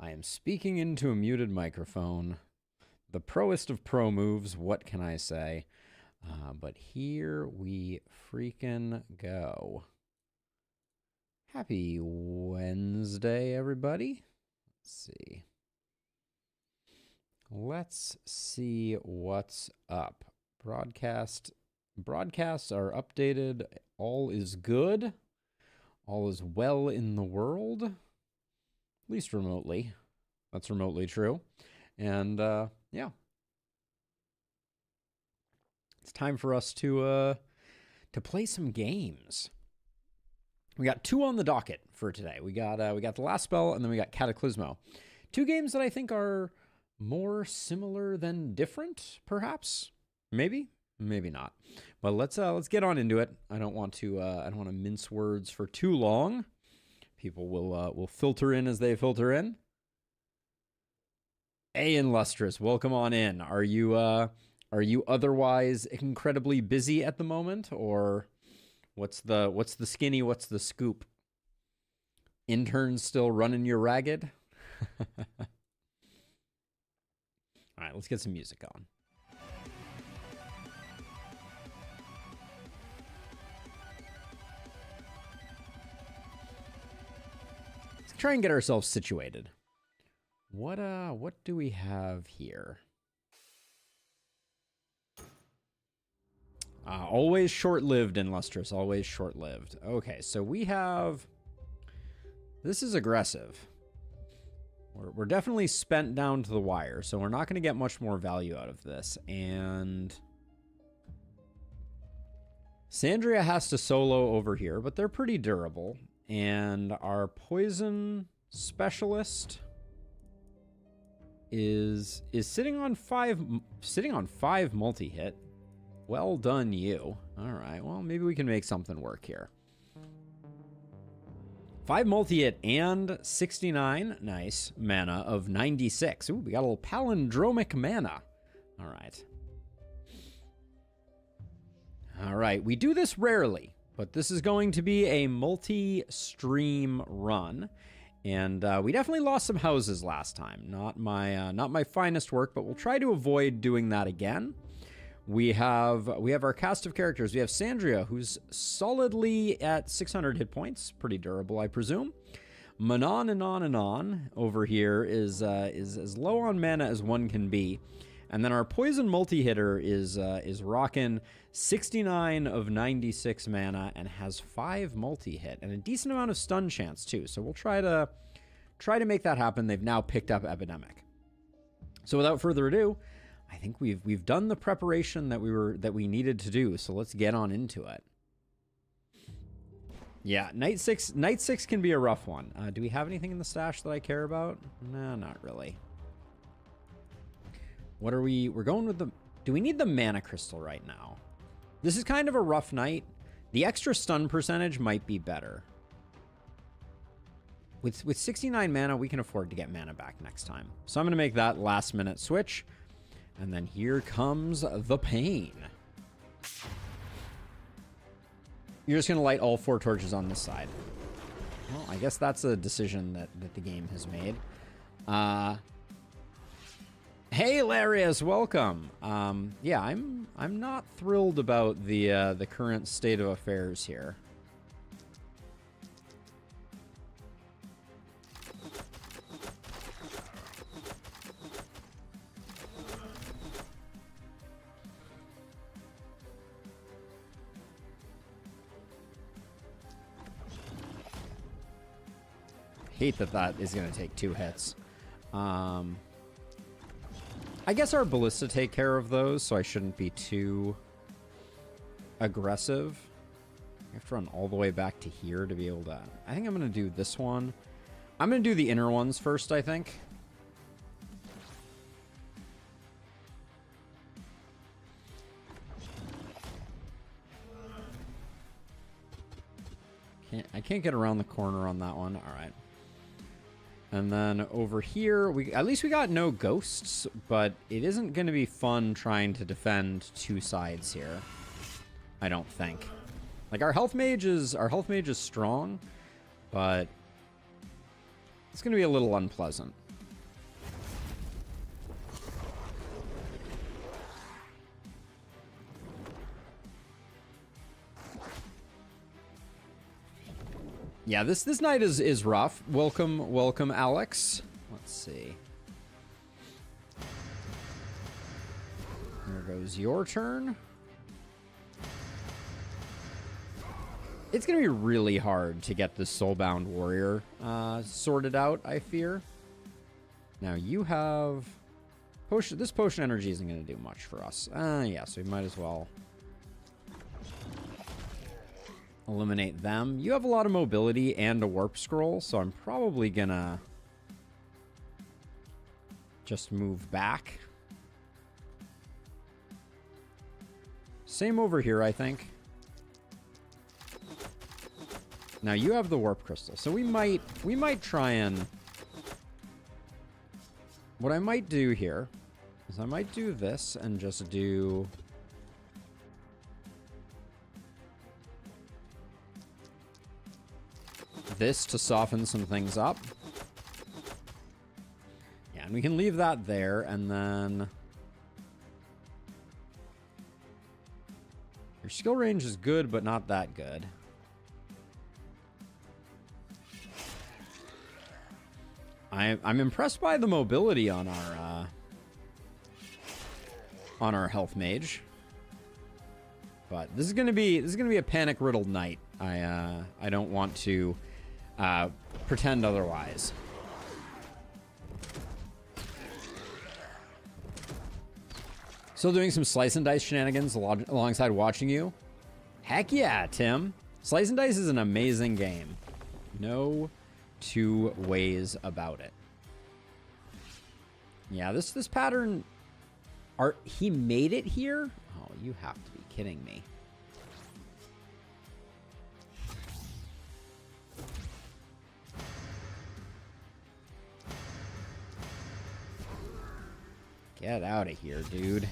I am speaking into a muted microphone. The proest of pro moves, what can I say? But here we freaking go. Happy Wednesday, everybody. Let's see what's up. Broadcasts are updated. All is good. All is well in the world. At least remotely. That's remotely true. And yeah. It's time for us to play some games. We got two on the docket for today. We got the Last Spell, and then we got Cataclysmo. Two games that I think are more similar than different, perhaps. Maybe not. But let's get on into it. I don't want to mince words for too long. People will filter in as they filter in. Hey, Illustrious, welcome on in. Are you otherwise incredibly busy at the moment, or what's the skinny? What's the scoop? Interns still running you ragged? All right, let's get some music on. Let's try and get ourselves situated. What do we have here? Always short-lived, Illustrious. Always short-lived. Okay, so we have... This is aggressive. We're definitely spent down to the wire, so we're not going to get much more value out of this. And... Sandria has to solo over here, but they're pretty durable. And our poison specialist is sitting on five multi-hit. Well done, you. All right, well, maybe we can make something work here. 5 multi-hit and 69, nice, mana of 96. Ooh, we got a little palindromic mana. All right. All right, we do this rarely, but this is going to be a multi-stream run. And we definitely lost some houses last time. Not my finest work, but we'll try to avoid doing that again. We have our cast of characters. We have Sandria, who's solidly at 600 hit points, pretty durable, I presume. Manon Anon over here is as low on mana as one can be, and then our poison multi-hitter is rocking 69 of 96 mana and has 5 multi-hit and a decent amount of stun chance too. So we'll try to make that happen. They've now picked up Epidemic. So without further ado, I think we've done the preparation that we needed to do, so let's get on into it. Yeah, Night 6 can be a rough one. Do we have anything in the stash that I care about? No, not really. What are we're going with do we need the mana crystal right now? This is kind of a rough night. The extra stun percentage might be better. With 69 mana, we can afford to get mana back next time. So I'm going to make that last minute switch. And then here comes the pain. You're just going to light all 4 torches on this side. Well, I guess that's a decision that the game has made. Hey, Larius, welcome. Yeah, I'm not thrilled about the current state of affairs here. Hate that is going to take 2 hits. I guess our ballista take care of those, so I shouldn't be too aggressive. I have to run all the way back to here to be able to... I think I'm going to do this one. I'm going to do the inner ones first, I think. I can't get around the corner on that one. All right. And then over here, at least we got no ghosts, but it isn't going to be fun trying to defend 2 sides here. I don't think. Like, our health mage is strong, but it's going to be a little unpleasant. Yeah, this night is rough. Welcome, Alex. Let's see. Here goes your turn. It's going to be really hard to get this Soulbound Warrior sorted out, I fear. Now, you have... Potion. This potion energy isn't going to do much for us. Yeah, so we might as well eliminate them. You have a lot of mobility and a warp scroll, so I'm probably going to just move back. Same over here, I think. Now you have the warp crystal, so we might try and... What I might do here is I might do this and just do... this to soften some things up. Yeah, and we can leave that there, and then... Your skill range is good, but not that good. I'm impressed by the mobility on our health mage, but this is gonna be a panic riddled night. I don't want to pretend otherwise. Still doing some slice and dice shenanigans alongside watching you. Heck yeah, Tim! Slice and dice is an amazing game. No two ways about it. Yeah, this pattern... He made it here? Oh, you have to be kidding me. Get out of here, dude.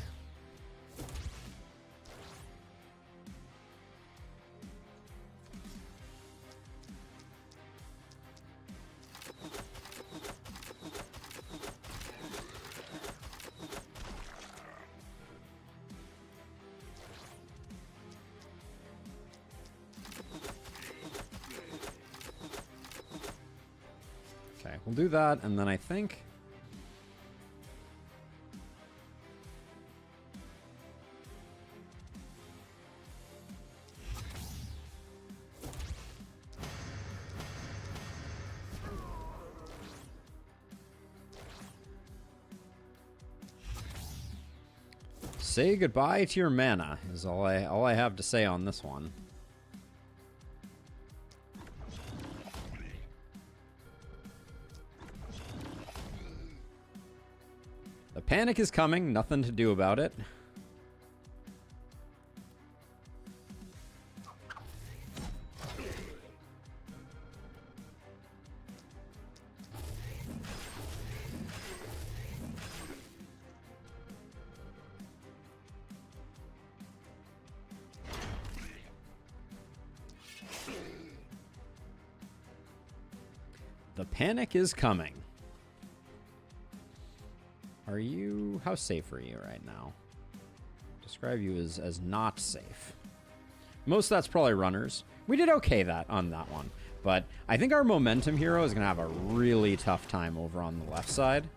We'll do that, and then I think... Say goodbye to your mana, is all I have to say on this one. The panic is coming, nothing to do about it. The panic is coming. Are you... How safe are you right now? Describe you as not safe. Most of that's probably runners. We did okay on that one. But I think our momentum hero is going to have a really tough time over on the left side.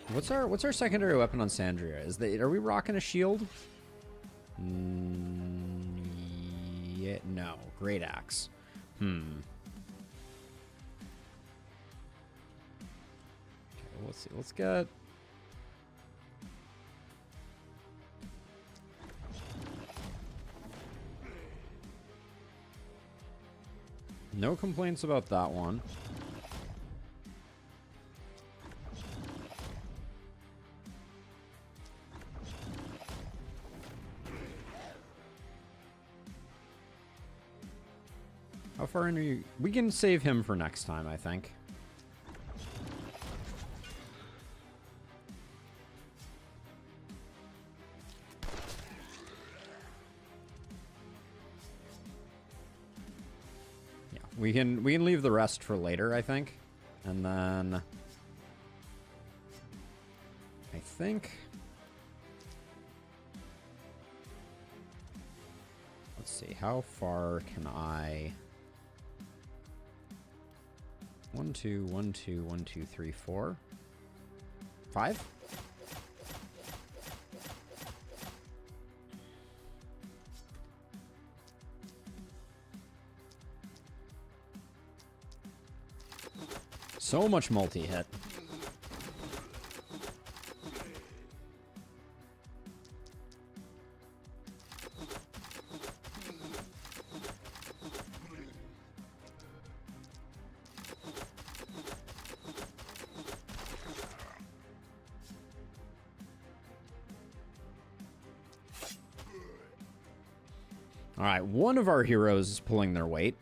What's our secondary weapon on Sandria? Are we rocking a shield? Yeah, no. Great axe. Okay, let's see. Let's get... No complaints about that one. How far in are you? We can save him for next time, I think. Yeah, we can leave the rest for later, I think. And then I think... Let's see, how far can I... 1, 2, 1, 2, 1, 2, 3, 4. 5? So much multi-hit. All right, one of our heroes is pulling their weight.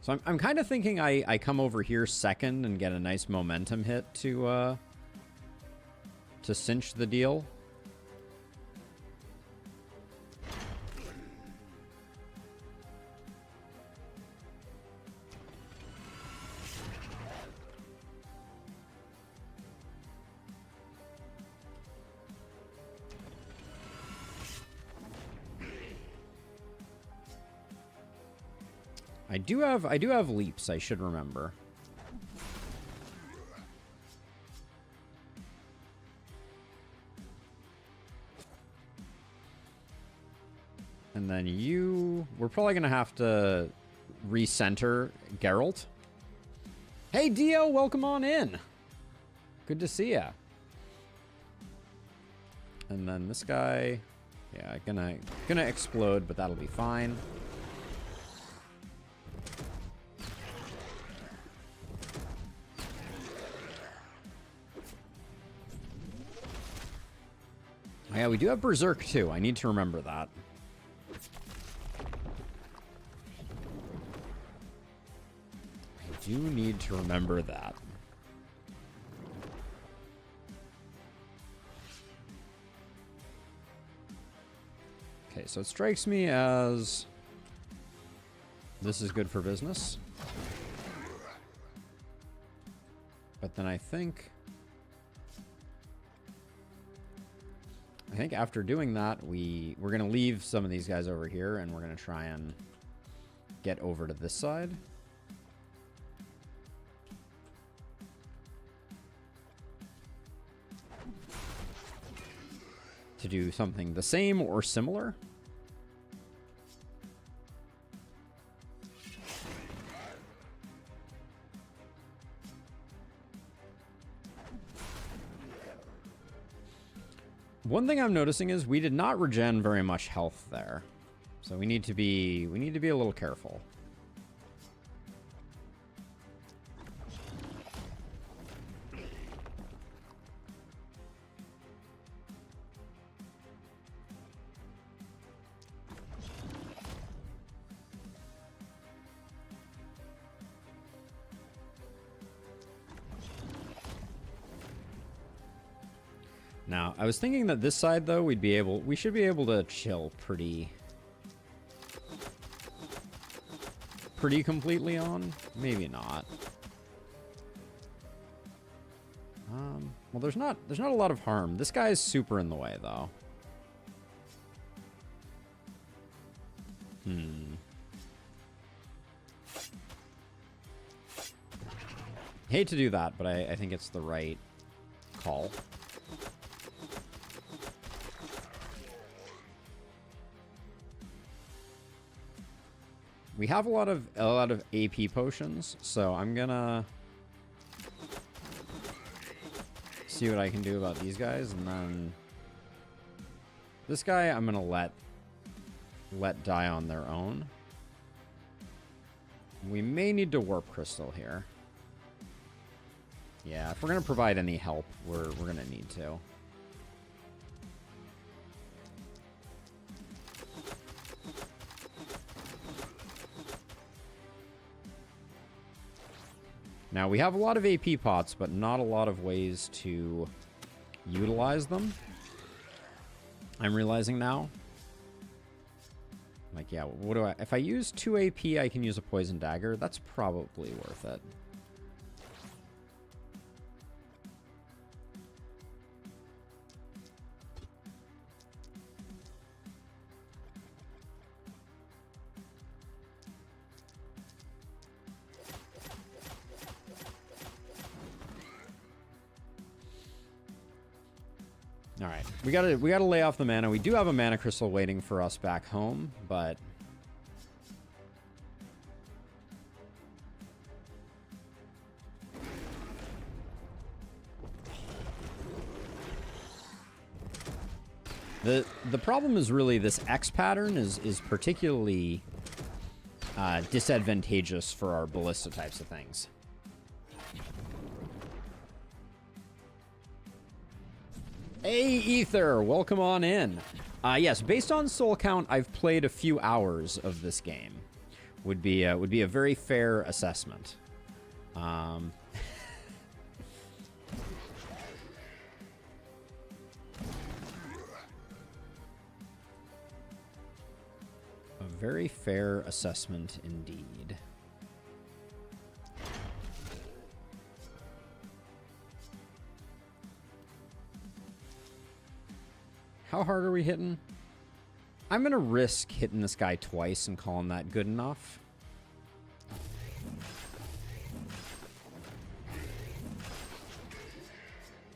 So I'm kind of thinking I come over here second and get a nice momentum hit to cinch the deal. I do have leaps, I should remember. And then we're probably gonna have to recenter Geralt. Hey Dio, welcome on in. Good to see ya. And then this guy, yeah, gonna explode, but that'll be fine. Oh, yeah, we do have Berserk too. I need to remember that. I do need to remember that. Okay, so it strikes me as this is good for business. But then I think after doing that, we're going to leave some of these guys over here, and we're going to try and get over to this side. To do something the same or similar. One thing I'm noticing is we did not regen very much health there. So we need to be a little careful. Now, I was thinking that this side, though, we should be able to chill pretty completely on. Maybe not. Well, there's not a lot of harm. This guy is super in the way, though. Hate to do that, but I think it's the right call. We have a lot of AP potions, so I'm gonna see what I can do about these guys, and then this guy I'm gonna let die on their own. We may need to warp crystal here. Yeah, if we're gonna provide any help, we're gonna need to. Now, we have a lot of AP pots, but not a lot of ways to utilize them. I'm realizing now. Like, yeah, what do I... If I use 2 AP, I can use a poison dagger. That's probably worth it. All right, we gotta lay off the mana. We do have a mana crystal waiting for us back home, but the problem is really this X pattern is particularly disadvantageous for our ballista types of things. Hey, Ether, welcome on in. Yes, based on soul count, I've played a few hours of this game. Would be a very fair assessment. A very fair assessment indeed. How hard are we hitting? I'm going to risk hitting this guy twice and calling that good enough.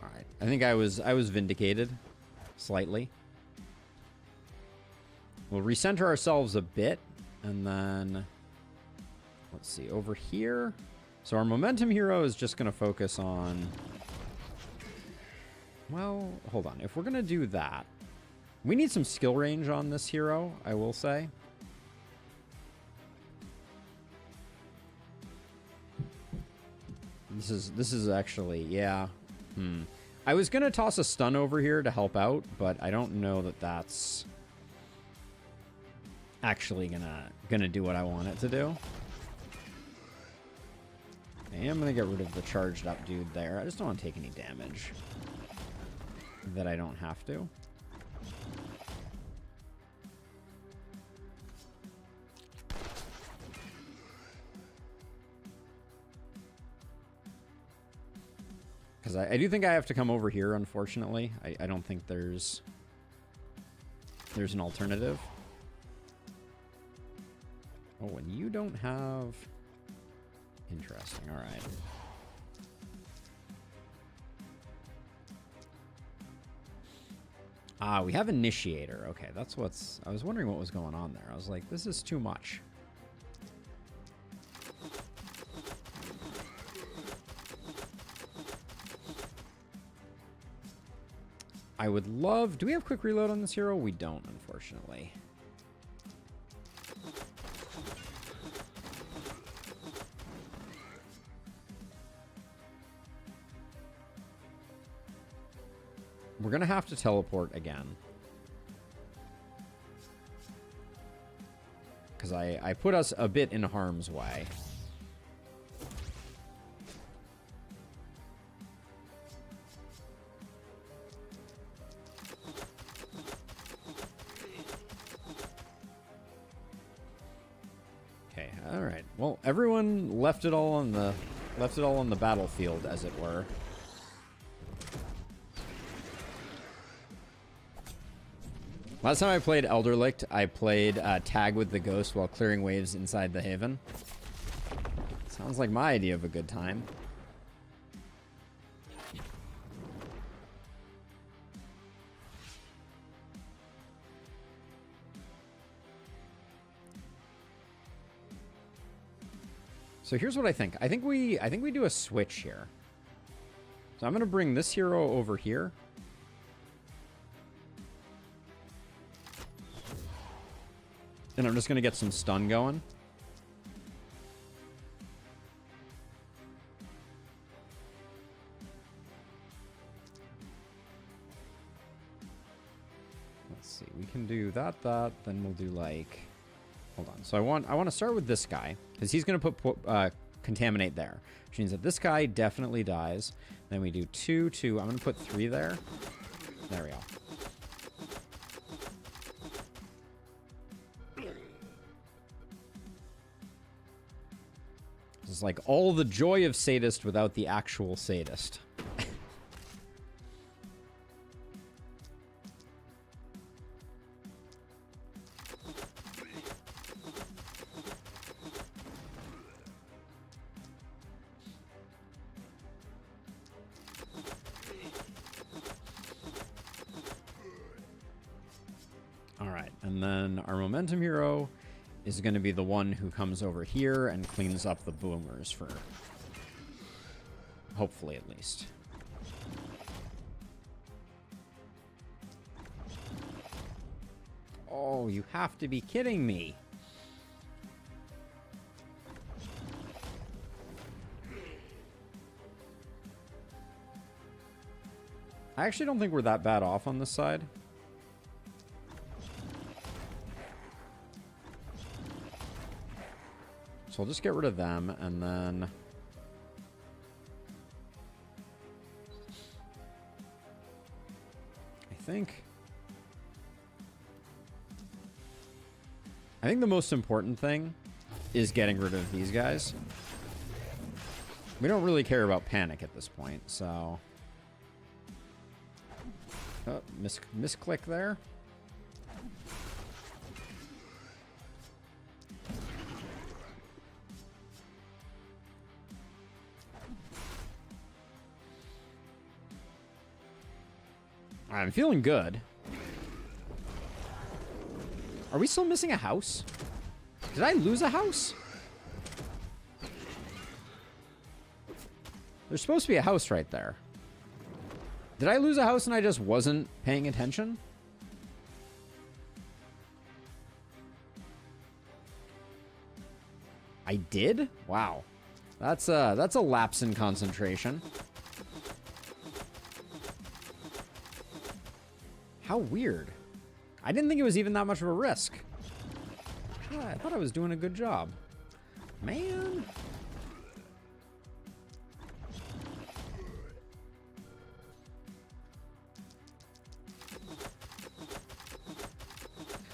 All right. I think I was vindicated slightly. We'll recenter ourselves a bit and then let's see over here. So our momentum hero is just going to focus on, well, hold on. If we're going to do that, we need some skill range on this hero, I will say. This is actually, yeah. I was gonna toss a stun over here to help out, but I don't know that that's actually gonna do what I want it to do. I am gonna get rid of the charged up dude there. I just don't want to take any damage that I don't have to. Because I do think I have to come over here, unfortunately. I don't think there's an alternative. Oh, and you don't have... Interesting, alright. Ah, we have Initiator. Okay, that's what's... I was wondering what was going on there. I was like, this is too much. I would love... Do we have quick reload on this hero? We don't, unfortunately. We're going to have to teleport again. Because I put us a bit in harm's way. Okay, all right. Well, everyone left it all on the battlefield, as it were. Last time I played Elderlicht, I played tag with the ghost while clearing waves inside the haven. Sounds like my idea of a good time. So here's what I think. I think we do a switch here. So I'm going to bring this hero over here. And I'm just going to get some stun going. Let's see. We can do that. Then we'll do like... Hold on. So I want to start with this guy. Because he's going to put Contaminate there. Which means that this guy definitely dies. Then we do 2, 2. I'm going to put 3 there. There we go. It's like all the joy of sadist without the actual sadist. Alright, and then our momentum hero is going to be the one who comes over here and cleans up the boomers for... hopefully, at least. Oh, you have to be kidding me. I actually don't think we're that bad off on this side. So I'll just get rid of them, and then... I think the most important thing is getting rid of these guys. We don't really care about panic at this point, so... Oh, misclick there. I'm feeling good. Are we still missing a house? Did I lose a house? There's supposed to be a house right there. Did I lose a house and I just wasn't paying attention? I did? Wow. That's a lapse in concentration. How weird. I didn't think it was even that much of a risk. I thought I was doing a good job. Man.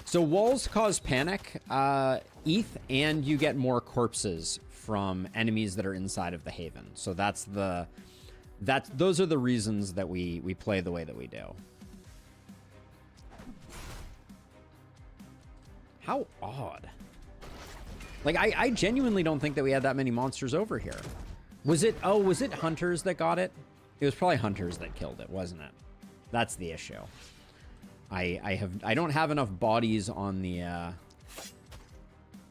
So walls cause panic, ETH, and you get more corpses from enemies that are inside of the haven. So those are the reasons that we play the way that we do. How odd. Like, I genuinely don't think that we had that many monsters over here. Was it hunters that got it? It was probably hunters that killed it, wasn't it? That's the issue. I don't have enough bodies on the I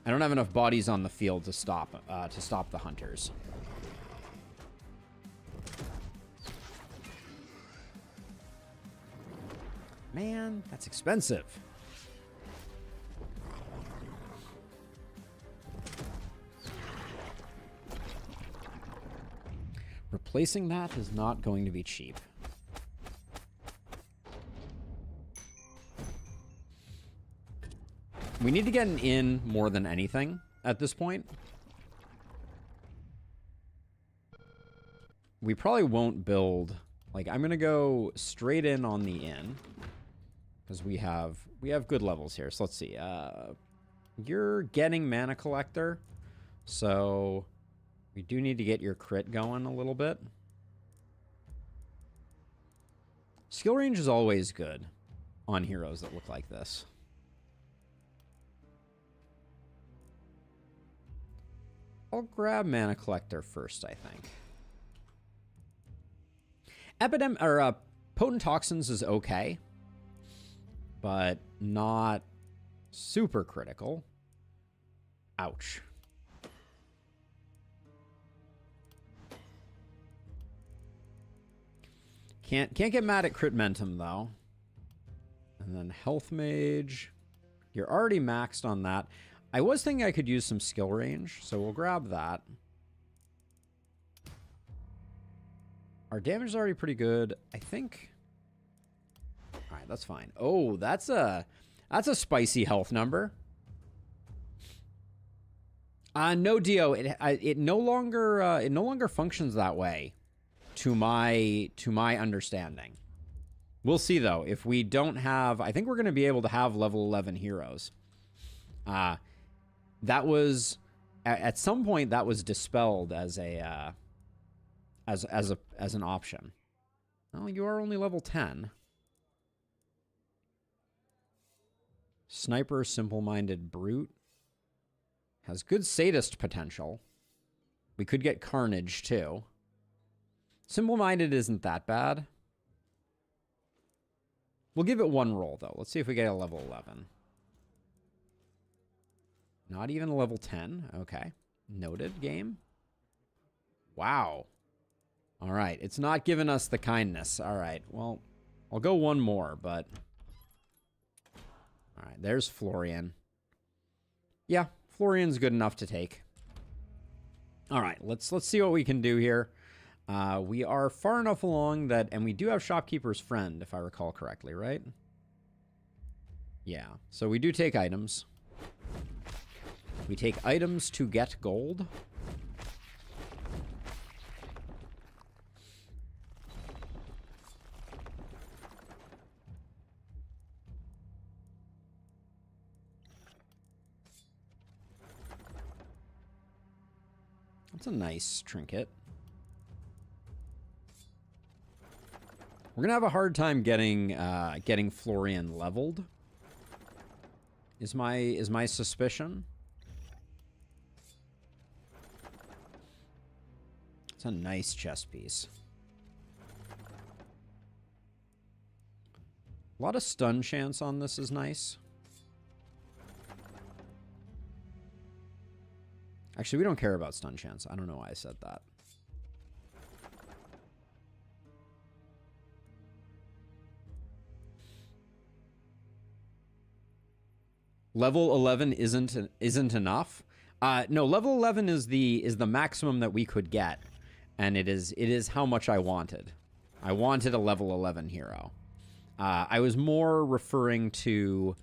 don't have enough bodies on the field to stop the hunters. Man, that's expensive. Replacing that is not going to be cheap. We need to get an inn more than anything at this point. We probably won't build... Like, I'm going to go straight in on the inn. Because we have good levels here. So let's see. You're getting Mana Collector. So... we do need to get your crit going a little bit. Skill range is always good on heroes that look like this. I'll grab Mana Collector first, I think. Potent Toxins is okay, but not super critical. Ouch. Can't get mad at Crit Mentum, though. And then Health Mage. You're already maxed on that. I was thinking I could use some skill range, so we'll grab that. Our damage is already pretty good. I think... Alright, that's fine. Oh, that's a spicy health number. No, Dio. It no longer functions that way. To my understanding. We'll see, though. If we don't have... I think we're going to be able to have level 11 heroes. That was at some point that was dispelled as a as an option. Well, you are only level 10. Sniper, simple-minded brute. Has good sadist potential. We could get carnage too. Simple-minded isn't that bad. We'll give it one roll though. Let's see if we get a level 11. Not even a level 10. Okay. Noted, game. Wow. All right. It's not giving us the kindness. All right. Well, I'll go one more, but... All right. There's Florian. Yeah, Florian's good enough to take. All right. Let's see what we can do here. We are far enough along that... And we do have Shopkeeper's Friend, if I recall correctly, right? Yeah. So we do take items. We take items to get gold. That's a nice trinket. We're gonna have a hard time getting Florian leveled. Is my suspicion? It's a nice chess piece. A lot of stun chance on this is nice. Actually, we don't care about stun chance. I don't know why I said that. Level 11 isn't enough. No, level 11 is the maximum that we could get. And it is how much I wanted. I wanted a level 11 hero. I was more referring to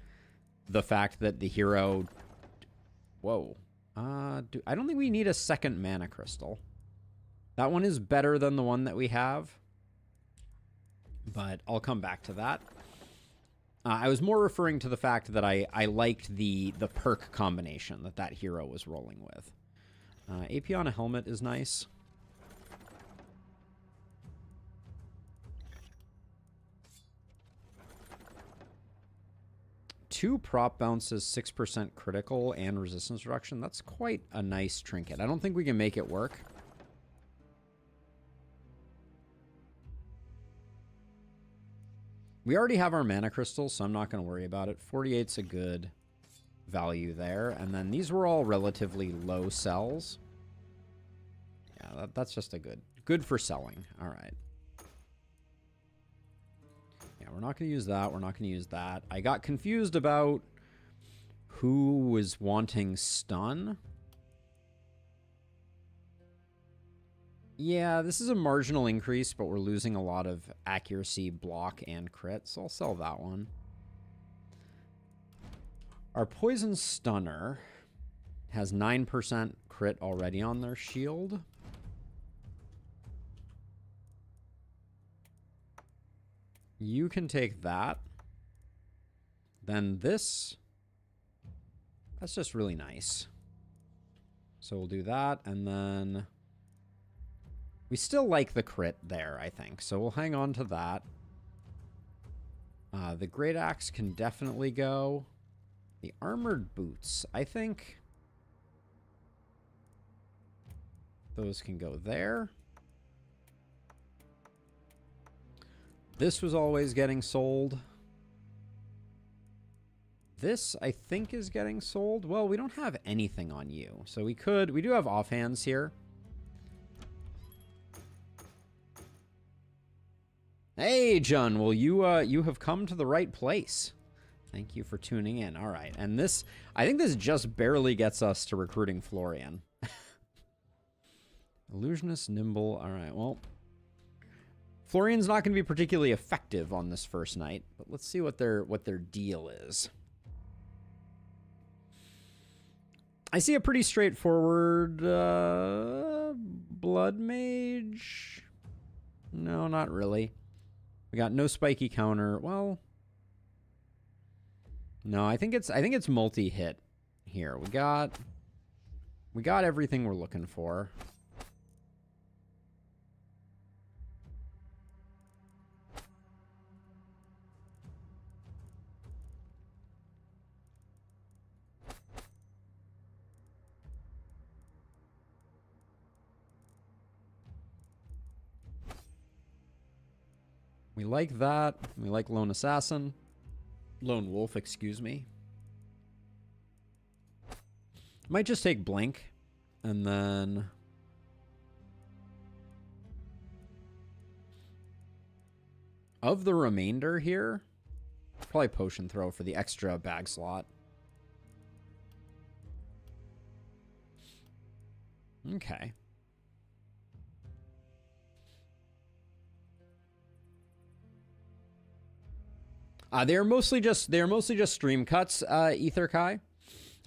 the fact that the hero... Whoa. I don't think we need a second mana crystal. That one is better than the one that we have. But I'll come back to that. I was more referring to the fact that I liked the perk combination that hero was rolling with. AP on a helmet is nice. Two prop bounces, 6% critical and resistance reduction. That's quite a nice trinket. I don't think we can make it work. We already have our mana crystals, so I'm not going to worry about it. 48's a good value there. And then these were all relatively low sells. Yeah, that's just a good for selling. All right. Yeah, we're not going to use that. We're not going to use that. I got confused about who was wanting stun. Yeah, this is a marginal increase, but we're losing a lot of accuracy, block, and crit, so I'll sell that one. Our Poison Stunner has 9% crit already on their shield. You can take that. Then this, that's just really nice. So we'll do that, and then... We still like the crit there, I think. So we'll hang on to that. The Great Axe can definitely go. The Armored Boots, I think those can go there. This was always getting sold. This, I think, is getting sold. Well, we don't have anything on you. So we do have offhands here. Hey, John. Well, you have come to the right place. Thank you for tuning in. All right. And this, I think this just barely gets us to recruiting Florian. Illusionist, nimble. All right. Well, Florian's not going to be particularly effective on this first night, but let's see what their deal is. I see a pretty straightforward Blood Mage. No, not really. We got no spiky counter. Well, no, I think it's multi-hit here. We got We got everything we're looking for. We like that. We like Lone Assassin. Lone Wolf, excuse me. Might just take Blink. And then... of the remainder here, probably Potion Throw for the extra bag slot. Okay. They're mostly just stream cuts, Ether Kai.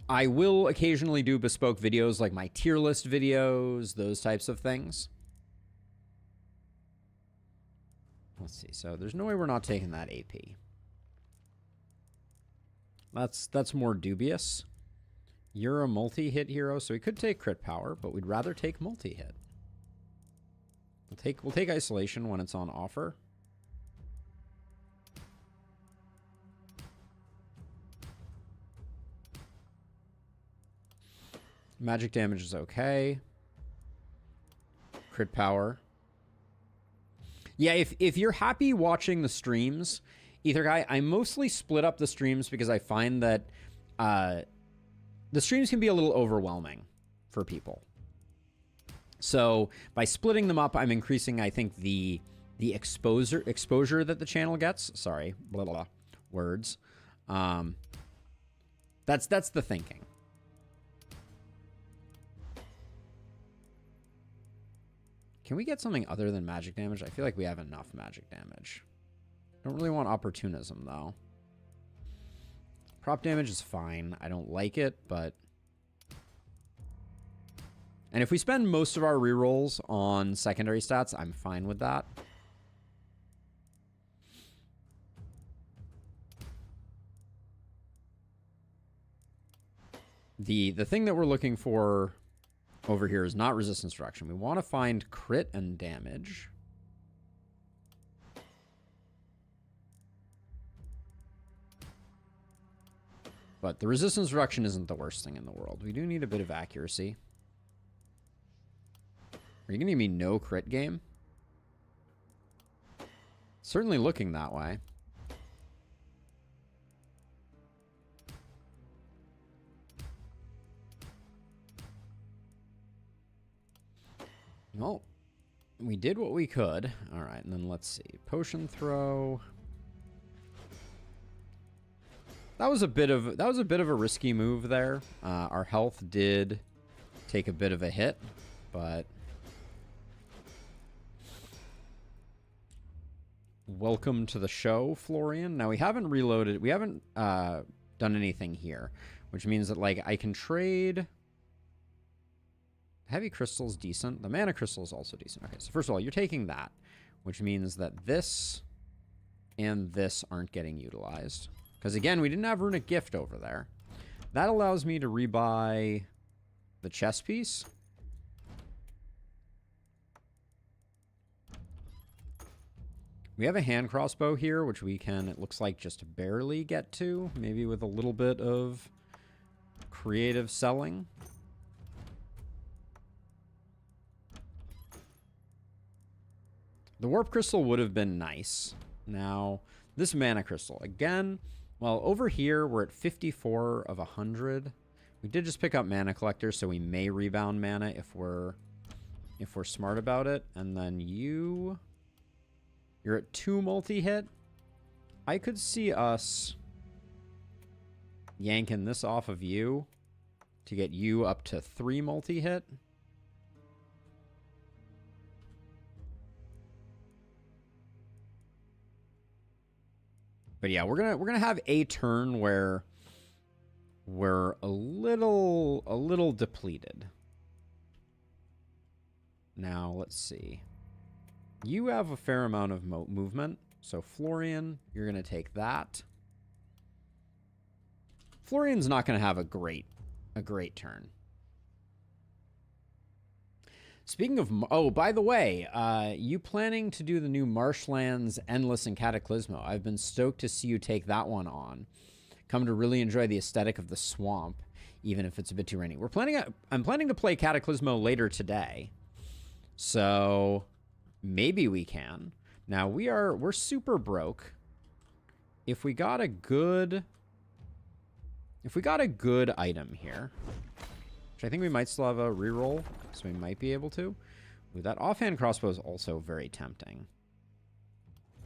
I will occasionally do bespoke videos like my tier list videos, those types of things. Let's see. So there's no way we're not taking that AP. That's more dubious. You're a multi-hit hero, so we could take crit power, but we'd rather take multi-hit. We'll take isolation when it's on offer. Magic damage is okay. Crit power. Yeah, if you're happy watching the streams, Ether Guy, I mostly split up the streams because I find that the streams can be a little overwhelming for people. So by splitting them up, I'm increasing, I think, the exposure that the channel gets. Sorry, blah, blah, blah. Words. That's the thinking. Can we get something other than magic damage? I feel like we have enough magic damage. Don't really want opportunism, though. Prop damage is fine. I don't like it, but... and if we spend most of our rerolls on secondary stats, I'm fine with that. The thing that we're looking for over here is not resistance reduction. We want to find crit and damage. But the resistance reduction isn't the worst thing in the world. We do need a bit of accuracy. Are you going to give me no crit game? Certainly looking that way. Well, we did what we could. All right, and then let's see. Potion throw. That was a bit of a risky move there. Our health did take a bit of a hit, but welcome to the show, Florian. Now we haven't reloaded. We haven't done anything here, which means that like I can trade. Heavy crystal's decent. The mana crystal is also decent. Okay, so first of all, you're taking that, which means that this and this aren't getting utilized. Because again, we didn't have Runic Gift over there. That allows me to rebuy the chess piece. We have a hand crossbow here, which we can, it looks like, just barely get to. Maybe with a little bit of creative selling. The warp crystal would have been nice. Now, this mana crystal, again, well, over here, we're at 54 of 100. We did just pick up mana collector, so we may rebound mana if we're smart about it. And then you're at 2 multi-hit. I could see us yanking this off of you to get you up to 3 multi-hit. But yeah, we're gonna have a turn where we're a little depleted. Now let's see. You have a fair amount of movement, so Florian, you're gonna take that. Florian's not gonna have a great turn. Speaking of, oh, by the way, you planning to do the new Marshlands Endless and Cataclysmo? I've been stoked to see you take that one on. Come to really enjoy the aesthetic of the swamp, even if it's a bit too rainy. I'm planning to play Cataclysmo later today, so maybe we can. Now we're super broke. If we got a good item here, which I think we might still have a reroll, so we might be able to. Ooh, that offhand crossbow is also very tempting.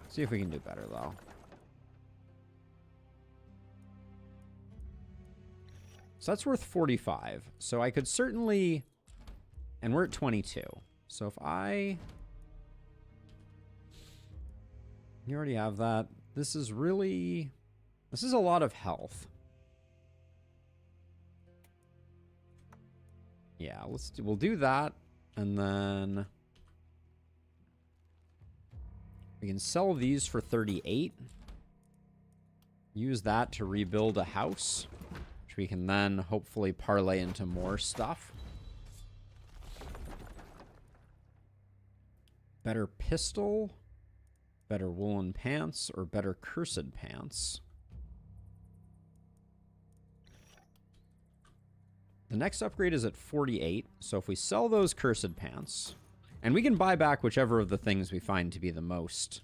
Let's see if we can do better, though. So that's worth 45. So I could certainly... And we're at 22. So if I... You already have that. This is really... This is a lot of health. Yeah, we'll do that, and then we can sell these for 38. Use that to rebuild a house, which we can then hopefully parlay into more stuff. Better pistol, better woolen pants, or better cursed pants. The next upgrade is at 48, so if we sell those cursed pants, and we can buy back whichever of the things we find to be the most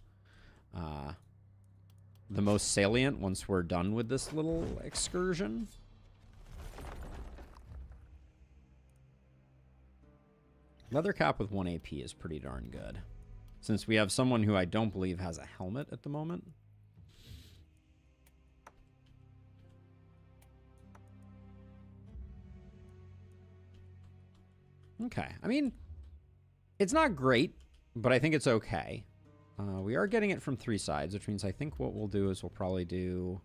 salient once we're done with this little excursion. Leather cap with 1 AP is pretty darn good, since we have someone who I don't believe has a helmet at the moment. Okay, I mean, it's not great, but I think it's okay. We are getting it from 3 sides, which means I think what we'll do is we'll probably do...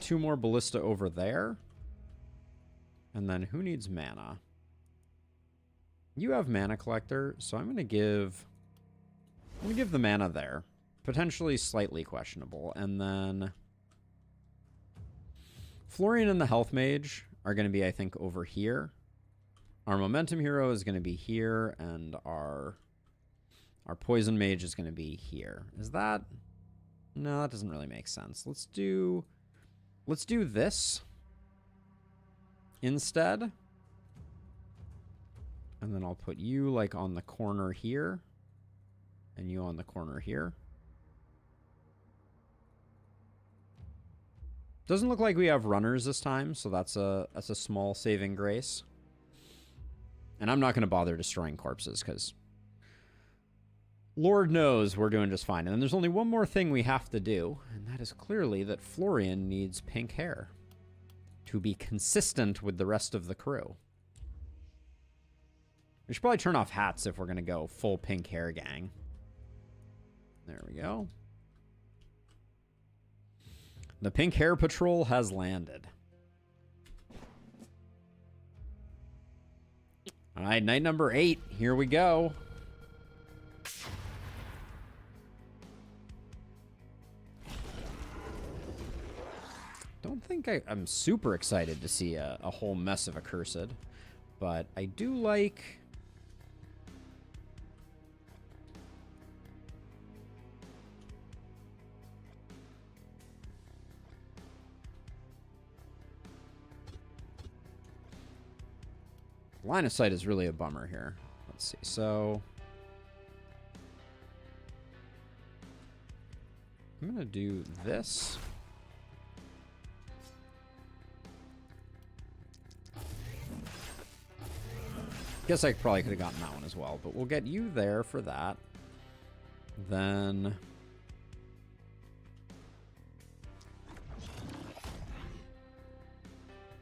two more ballista over there. And then who needs mana? You have mana collector, so I'm gonna give the mana there. Potentially slightly questionable. And then Florian and the Health Mage are going to be, I think, over here. Our Momentum Hero is going to be here, and our Poison Mage is going to be here. Is that... No, that doesn't really make sense. Let's do this instead. And then I'll put you, like, on the corner here, and you on the corner here. Doesn't look like we have runners this time, so that's a small saving grace. And I'm not going to bother destroying corpses, because Lord knows we're doing just fine. And then there's only one more thing we have to do, and that is clearly that Florian needs pink hair to be consistent with the rest of the crew. We should probably turn off hats if we're going to go full pink hair gang. There we go. The Pink Hair Patrol has landed. All right, night number 8. Here we go. Don't think I'm super excited to see a whole mess of accursed, but I do like... Line of sight is really a bummer here. Let's see. So I'm going to do this. Guess I probably could have gotten that one as well, but we'll get you there for that. Then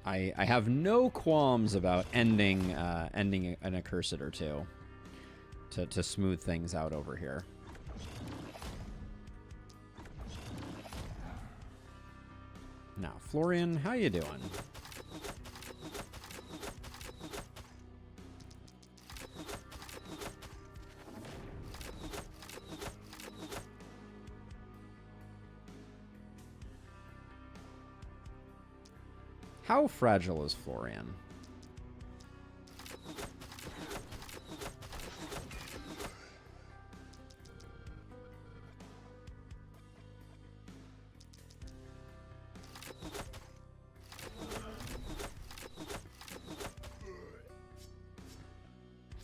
I have no qualms about ending an accursed or two to smooth things out over here. Now, Florian, how you doing? How fragile is Florian?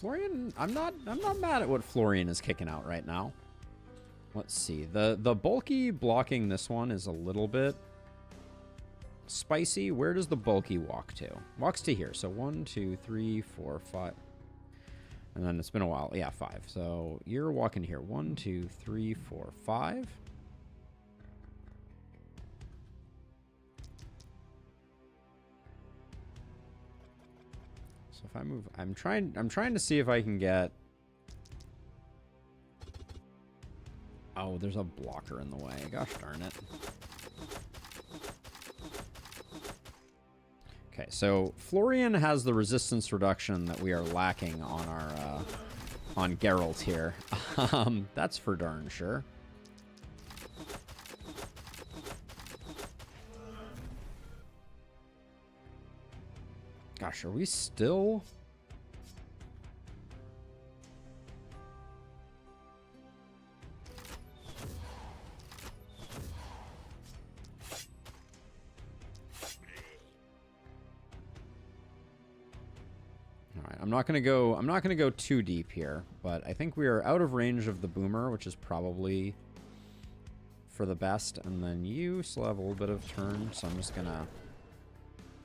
Florian, I'm not mad at what Florian is kicking out right now. Let's see. The bulky blocking this one is a little bit spicy. Where does the bulky walk to? Walks to here. So 1, 2, 3, 4, 5. And then it's been a while. Yeah, 5. So you're walking here. 1, 2, 3, 4, 5. So if I move, I'm trying to see if I can get. Oh, there's a blocker in the way. Gosh darn it. Okay, so Florian has the resistance reduction that we are lacking on our on Geralt here. That's for darn sure. Gosh, are we still? All right, I'm not gonna go too deep here, but I think we are out of range of the boomer, which is probably for the best. And then you still have a little bit of turn, so I'm just gonna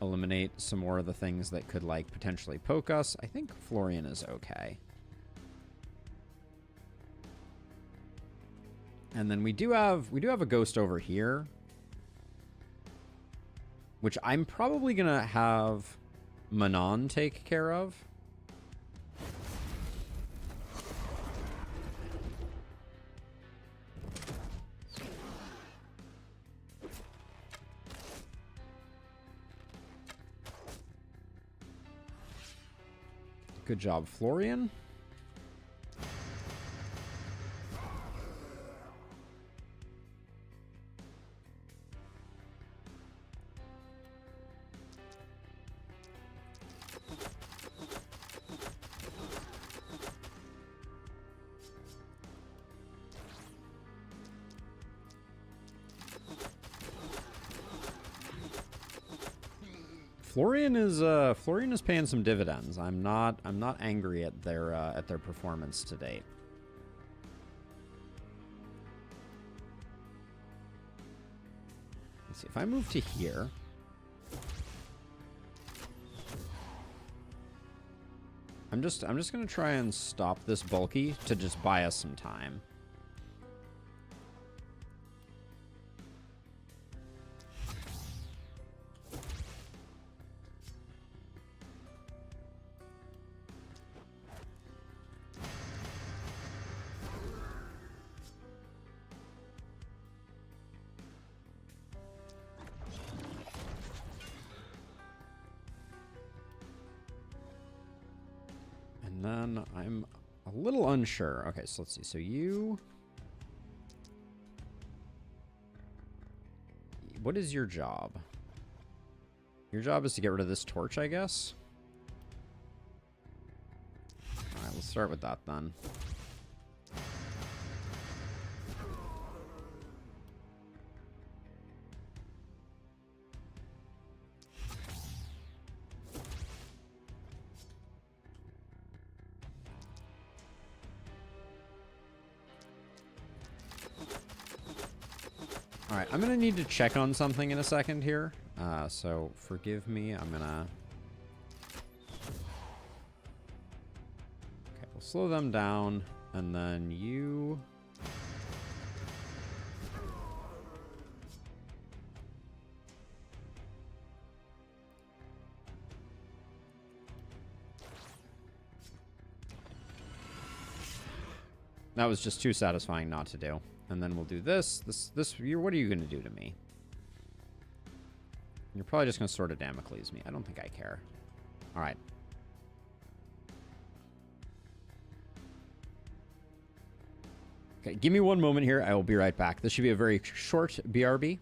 eliminate some more of the things that could like potentially poke us. I think Florian is okay. And then we do have a ghost over here, which I'm probably gonna have Manon take care of. Good job, Florian. Florian is paying some dividends. I'm not angry at their performance to date. Let's see if I move to here. I'm just gonna try and stop this bulky to just buy us some time. And then I'm a little unsure. Okay, so let's see. So you... What is your job? Your job is to get rid of this torch, I guess? Alright, let's start with that then. Alright, I'm gonna need to check on something in a second here. So forgive me, I'm gonna... Okay, we'll slow them down, and then you... That was just too satisfying not to do. And then we'll do this. What are you going to do to me? You're probably just going to sort of Damocles me. I don't think I care. All right. Okay, give me one moment here. I will be right back. This should be a very short BRB.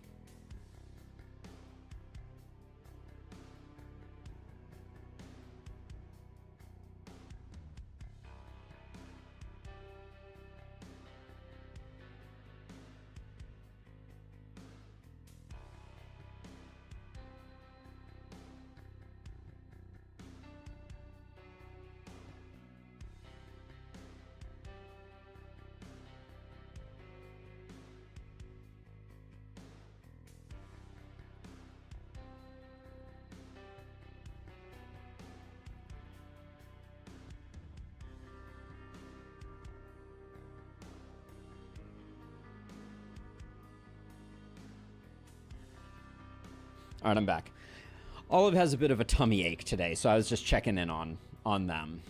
All right, I'm back. Olive has a bit of a tummy ache today, so I was just checking in on them.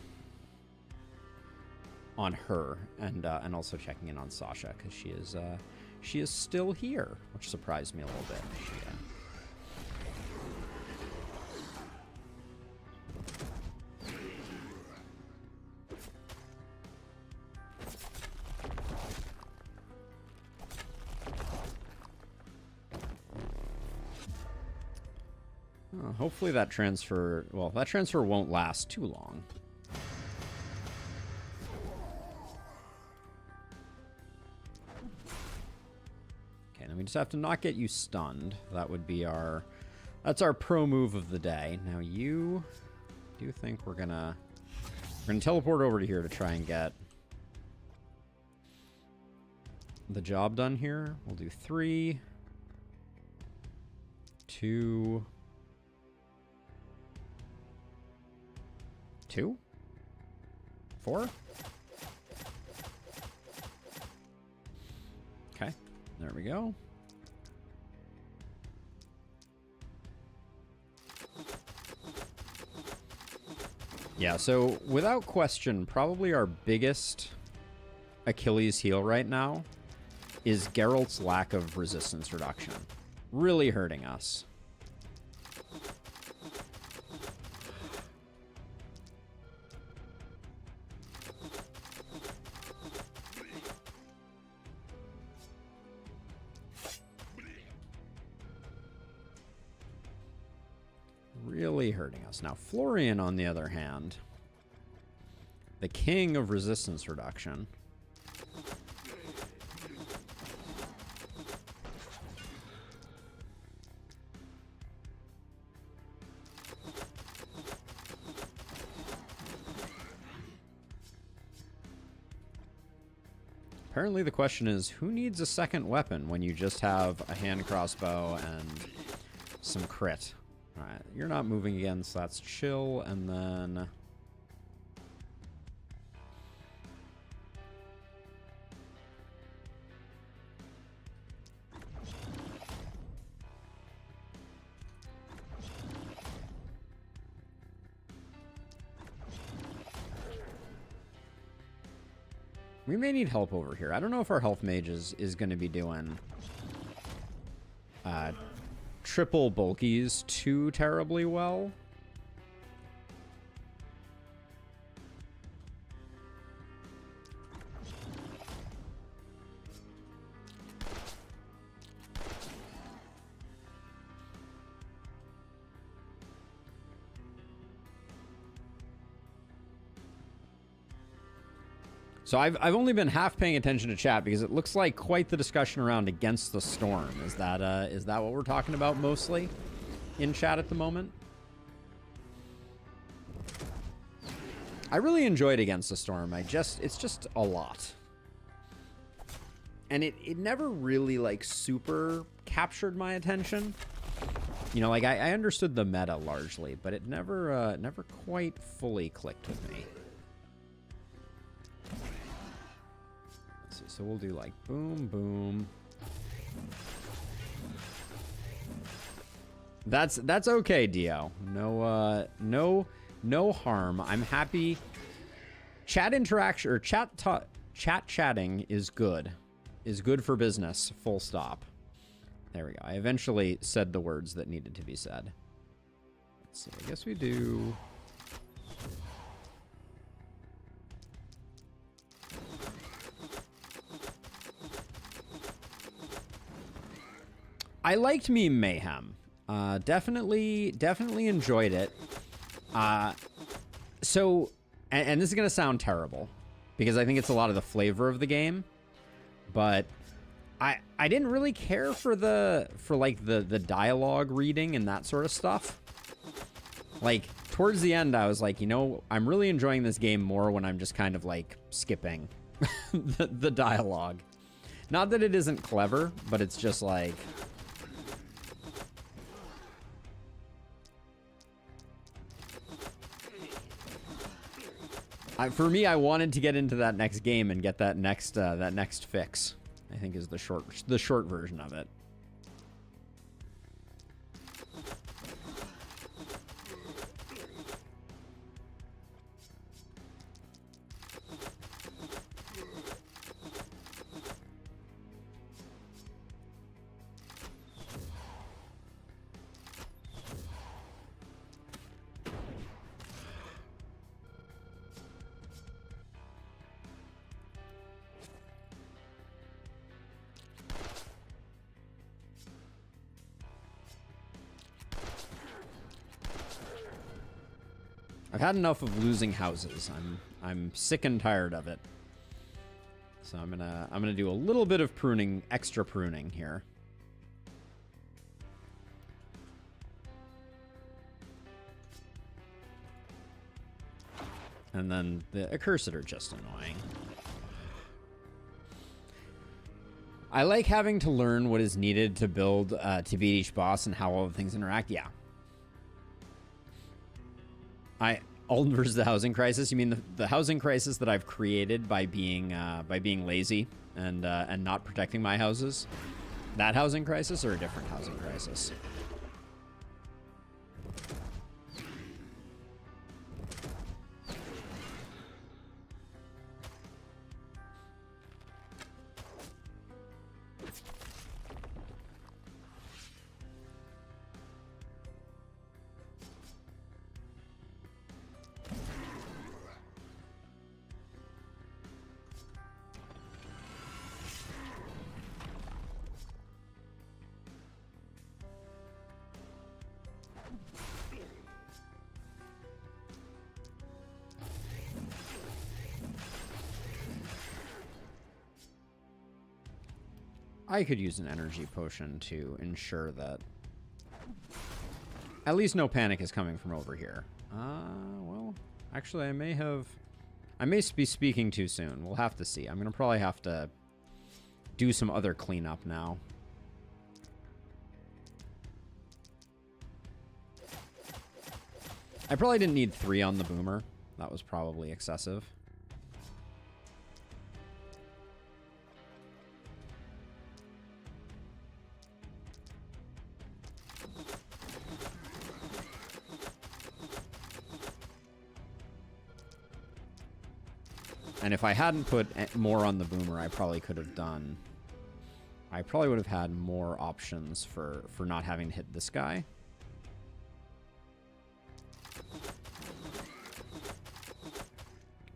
On her, and also checking in on Sasha, because she is still here, which surprised me a little bit. Hopefully that transfer, well, that transfer won't last too long. Okay, then we just have to not get you stunned. That would be that's our pro move of the day. Now you do think we're gonna teleport over to here to try and get the job done here. We'll do 3, 2, 2, 4. Okay, there we go. Yeah, so without question, probably our biggest Achilles heel right now is Geralt's lack of resistance reduction. Really hurting us. Really hurting us. Now, Florian, on the other hand, the king of resistance reduction. Apparently the question is, who needs a second weapon when you just have a hand crossbow and some crit? Alright, you're not moving again, so that's chill, and then... we may need help over here. I don't know if our health mage is going to be doing triple bulkies too terribly well. So I've only been half paying attention to chat because it looks like quite the discussion around Against the Storm. Is that what we're talking about mostly in chat at the moment? I really enjoyed Against the Storm. It's just a lot. And it never really like super captured my attention. You know, like I understood the meta largely, but it never quite fully clicked with me. So we'll do like boom, boom. That's okay, Dio. No harm. I'm happy. Chat interaction or chatting is good. Is good for business. Full stop. There we go. I eventually said the words that needed to be said. Let's see. I guess we do. I liked Meme Mayhem. Definitely enjoyed it. So, and this is going to sound terrible because I think it's a lot of the flavor of the game, but I didn't really care for the dialogue reading and that sort of stuff. Like, towards the end, I was like, you know, I'm really enjoying this game more when I'm just kind of like skipping the dialogue. Not that it isn't clever, but it's just like... for me, I wanted to get into that next game and get that next fix. I think is the short version of it. had enough of losing houses. I'm sick and tired of it. So I'm gonna do a little bit of pruning, extra pruning here. And then the accursed are just annoying. I like having to learn what is needed to build to beat each boss and how all the things interact. Yeah. Alden versus the housing crisis. You mean the housing crisis that I've created by being lazy and not protecting my houses? That housing crisis or a different housing crisis? I could use an energy potion to ensure that at least no panic is coming from over here. Well, actually, I may be speaking too soon. We'll have to see. I'm going to probably have to do some other cleanup now. I probably didn't need 3 on the boomer. That was probably excessive. And if I hadn't put more on the boomer, I probably could have done... I probably would have had more options for not having to hit this guy.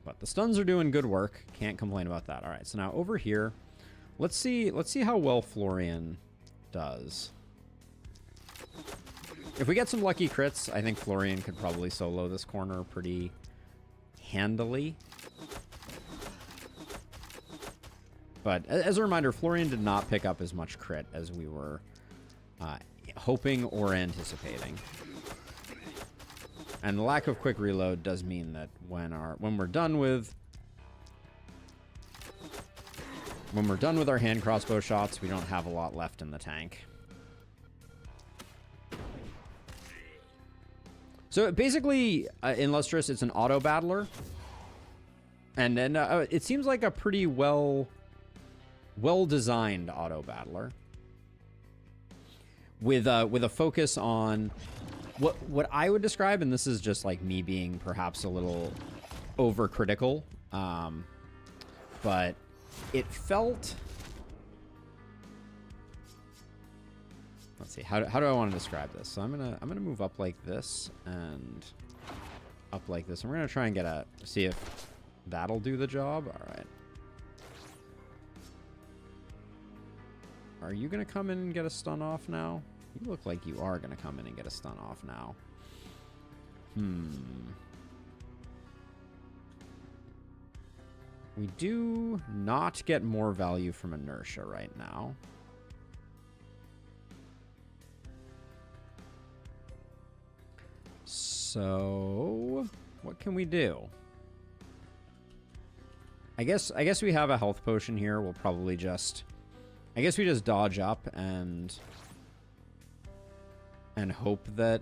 But the stuns are doing good work. Can't complain about that. All right, so now over here, let's see how well Florian does. If we get some lucky crits, I think Florian could probably solo this corner pretty handily. But as a reminder, Florian did not pick up as much crit as we were hoping or anticipating. And the lack of quick reload does mean that when we're done with our hand crossbow shots, we don't have a lot left in the tank. So basically, in Lustrous, it's an auto battler, and then it seems like a pretty well-designed auto battler with a focus on what I would describe, and this is just like me being perhaps a little overcritical, but it felt. Let's see, how do I want to describe this? So I'm gonna move up like this and up like this, and we're gonna try and see if that'll do the job. All right. Are you gonna come in and get a stun off now? You look like you are gonna come in and get a stun off now. We do not get more value from inertia right now. So, what can we do? I guess we have a health potion here. We'll probably just... I guess we just dodge up and hope that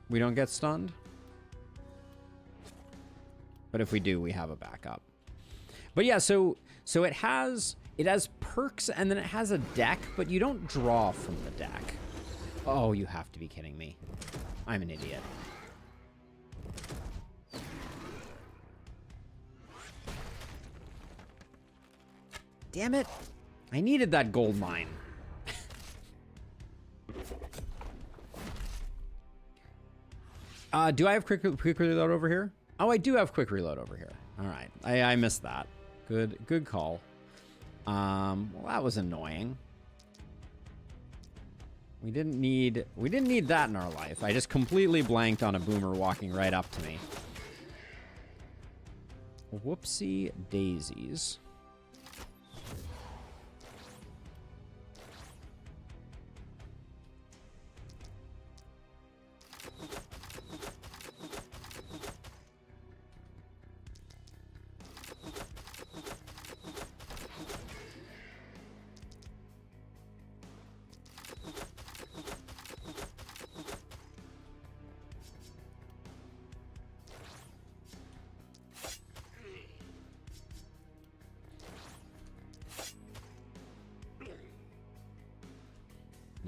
we don't get stunned. But if we do, we have a backup. But yeah, so it has perks and then it has a deck, but you don't draw from the deck. Oh, you have to be kidding me. I'm an idiot. Damn it. I needed that gold mine. Do I have quick reload over here? Oh, I do have quick reload over here. All right. I missed that. Good call. Well, that was annoying. We didn't need that in our life. I just completely blanked on a boomer walking right up to me. Whoopsie daisies.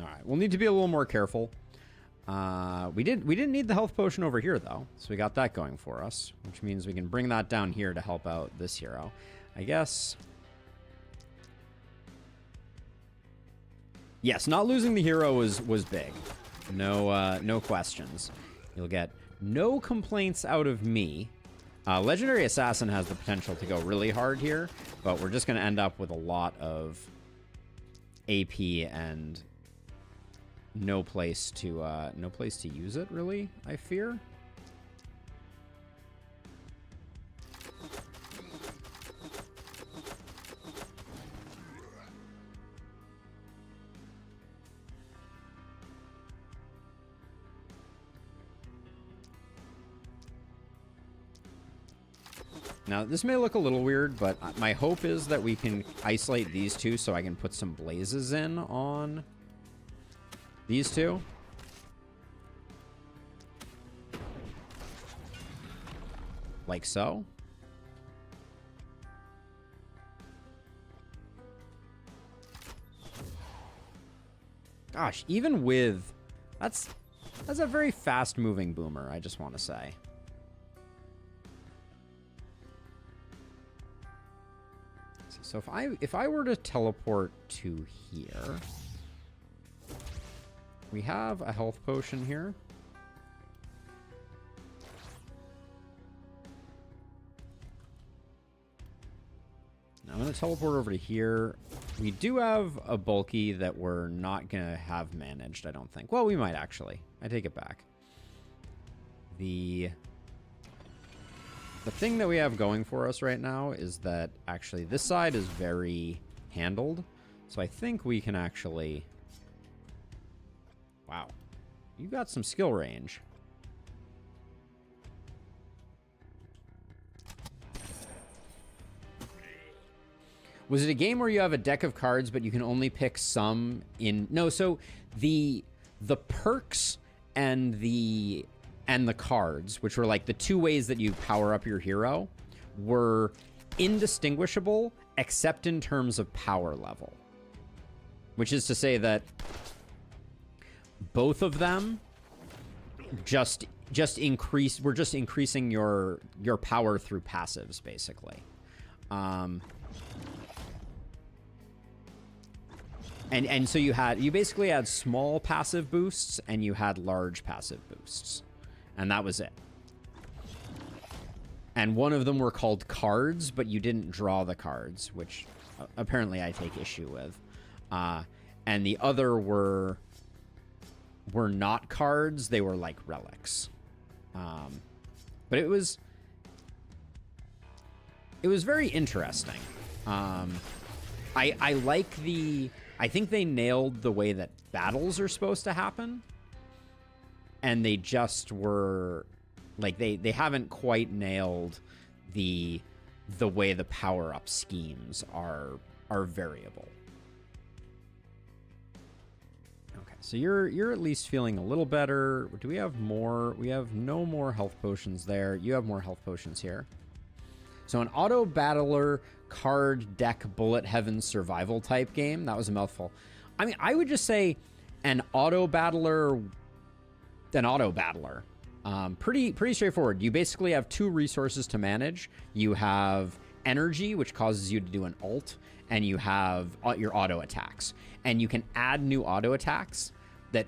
All right, we'll need to be a little more careful. We didn't need the health potion over here though, so we got that going for us, which means we can bring that down here to help out this hero, I guess. Yes, not losing the hero was big. No questions. You'll get no complaints out of me. Legendary Assassin has the potential to go really hard here, but we're just going to end up with a lot of AP and no place to use it, really, I fear. Now, this may look a little weird, but my hope is that we can isolate these two so I can put some blazes in on these two. Like so. Gosh, even with... That's a very fast-moving boomer, I just want to say. So if I were to teleport to here, we have a health potion here. Now I'm going to teleport over to here. We do have a bulky that we're not going to have managed, I don't think. Well, we might actually. I take it back. The thing that we have going for us right now is that actually this side is very handled. So I think we can actually... Wow. You got some skill range. Was it a game where you have a deck of cards, but you can only pick some in... No, so the perks and the cards, which were like the two ways that you power up your hero, were indistinguishable except in terms of power level. Which is to say that both of them just increase... We're just increasing your power through passives, basically. And so you basically had small passive boosts and you had large passive boosts. And that was it. And one of them were called cards, but you didn't draw the cards, which apparently I take issue with. And the other were not cards, they were like relics. But it was very interesting. I like the... I think they nailed the way that battles are supposed to happen. And they just were... Like, they haven't quite nailed the way the power-up schemes are variable. Okay, so you're at least feeling a little better. Do we have more? We have no more health potions there. You have more health potions here. So an auto battler card deck bullet heaven survival type game. That was a mouthful. I mean, I would just say an auto battler. Pretty straightforward. You basically have two resources to manage. You have energy, which causes you to do an ult, and you have your auto attacks. And you can add new auto attacks that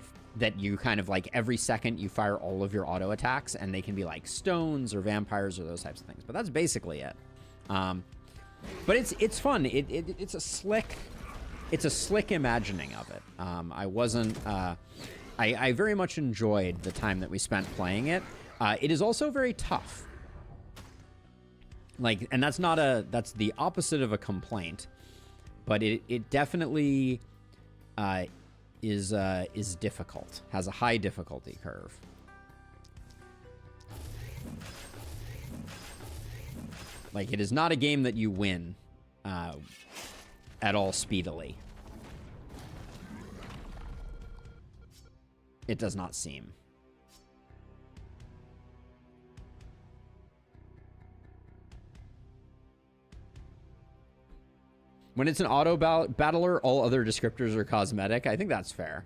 you kind of like every second you fire all of your auto attacks, and they can be like stones or vampires or those types of things. But that's basically it. But it's fun. It's a slick it's a slick imagining of it. I wasn't. I very much enjoyed the time that we spent playing it. It is also very tough. Like, and that's that's the opposite of a complaint, but it definitely is difficult. Has a high difficulty curve. Like, it is not a game that you win at all speedily. It does not seem. When it's an auto battler, all other descriptors are cosmetic. I think that's fair.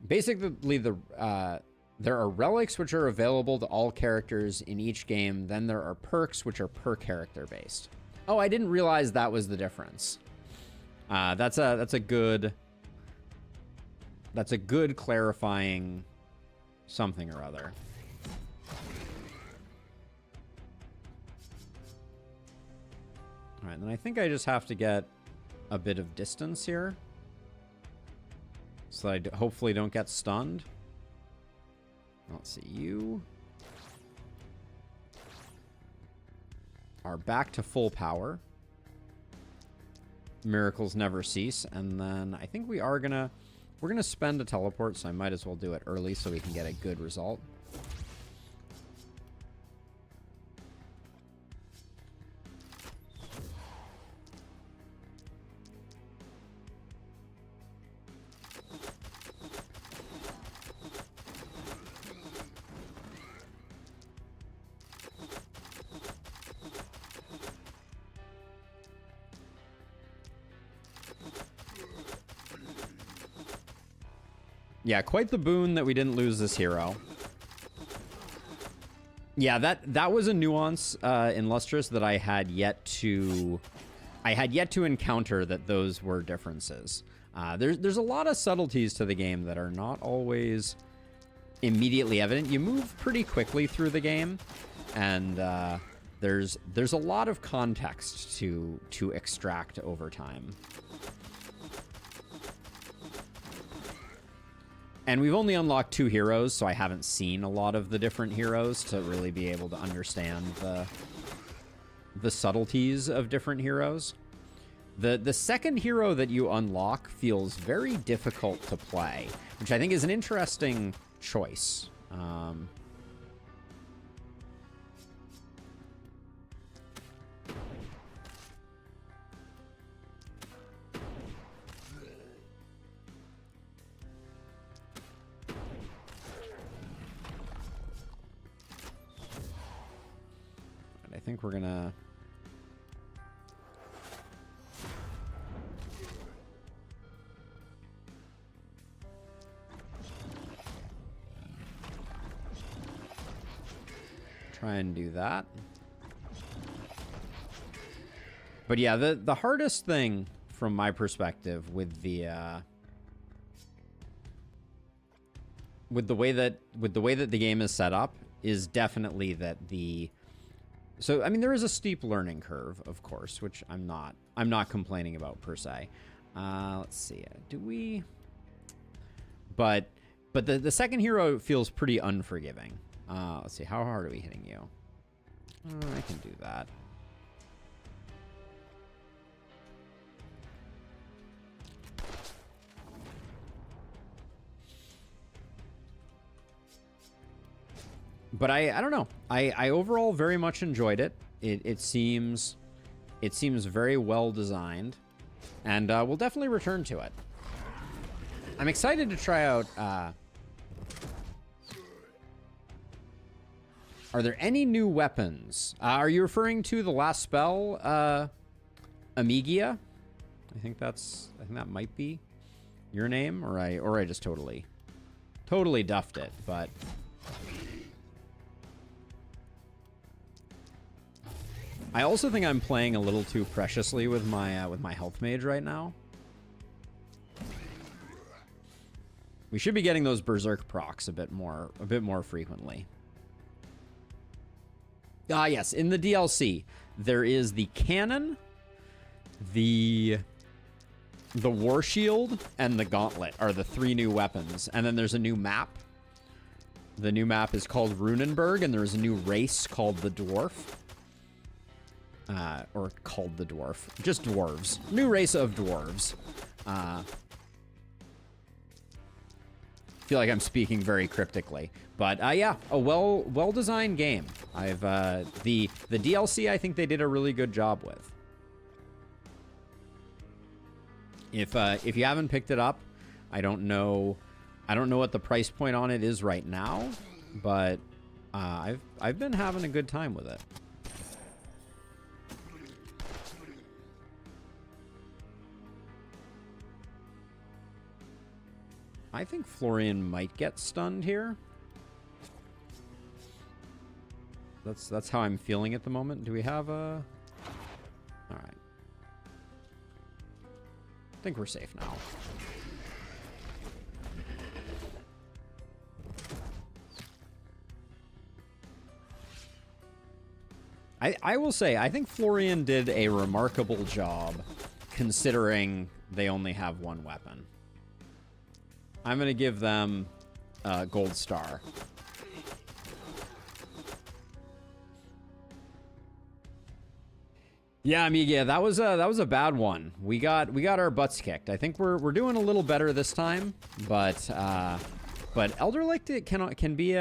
Basically, there are relics which are available to all characters in each game. Then there are perks which are per character based. Oh, I didn't realize that was the difference. That's a good clarifying something or other. All right, then I think I just have to get a bit of distance here so that I hopefully don't get stunned. Let's see, you are back to full power. Miracles never cease. And then I think we're gonna spend a teleport, so I might as well do it early so we can get a good result. Yeah, quite the boon that we didn't lose this hero. Yeah, that was a nuance in Lustrous that I had yet to encounter, that those were differences. There's a lot of subtleties to the game that are not always immediately evident. You move pretty quickly through the game, and there's a lot of context to extract over time. And we've only unlocked 2 heroes, so I haven't seen a lot of the different heroes to really be able to understand the subtleties of different heroes. The second hero that you unlock feels very difficult to play, which I think is an interesting choice. I think we're gonna try and do that. But yeah, the hardest thing from my perspective with the way that the game is set up is definitely that so I mean, there is a steep learning curve, of course, which I'm not complaining about per se. Let's see, do we? But the second hero feels pretty unforgiving. Let's see, how hard are we hitting you? I can do that. But I don't know. I overall very much enjoyed it. It seems very well designed, and we'll definitely return to it. I'm excited to try out. Are there any new weapons? Are you referring to the last spell, Amigia? I think that might be your name, or I just totally duffed it, but. I also think I'm playing a little too preciously with my health mage right now. We should be getting those berserk procs a bit more frequently. Ah, yes, in the DLC there is the cannon, the The War Shield and the Gauntlet are the 3 new weapons. And then there's a new map. The new map is called Runenberg, and there's a new race called the Dwarf. Or called the Dwarf. Just dwarves. New race of dwarves. Feel like I'm speaking very cryptically. But yeah, a well-designed game. I've the DLC I think they did a really good job with. If you haven't picked it up, I don't know what the price point on it is right now, but I've been having a good time with it. I think Florian might get stunned here. That's how I'm feeling at the moment. Do we have a... All right. I think we're safe now. I will say, I think Florian did a remarkable job considering they only have one weapon. I'm going to give them a gold star. Yeah, Amiga, that was a bad one. We got our butts kicked. I think we're doing a little better this time, but Elderlicht it can be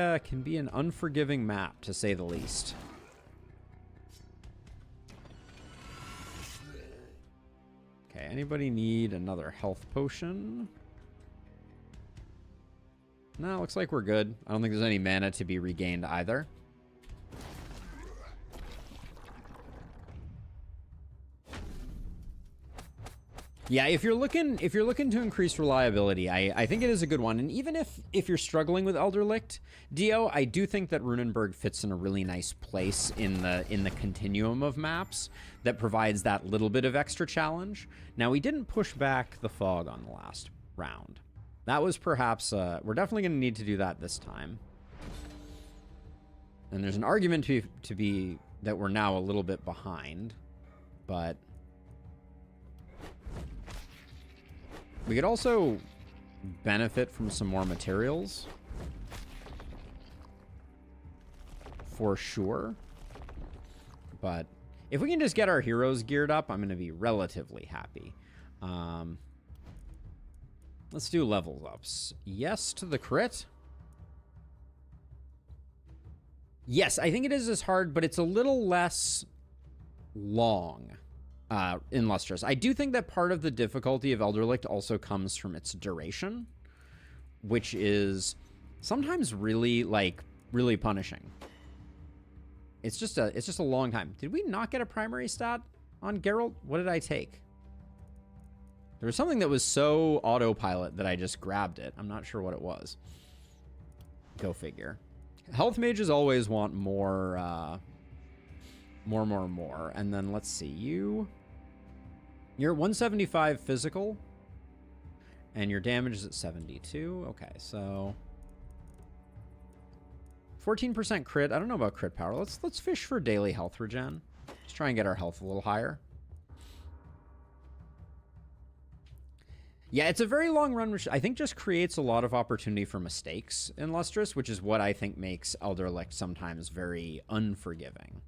an unforgiving map, to say the least. Okay, anybody need another health potion? No, looks like we're good. I don't think there's any mana to be regained either. Yeah, if you're looking to increase reliability, I think it is a good one. And even if you're struggling with Elderlicht, Dio, I do think that Runenberg fits in a really nice place in the continuum of maps that provides that little bit of extra challenge. Now, we didn't push back the fog on the last round. That was perhaps we're definitely going to need to do that this time. And there's an argument to be that we're now a little bit behind, but we could also benefit from some more materials. For sure. But if we can just get our heroes geared up, I'm going to be relatively happy. Let's do level ups. Yes to the crit. Yes, I think it is as hard, but it's a little less long. In Lustrous. I do think that part of the difficulty of Elderlicht also comes from its duration, which is sometimes really punishing. It's just a long time. Did we not get a primary stat on Geralt? What did I take? There was something that was so autopilot that I just grabbed it. I'm not sure what it was. Go figure. Health mages always want more, more. And then let's see, you're 175 physical, and your damage is at 72. Okay, so 14% crit. I don't know about crit power. Let's fish for daily health regen. Let's try and get our health a little higher. Yeah, it's a very long run, which I think just creates a lot of opportunity for mistakes in Lustrous, which is what I think makes Elderlicht sometimes very unforgiving.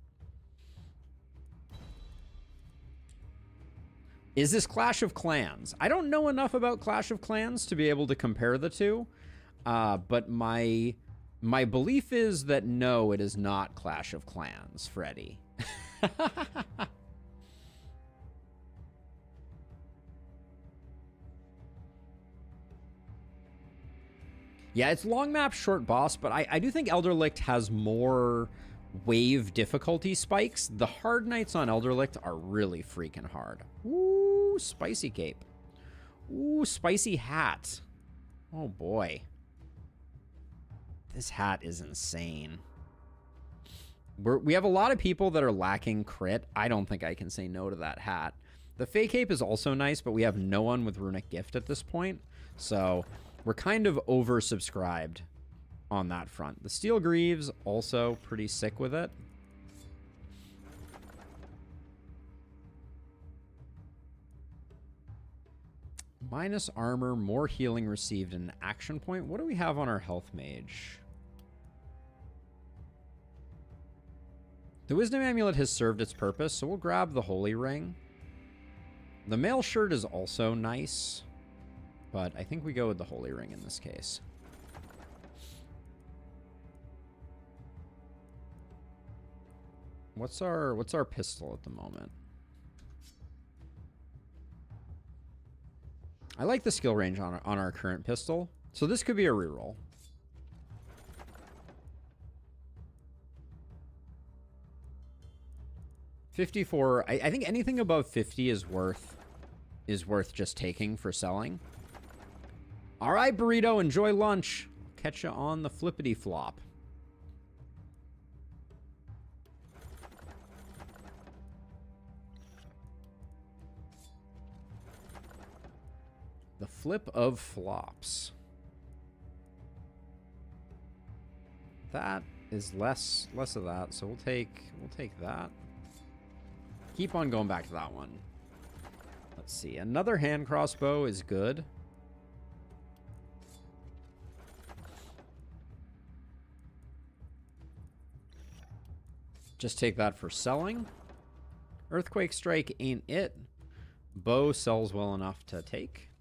Is this Clash of Clans? I don't know enough about Clash of Clans to be able to compare the two, but my belief is that no, it is not Clash of Clans, Freddy. Yeah, it's long map, short boss, but I do think Elderlicht has more wave difficulty spikes. The hard nights on Elderlicht are really freaking hard. Ooh, spicy cape. Ooh, spicy hat. Oh boy. This hat is insane. We have a lot of people that are lacking crit. I don't think I can say no to that hat. The fake cape is also nice, but we have no one with runic gift at this point. So we're kind of oversubscribed on that front. The Steel Greaves also pretty sick with it. Minus armor, more healing received, and an action point. What do we have on our health mage? The wisdom amulet has served its purpose, so we'll grab the holy ring. The mail shirt is also nice, but I think we go with the holy ring in this case. What's our pistol at the moment? I like the skill range on our current pistol, so this could be a reroll. $54. I think anything above 50 is worth just taking for selling. All right, burrito, enjoy lunch. Catch you on the flippity flop. The flip of flops. That is less of that, so we'll take that. Keep on going back to that one. Let's see. Another hand crossbow is good. Just take that for selling. Earthquake strike ain't it. Bow sells well enough to take.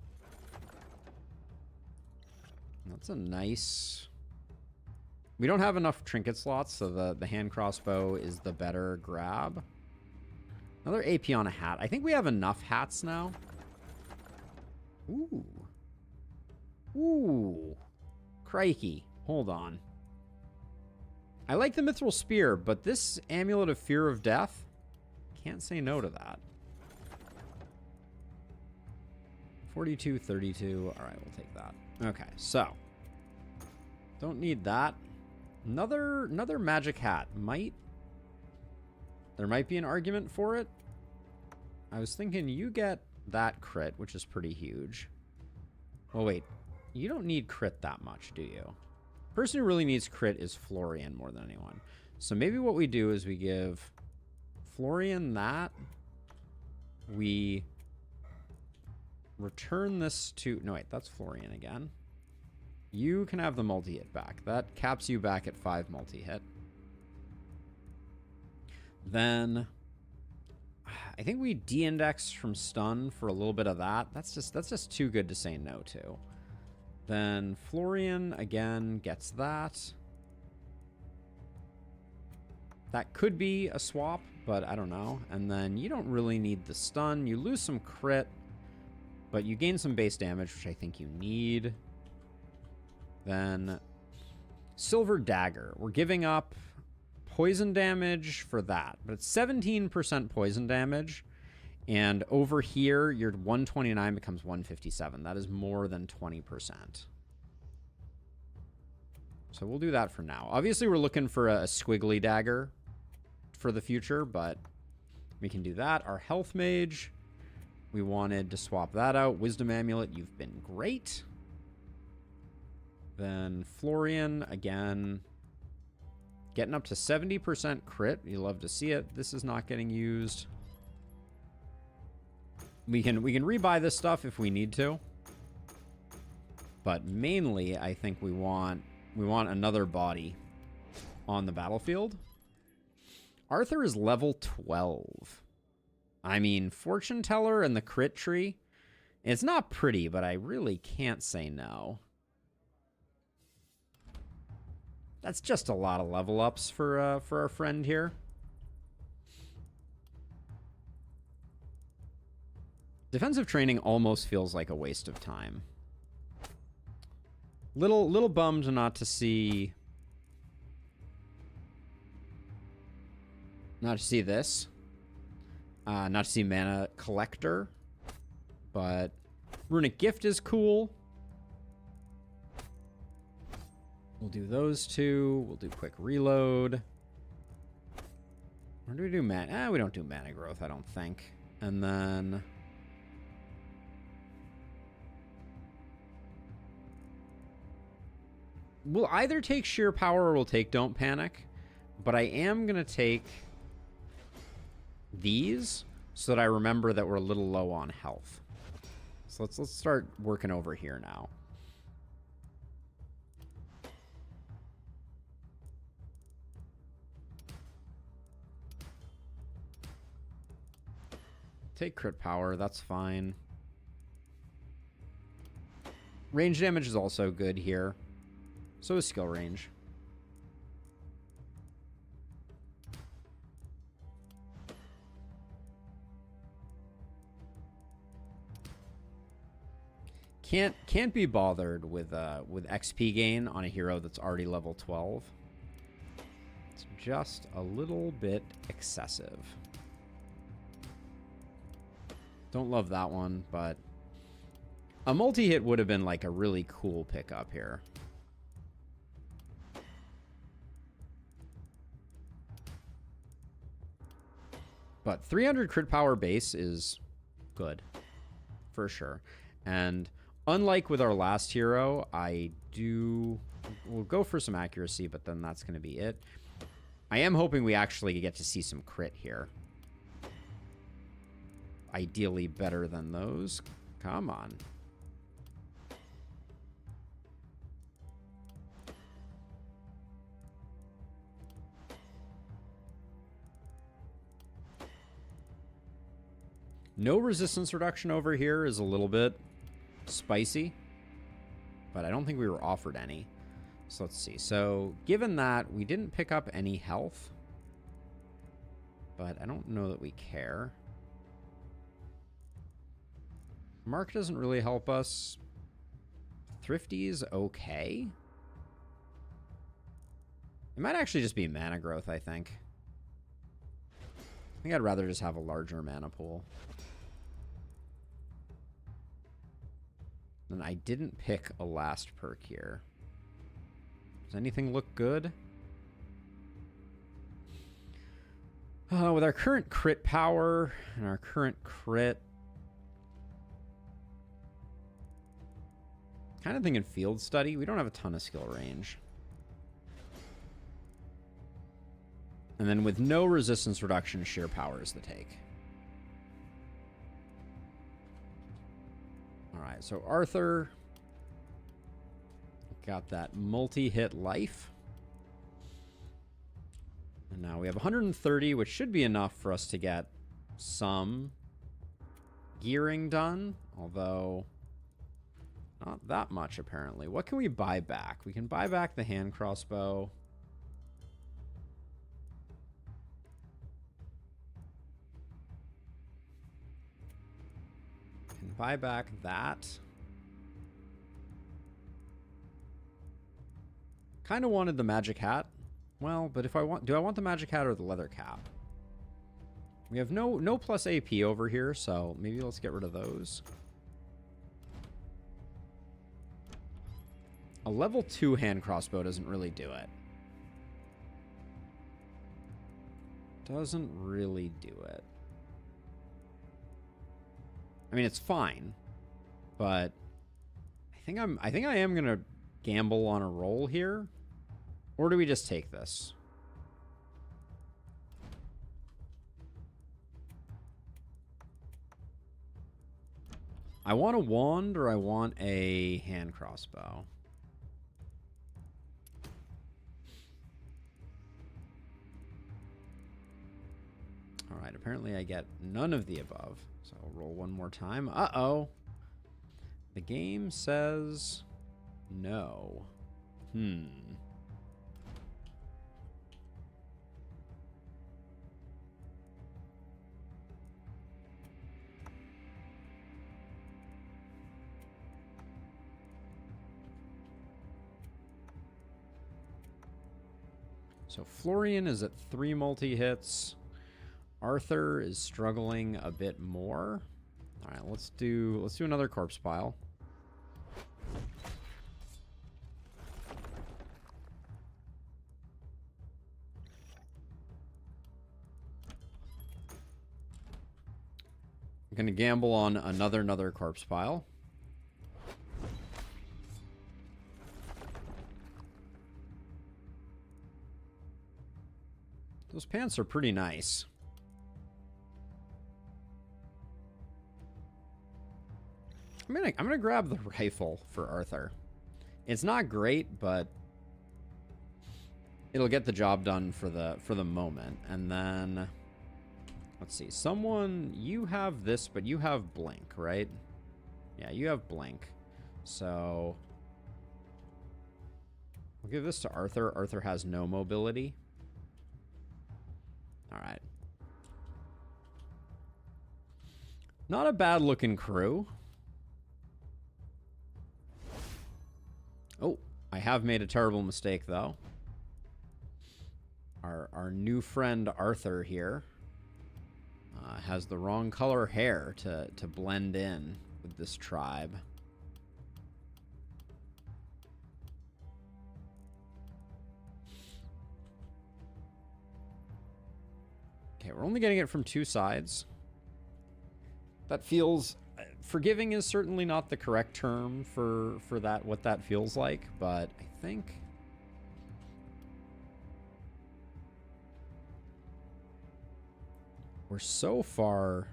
That's a nice... We don't have enough trinket slots, so the hand crossbow is the better grab. Another AP on a hat. I think we have enough hats now. Ooh. Ooh. Crikey. Hold on. I like the mithril spear, but this amulet of fear of death, can't say no to that. 42, 32. All right, we'll take that. Okay, so don't need that. Another magic hat there might be an argument for it. I was thinking you get that crit, which is pretty huge. Oh wait, you don't need crit that much, do you? Person who really needs crit is Florian more than anyone. So maybe what we do is we give Florian that. We return this to... No, wait, that's Florian again. You can have the multi-hit back. That caps you back at 5 multi-hit. Then I think we de-index from stun for a little bit of that. That's just too good to say no to. Then Florian again gets that. That could be a swap, but I don't know. And then you don't really need the stun. You lose some crit, but you gain some base damage, which I think you need. Then Silver Dagger. We're giving up poison damage for that, but it's 17% poison damage. And over here, your 129 becomes 157. That is more than 20%. So we'll do that for now. Obviously, we're looking for a squiggly dagger for the future, but we can do that. Our health mage, we wanted to swap that out. Wisdom amulet, you've been great. Then Florian, again, getting up to 70% crit. You love to see it. This is not getting used. We can rebuy this stuff if we need to. But mainly, I think we want another body on the battlefield. Arthur is level 12. I mean, Fortune Teller and the crit tree. It's not pretty, but I really can't say no. That's just a lot of level ups for our friend here. Defensive training almost feels like a waste of time. Little bummed not to see this. Not to see Mana Collector. But Runic Gift is cool. We'll do those two. We'll do Quick Reload. Or do we do mana? We don't do Mana Growth, I don't think. And then... we'll either take Sheer Power or we'll take Don't Panic. But I am going to take these so that I remember that we're a little low on health. So let's start working over here now. Take crit power, that's fine. Range damage is also good here. So is skill range. Can't be bothered with XP gain on a hero that's already level 12. It's just a little bit excessive. Don't love that one, but a multi-hit would have been like a really cool pickup here. But 300 crit power base is good, for sure. And unlike with our last hero, we'll go for some accuracy, but then that's going to be it. I am hoping we actually get to see some crit here. Ideally better than those. Come on. No resistance reduction over here is a little bit spicy, but I don't think we were offered any. So let's see. So given that we didn't pick up any health, but I don't know that we care. Mark doesn't really help us. Thrifty's okay. It might actually just be mana growth, I think. I think I'd rather just have a larger mana pool. And I didn't pick a last perk here. Does anything look good? With our current crit power and our current crit, kind of thinking field study. We don't have a ton of skill range. And then with no resistance reduction, sheer power is the take. Alright, so Arthur got that multi-hit life. And now we have 130, which should be enough for us to get some gearing done. Although, not that much, apparently. What can we buy back? We can buy back the hand crossbow. Can buy back that. Kind of wanted the magic hat. Well, but if I want, do I want the magic hat or the leather cap? We have no plus AP over here, so maybe let's get rid of those. A level 2 hand crossbow doesn't really do it. Doesn't really do it. I mean, it's fine, but I think I am gonna gamble on a roll here. Or do we just take this? I want a wand or I want a hand crossbow. Alright, apparently I get none of the above. So I'll roll one more time. Uh-oh. The game says no. So Florian is at 3 multi-hits. Arthur is struggling a bit more. All right, let's do another corpse pile. I'm gonna gamble on another corpse pile. Those pants are pretty nice. I'm gonna grab the rifle for Arthur. It's not great, but it'll get the job done for the moment. And then let's see. Someone, you have this, but you have blink, right? Yeah, you have blink. So we'll give this to Arthur. Arthur has no mobility. All right. Not a bad looking crew. Oh, I have made a terrible mistake though. Our new friend Arthur here has the wrong color hair to blend in with this tribe. Okay, we're only getting it from two sides. That feels... Forgiving is certainly not the correct term for that, what that feels like, but I think... We're so far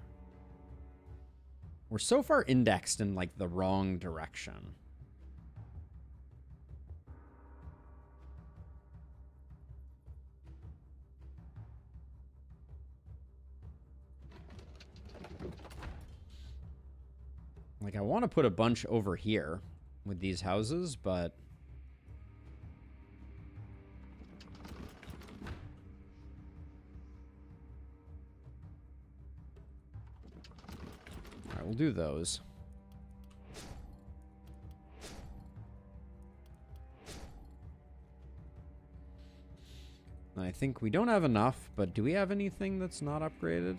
indexed in, like, the wrong direction. Like, I want to put a bunch over here with these houses, but... Alright, we'll do those. And I think we don't have enough, but do we have anything that's not upgraded?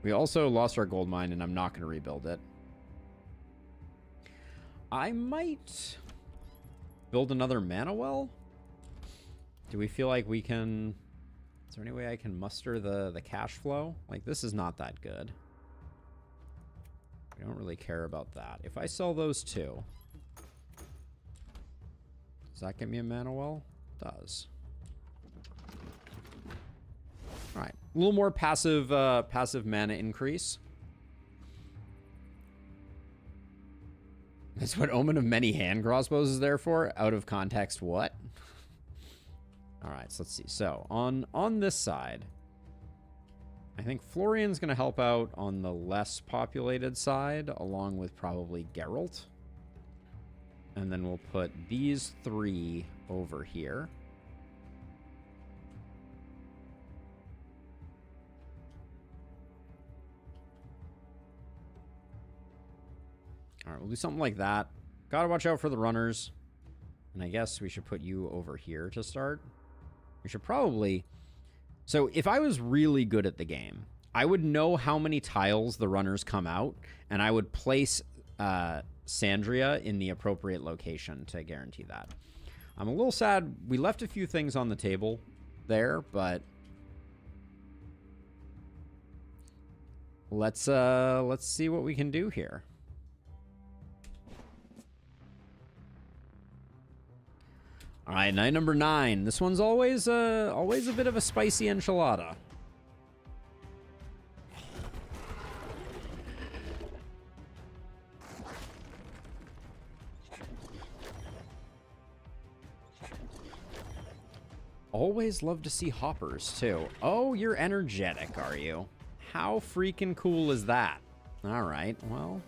We also lost our gold mine, and I'm not going to rebuild it. I might build another mana well. Do we feel like we can... Is there any way I can muster the cash flow? Like, this is not that good. We don't really care about that. If I sell those two, does that get me a mana well? It does. All right, a little more passive mana increase. That's what Omen of Many Hand Crossbows is there for. Out of context, what? All right, so let's see. So on this side, I think Florian's going to help out on the less populated side, along with probably Geralt. And then we'll put these three over here. All right, we'll do something like that. Gotta watch out for the runners. And I guess we should put you over here to start. We should probably... So if I was really good at the game, I would know how many tiles the runners come out, and I would place Sandria in the appropriate location to guarantee that. I'm a little sad. We left a few things on the table there, but... Let's see what we can do here. All right, night number 9. This one's always a bit of a spicy enchilada. Always love to see hoppers, too. Oh, you're energetic, are you? How freaking cool is that? All right, well...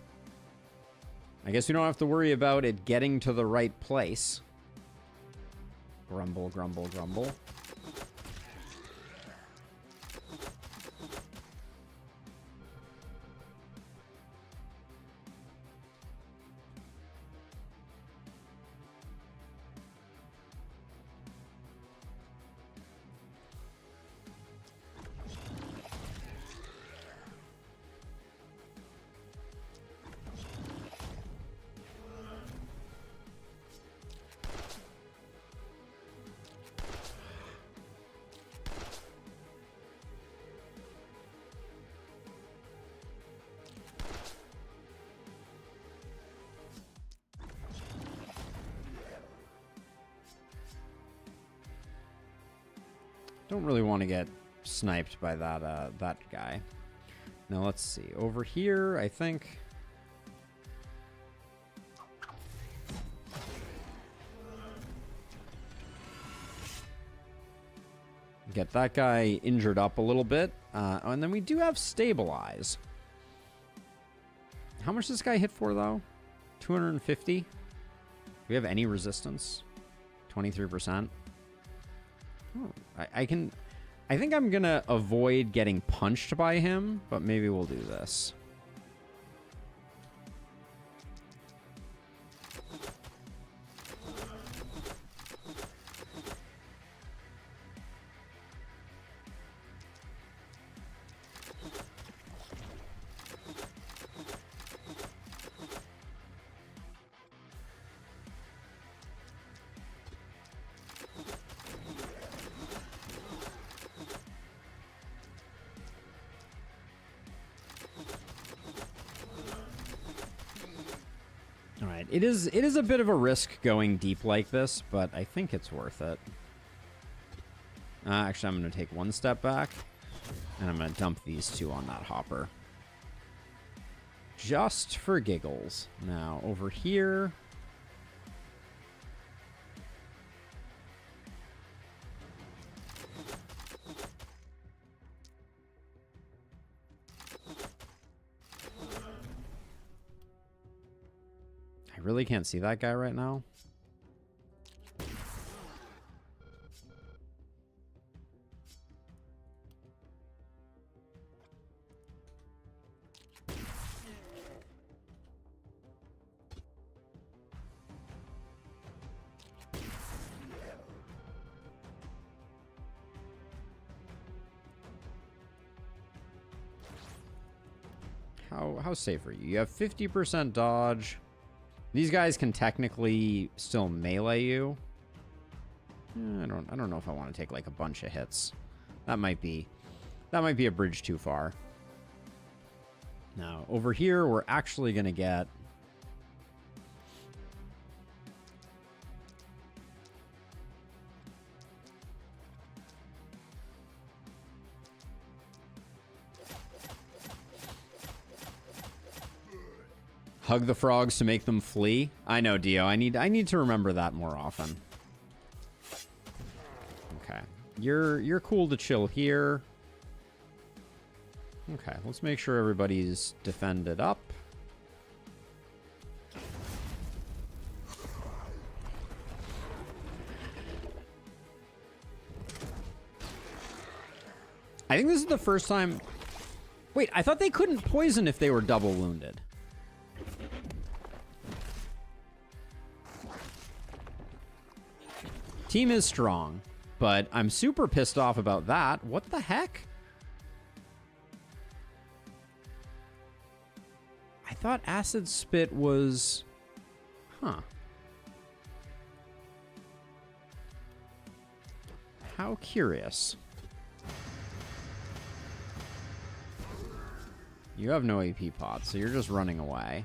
I guess we don't have to worry about it getting to the right place. Grumble, grumble, grumble. Don't really want to get sniped by that that guy. Now let's see. Over here, I think Get that guy injured up a little bit. And then we do have stabilize. How much does this guy hit for, though? 250? Do we have any resistance? 23%. Oh, I think I'm going to avoid getting punched by him, but maybe we'll do this. It is a bit of a risk going deep like this, but I think it's worth it. Actually, I'm going to take one step back, and I'm going to dump these two on that hopper. Just for giggles. Now, over here... I really can't see that guy right now. How safe are you? You have 50% dodge. These guys can technically still melee you. I don't know if I want to take like a bunch of hits. That might be a bridge too far. Now, over here we're actually going to get hug the frogs to make them flee. I know, Dio. I need to remember that more often. Okay. You're cool to chill here. Okay, let's make sure everybody's defended up. I think this is the first time... Wait, I thought they couldn't poison if they were double wounded. Team is strong, but I'm super pissed off about that. What the heck? I thought acid spit was... Huh. How curious. You have no AP pod, so you're just running away.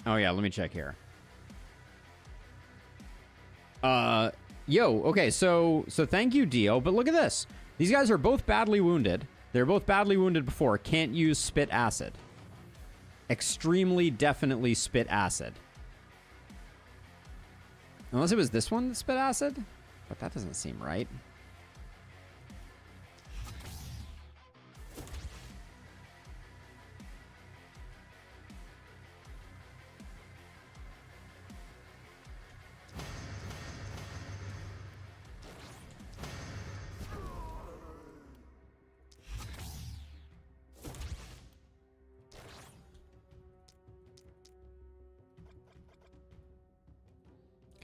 Oh yeah, let me check here. Okay, so thank you, Dio, but look at this. These guys are both badly wounded. They're both badly wounded before. Can't use spit acid. Extremely definitely spit acid. Unless it was this one that spit acid? But that doesn't seem right.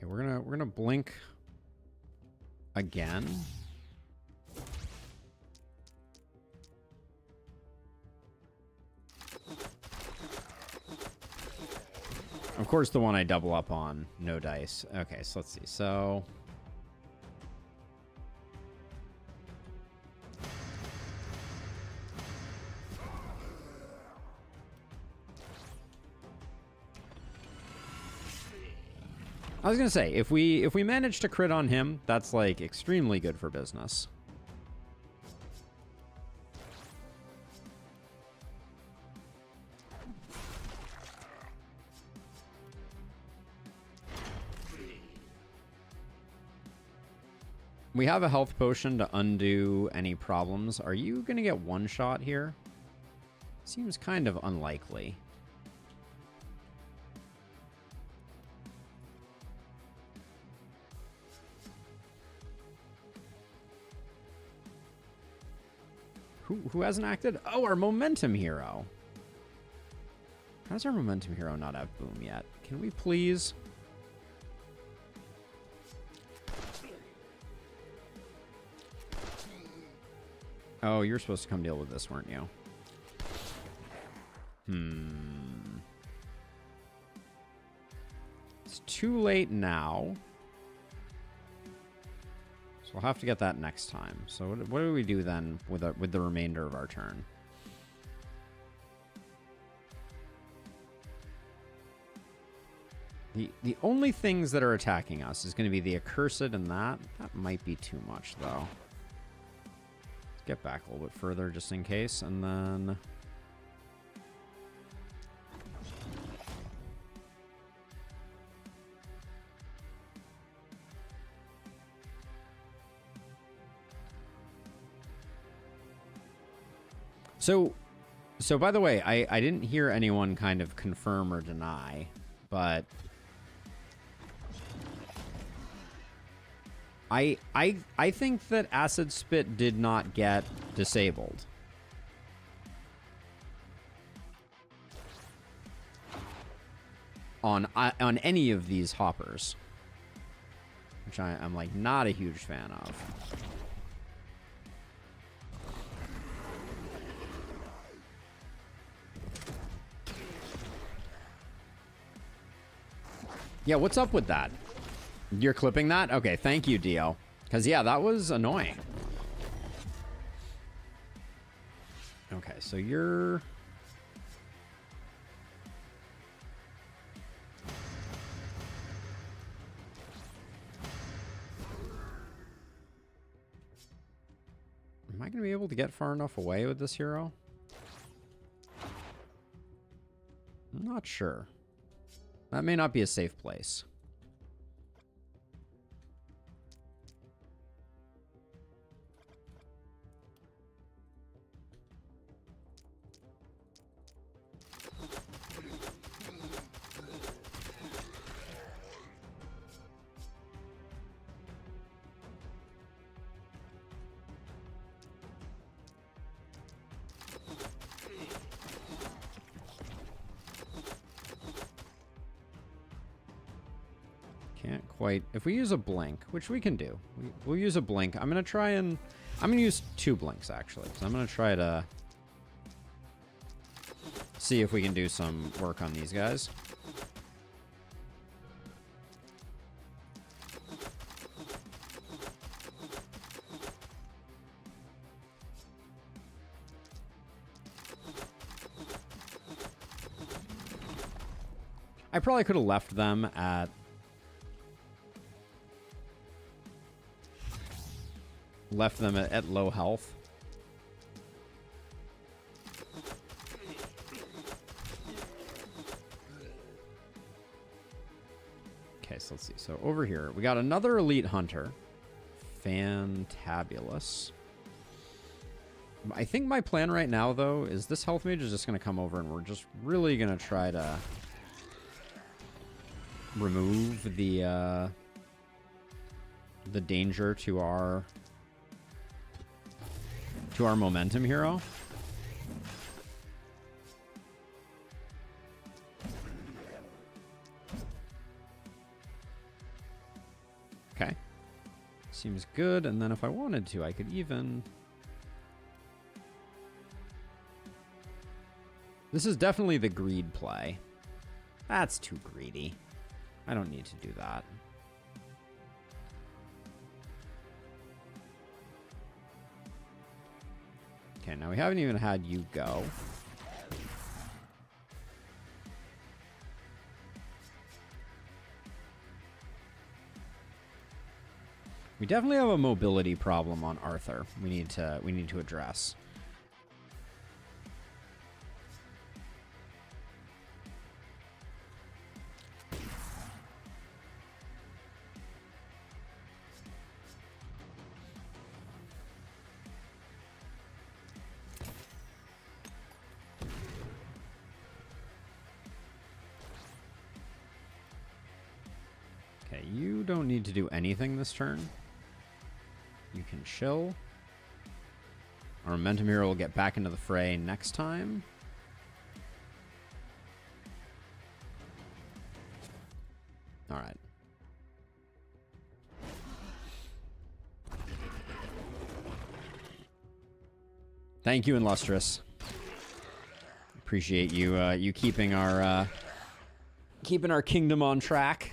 Okay, we're gonna blink again. Of course, the one I double up on, no dice. Okay, so let's see. So I was gonna say, if we manage to crit on him, that's like extremely good for business. We have a health potion to undo any problems. Are you gonna get one shot here? Seems kind of unlikely. Who hasn't acted? Oh, our momentum hero. How does our momentum hero not have boom yet? Can we please? Oh, you're supposed to come deal with this, weren't you? It's too late now. So we'll have to get that next time. So what do we do then with the remainder of our turn? The only things that are attacking us is going to be the accursed and that. That might be too much, though. Let's get back a little bit further just in case, and then... So by the way, I didn't hear anyone kind of confirm or deny, but I think that Acid Spit did not get disabled. On any of these hoppers, which I'm like not a huge fan of. Yeah, what's up with that? You're clipping that? Okay, thank you, Dio. Because, yeah, that was annoying. Okay, so you're... Am I going to be able to get far enough away with this hero? I'm not sure. That may not be a safe place. Can't quite. If we use a blink, which we can do, we'll use a blink. I'm going to try and... I'm going to use 2 blinks, actually. So I'm going to try to see if we can do some work on these guys. I probably could have left them at... at low health. Okay, so let's see. So over here, we got another elite hunter. Fantabulous. I think my plan right now, though, is this health mage is just going to come over and we're just really going to try to remove the danger to our momentum hero. Okay. Seems good. And then if I wanted to, I could even... This is definitely the greed play. That's too greedy. I don't need to do that. Okay, now we haven't even had you go. We definitely have a mobility problem on Arthur. We need to address. Okay, you don't need to do anything this turn. You can chill. Our momentum hero will get back into the fray next time. All right. Thank you, Illustrious. Appreciate you you keeping our kingdom on track.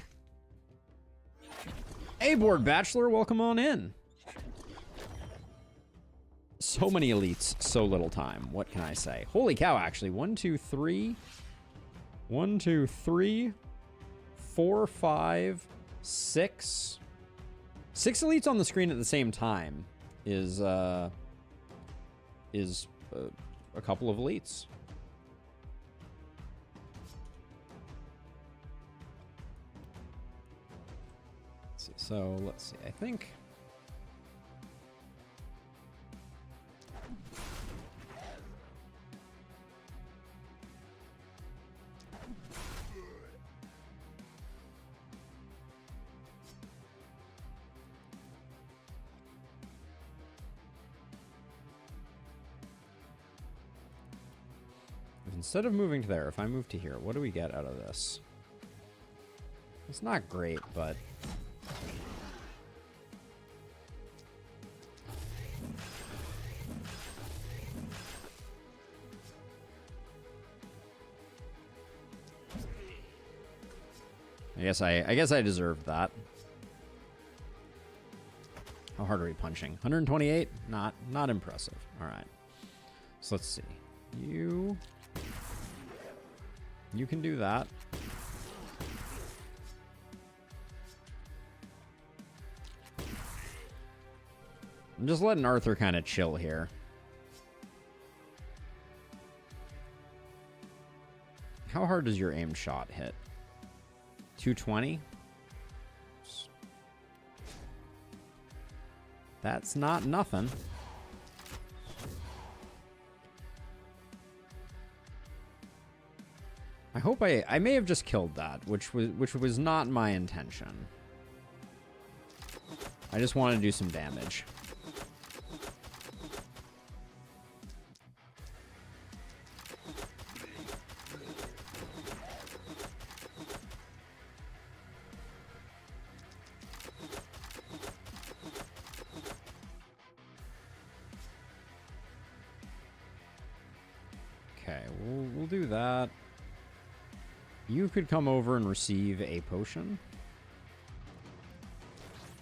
Hey, Board Bachelor, welcome on in. So many elites, so little time. What can I say? Holy cow, actually. 1, 2, 3. 1, 2, 3. 4, 5, 6. 6 elites on the screen at the same time is a couple of elites. So let's see, I think instead of moving to there, if I move to here, what do we get out of this? It's not great, but I guess I deserved that. How hard are we punching? 128? Not impressive. All right. So let's see. You can do that. I'm just letting Arthur kind of chill here. How hard does your aim shot hit? 220? That's not nothing. I hope I may have just killed that, which was not my intention. I just want to do some damage. Okay, we'll do that. You could come over and receive a potion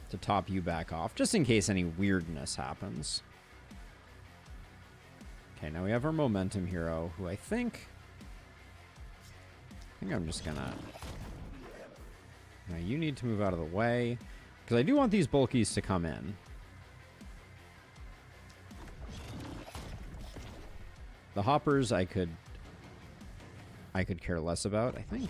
to top you back off, just in case any weirdness happens. Okay, now we have our momentum hero, who I think I'm just gonna... Now you need to move out of the way, because I do want these bulkies to come in. The hoppers I could care less about, I think.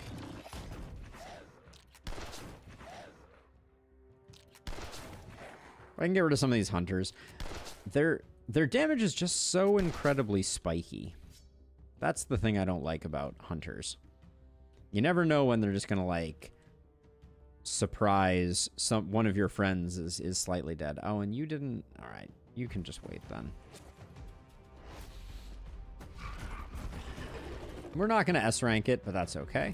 I can get rid of some of these hunters. Their damage is just so incredibly spiky. That's the thing I don't like about hunters. You never know when they're just gonna like surprise one of your friends is slightly dead. Oh, and you didn't. All right, you can just wait then. We're not going to S-rank it, but that's okay.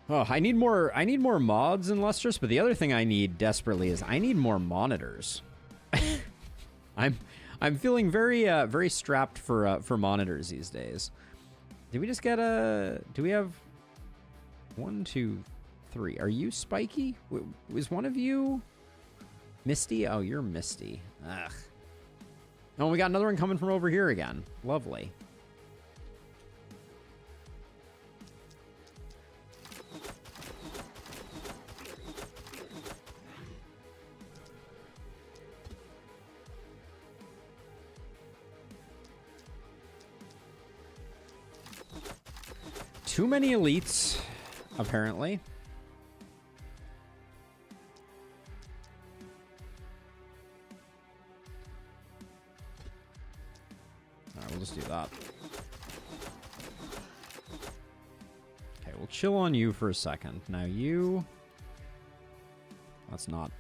Oh, I need more mods in Lustrous, but the other thing I need desperately is I need more monitors. I'm feeling very strapped for monitors these days. Did we just get a... Do we have... 1, 2, 3. Are you Spiky? Was one of you... Misty? Oh, you're Misty. Ugh. Oh, we got another one coming from over here again. Lovely. Too many elites, apparently. Alright, we'll just do that. Okay, we'll chill on you for a second. Now you...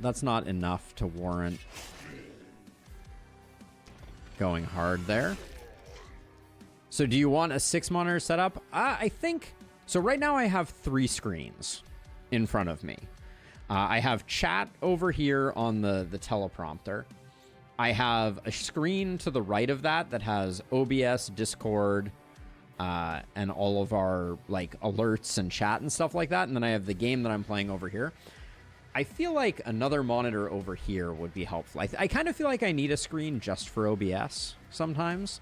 That's not enough to warrant going hard there. So do you want a 6 monitor setup? I think... So right now I have 3 screens in front of me. I have chat over here on the teleprompter. I have a screen to the right of that that has OBS, Discord, and all of our like alerts and chat and stuff like that. And then I have the game that I'm playing over here. I feel like another monitor over here would be helpful. I kind of feel like I need a screen just for OBS sometimes.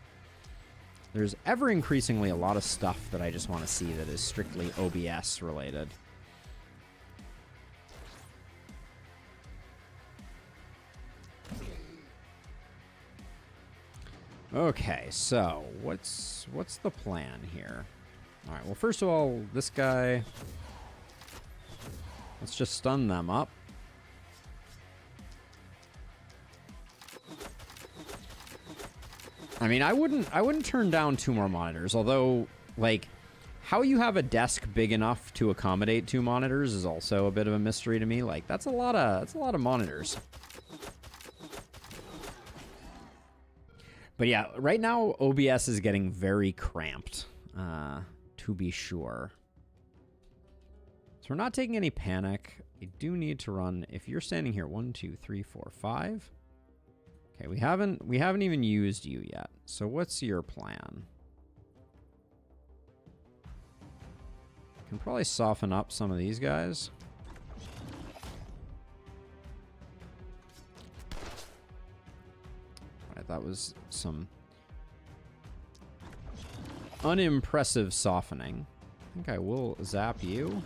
There's ever increasingly a lot of stuff that I just want to see that is strictly OBS related. Okay, so what's the plan here? All right, well, first of all, this guy, let's just stun them up. I mean, I wouldn't turn down 2 more monitors, although, like, how you have a desk big enough to accommodate 2 monitors is also a bit of a mystery to me. Like, that's a lot of monitors. But yeah, right now OBS is getting very cramped, to be sure. So we're not taking any panic. I do need to run. If you're standing here, 1, 2, 3, 4, 5. Okay, we haven't even used you yet. So what's your plan? Can probably soften up some of these guys. All right, that was some unimpressive softening. I think I will zap you.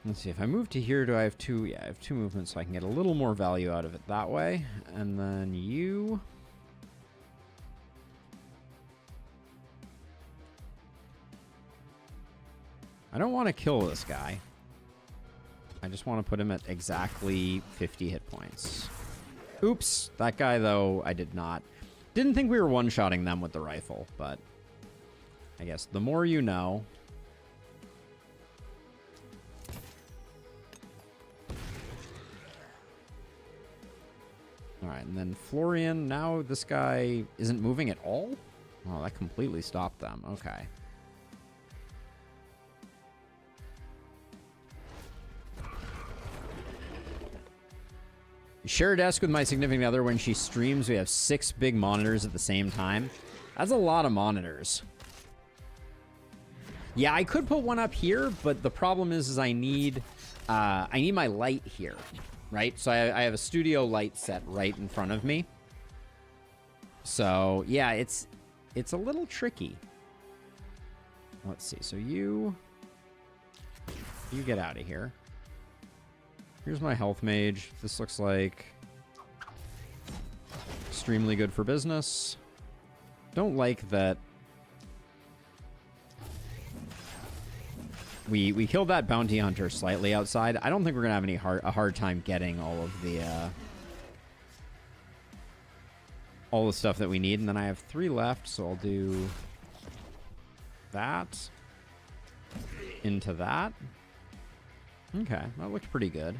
Let's see, if I move to here, do I have 2? Yeah, I have 2 movements, so I can get a little more value out of it that way. And then you... I don't want to kill this guy. I just want to put him at exactly 50 hit points. Oops, that guy, though, I did not. Didn't think we were one-shotting them with the rifle, but I guess the more you know... All right, and then Florian, now this guy isn't moving at all? Oh, that completely stopped them. Okay. Share a desk with my significant other when she streams. We have 6 big monitors at the same time. That's a lot of monitors. Yeah, I could put one up here, but the problem is I need my light here. Right? So I have a studio light set right in front of me. So, yeah, it's a little tricky. Let's see. So you get out of here. Here's my health mage. This looks like extremely good for business. Don't like that we killed that bounty hunter slightly outside. I don't think we're gonna have a hard time getting all of the stuff that we need. And then I have 3 left, so I'll do that into that. Okay, that looked pretty good.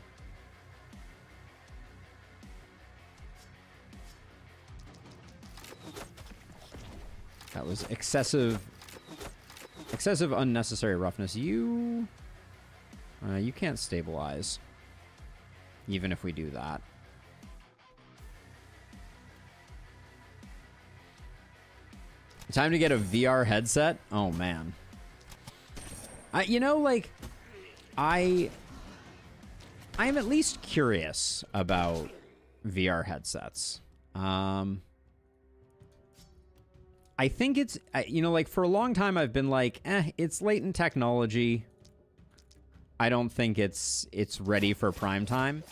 That was excessive Excessive unnecessary roughness. You can't stabilize. Even if we do that. Time to get a VR headset? Oh, man. You know, like, I am at least curious about VR headsets. I think it's, you know, like, for a long time I've been like, it's latent technology. I don't think it's ready for prime time.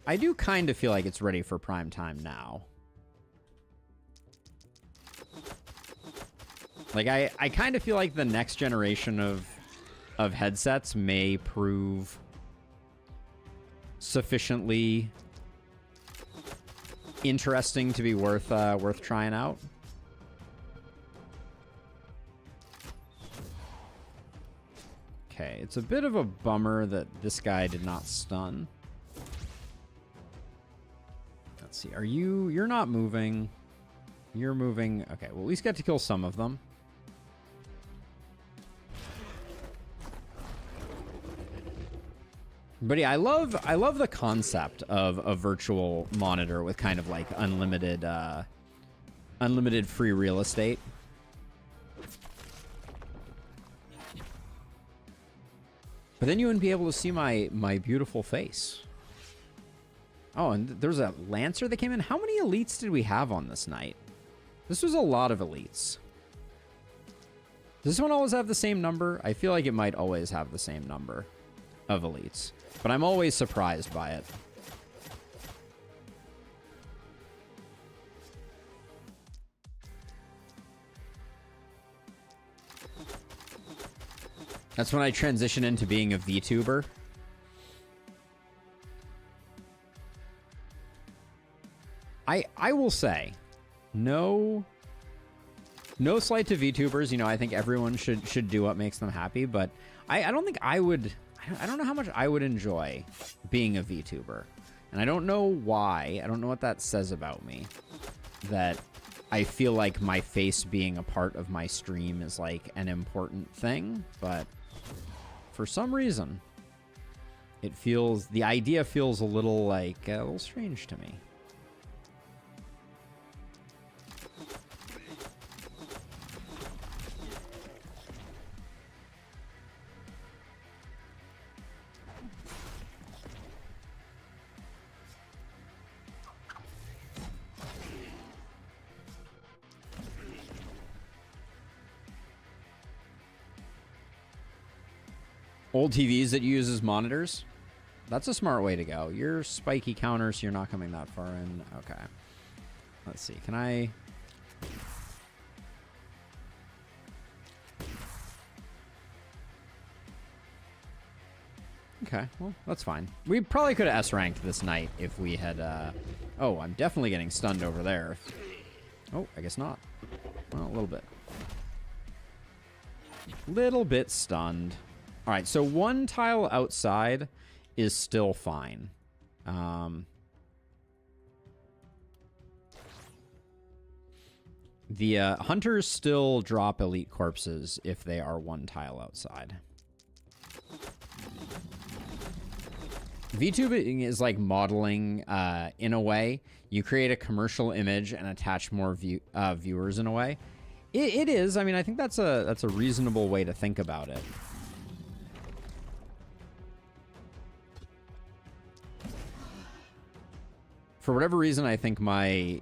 I do kind of feel like it's ready for prime time now. Like, I kind of feel like the next generation of headsets may prove sufficiently interesting to be worth trying out. Okay, it's a bit of a bummer that this guy did not stun. Let's see, you're not moving. You're moving. Okay, well, at least get to kill some of them. But yeah, I love the concept of a virtual monitor with kind of like unlimited free real estate. But then you wouldn't be able to see my beautiful face. Oh, and there's a Lancer that came in. How many elites did we have on this night? This was a lot of elites. Does this one always have the same number? I feel like it might always have the same number of elites. But I'm always surprised by it. That's when I transition into being a VTuber. I will say, no slight to VTubers. You know, I think everyone should do what makes them happy, but I don't think I would. I don't know how much I would enjoy being a VTuber. And I don't know why. I don't know what that says about me. That I feel like my face being a part of my stream is like an important thing. But for some reason, the idea feels a little strange to me. Old TVs that you use as monitors? That's a smart way to go. You're spiky counter, so you're not coming that far in. Okay. Let's see. Can I... Okay, well, that's fine. We probably could have S-ranked this night if we had... Oh, I'm definitely getting stunned over there. Oh, I guess not. Well, a little bit. Little bit stunned. All right, so one tile outside is still fine. The hunters still drop elite corpses if they are one tile outside. VTubing is like modeling in a way. You create a commercial image and attach more viewers in a way. It is. I mean, I think that's a reasonable way to think about it. For whatever reason, I think my...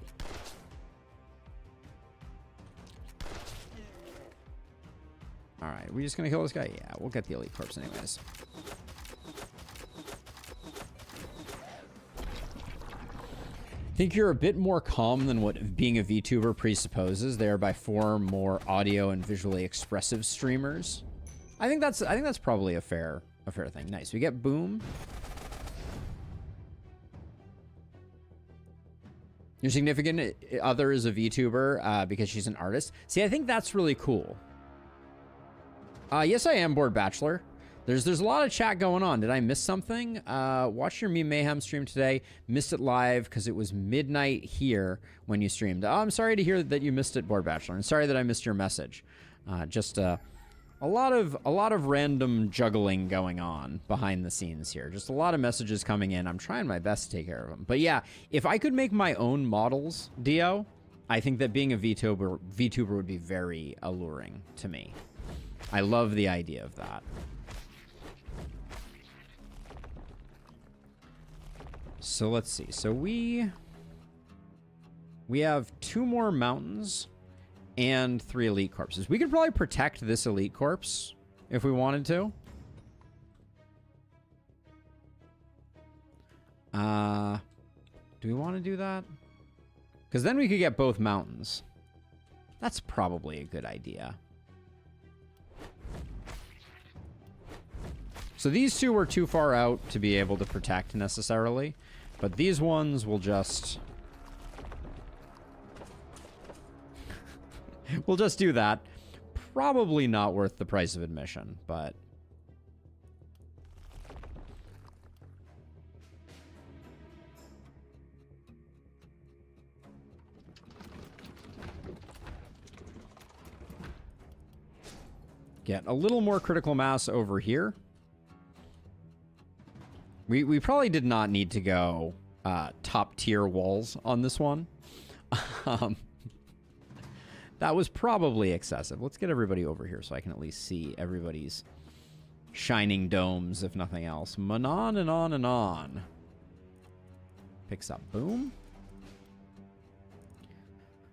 Alright, we just gonna kill this guy? Yeah, we'll get the elite corpse anyways. Think you're a bit more calm than what being a VTuber presupposes. They are by far more audio and visually expressive streamers. I think that's probably a fair thing. Nice. We get boom. Your significant other is a VTuber because she's an artist. See, I think that's really cool. Yes, I am bored bachelor. There's a lot of chat going on. Did I miss something? Watched your Meme Mayhem stream today. Missed it live because it was midnight here when you streamed. Oh, I'm sorry to hear that you missed it, bored bachelor. And sorry that I missed your message. Just A lot of random juggling going on behind the scenes here. Just a lot of messages coming in. I'm trying my best to take care of them. But yeah, if I could make my own models, Dio, I think that being a VTuber would be very alluring to me. I love the idea of that. So let's see. So we have 2 more mountains and 3 elite corpses. We could probably protect this elite corpse if we wanted to. Do we want to do that? Because then we could get both mountains. That's probably a good idea. So these 2 were too far out to be able to protect necessarily. But these ones will just... we'll just do that. Probably not worth the price of admission, but... get a little more critical mass over here. We probably did not need to go top tier walls on this one. That was probably excessive. Let's get everybody over here so I can at least see everybody's shining domes, if nothing else. Manon and on and on. Picks up. Boom.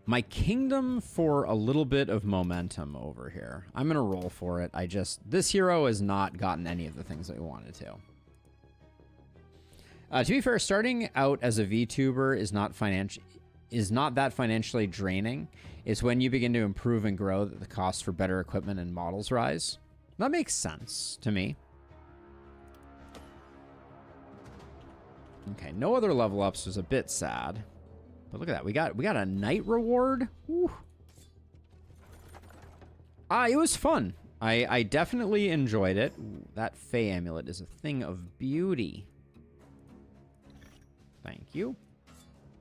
My kingdom for a little bit of momentum over here. I'm going to roll for it. This hero has not gotten any of the things that we wanted to. To be fair, starting out as a VTuber is not that financially draining. It's when you begin to improve and grow that the cost for better equipment and models rise. That makes sense to me. Okay, no other level ups was a bit sad. But look at that. We got a night reward. Whew. It was fun. I definitely enjoyed it. Ooh, that Fey amulet is a thing of beauty. Thank you.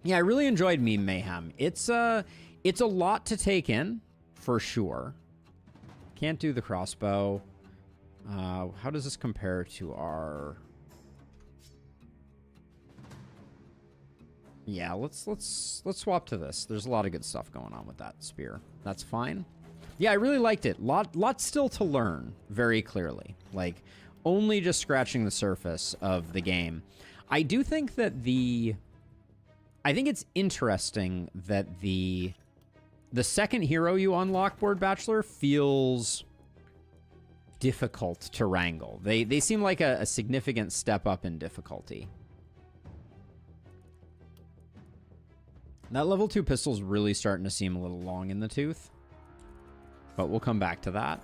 Yeah, I really enjoyed Meme Mayhem. It's a lot to take in, for sure. Can't do the crossbow. How does this compare to our... Yeah, let's swap to this. There's a lot of good stuff going on with that spear. That's fine. Yeah, I really liked it. Lot still to learn, very clearly. Like, only just scratching the surface of the game. I do think that I think it's interesting that the second hero you unlock, Board Bachelor, feels difficult to wrangle. They seem like a significant step up in difficulty. That level 2 pistol's really starting to seem a little long in the tooth. But we'll come back to that.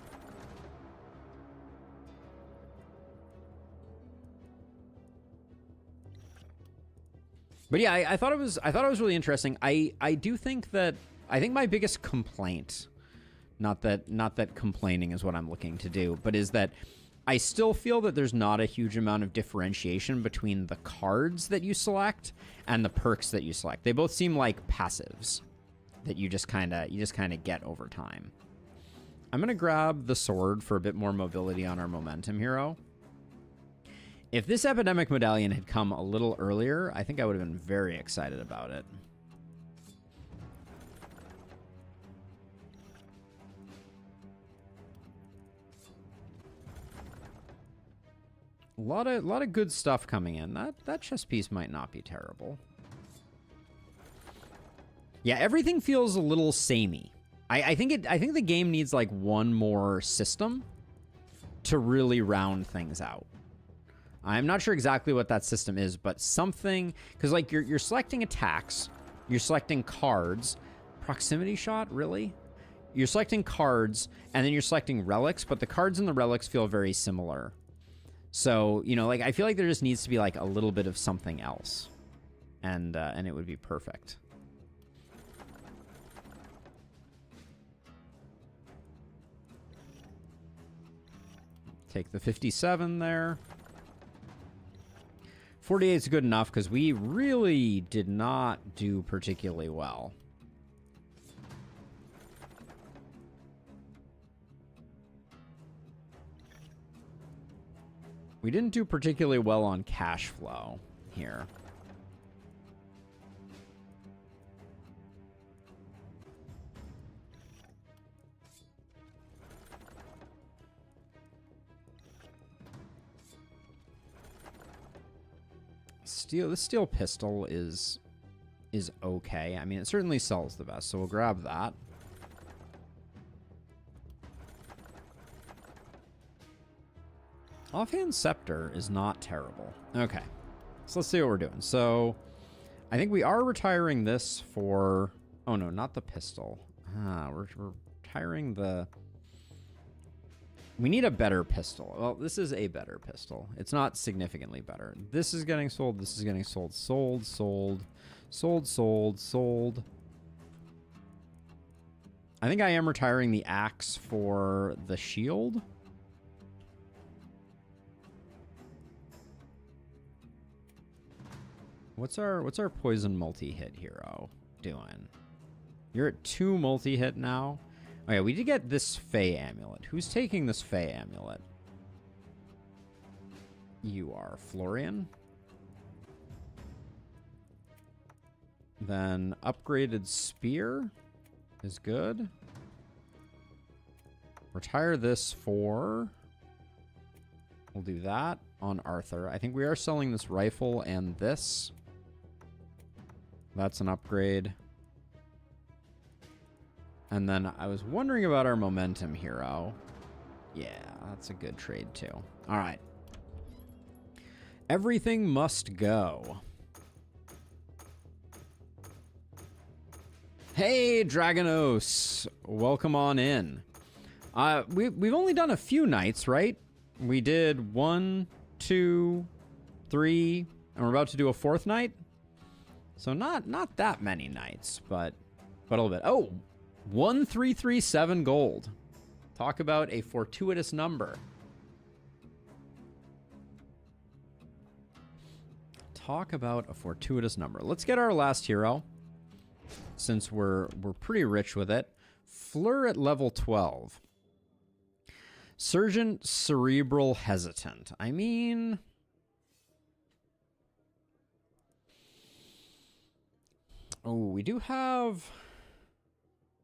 But yeah, I thought it was really interesting. I do think that I think my biggest complaint, not that complaining is what I'm looking to do, but is that I still feel that there's not a huge amount of differentiation between the cards that you select and the perks that you select. They both seem like passives that you just kind of get over time. I'm going to grab the sword for a bit more mobility on our momentum hero. If this epidemic medallion had come a little earlier, I think I would have been very excited about it. A lot of good stuff coming in. That chess piece might not be terrible. Yeah, everything feels a little samey. I think the game needs like one more system to really round things out. I'm not sure exactly what that system is, but something, because like you're selecting attacks, you're selecting cards, proximity shot, really? You're selecting cards, and then you're selecting relics, but the cards and the relics feel very similar. So, you know, like I feel like there just needs to be like a little bit of something else, and it would be perfect. Take the 57 there. 48 is good enough because we really did not do particularly well. We didn't do particularly well on cash flow here. This steel pistol is okay. I mean, it certainly sells the best, so we'll grab that. Offhand Scepter is not terrible. Okay, so let's see what we're doing. So I think we are retiring this for... Oh, no, not the pistol. We're retiring the... We need a better pistol. Well, this is a better pistol. It's not significantly better. This is getting sold. This is getting sold. Sold, sold, sold, sold, sold. I think I am retiring the axe for the shield. What's our poison multi-hit hero doing? You're at 2 multi-hit now. Oh yeah, we did get this Fey amulet. Who's taking this Fey amulet? You are Florian. Then upgraded spear is good. Retire this for... We'll do that on Arthur. I think we are selling this rifle and this. That's an upgrade. And then I was wondering about our momentum hero. Yeah, that's a good trade too. All right. Everything must go. Hey, Dragonos. Welcome on in. We've only done a few nights, right? We did 1, 2, 3, and we're about to do a 4th night. So not that many nights, but a little bit. Oh, 1337 gold. Talk about a fortuitous number. Talk about a fortuitous number. Let's get our last hero, since we're pretty rich with it. Fleur at level 12. Surgeon Cerebral Hesitant. I mean... Oh, we do have...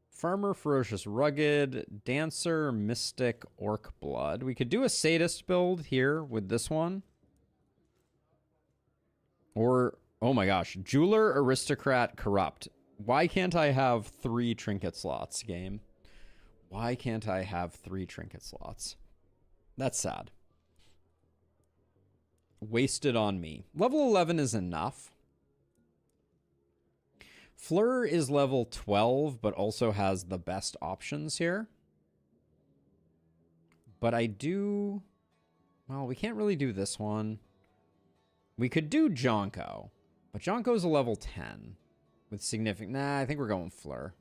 Farmer, Ferocious, Rugged, Dancer, Mystic, Orc Blood. We could do a Sadist build here with this one. Or, oh my gosh, Jeweler, Aristocrat, Corrupt. Why can't I have 3 trinket slots, game? Why can't I have 3 trinket slots? That's sad. Wasted on me. Level 11 is enough. Fleur is level 12, but also has the best options here. But I do... Well, we can't really do this one. We could do Jonko, but Jonko's a level 10 with significant... Nah, I think we're going Fleur.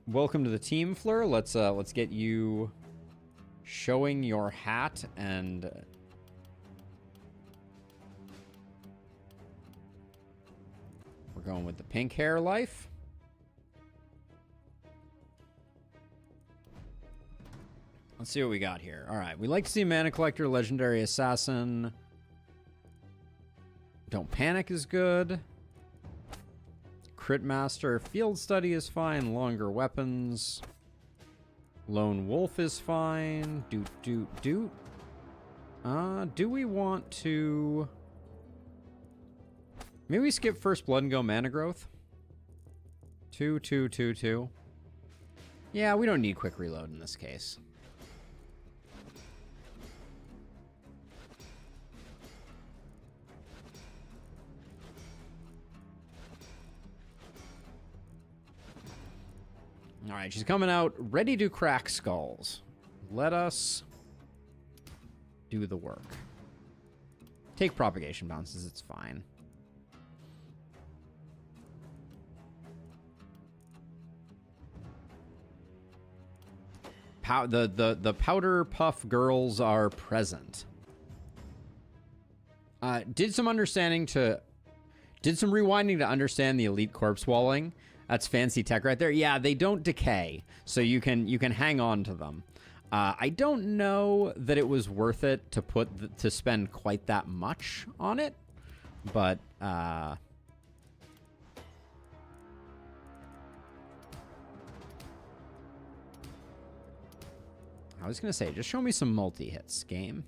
Welcome to the team, Fleur. Let's get you showing your hat and... We're going with the pink hair life. Let's see what we got here. All right, we like to see Mana Collector, Legendary Assassin. Don't Panic is good. Crit Master, Field Study is fine. Longer Weapons. Lone Wolf is fine. Do we want to... Maybe we skip First Blood and go Mana Growth? 2, 2, 2, 2. Yeah, we don't need Quick Reload in this case. All right, she's coming out ready to crack skulls. Let us do the work. Take propagation bounces, it's fine. The powder puff girls are present. Did some rewinding to understand the elite corpse walling. That's fancy tech right there. Yeah, they don't decay, so you can hang on to them. I don't know that it was worth it to to spend quite that much on it, but I was gonna say, just show me some multi-hits, game.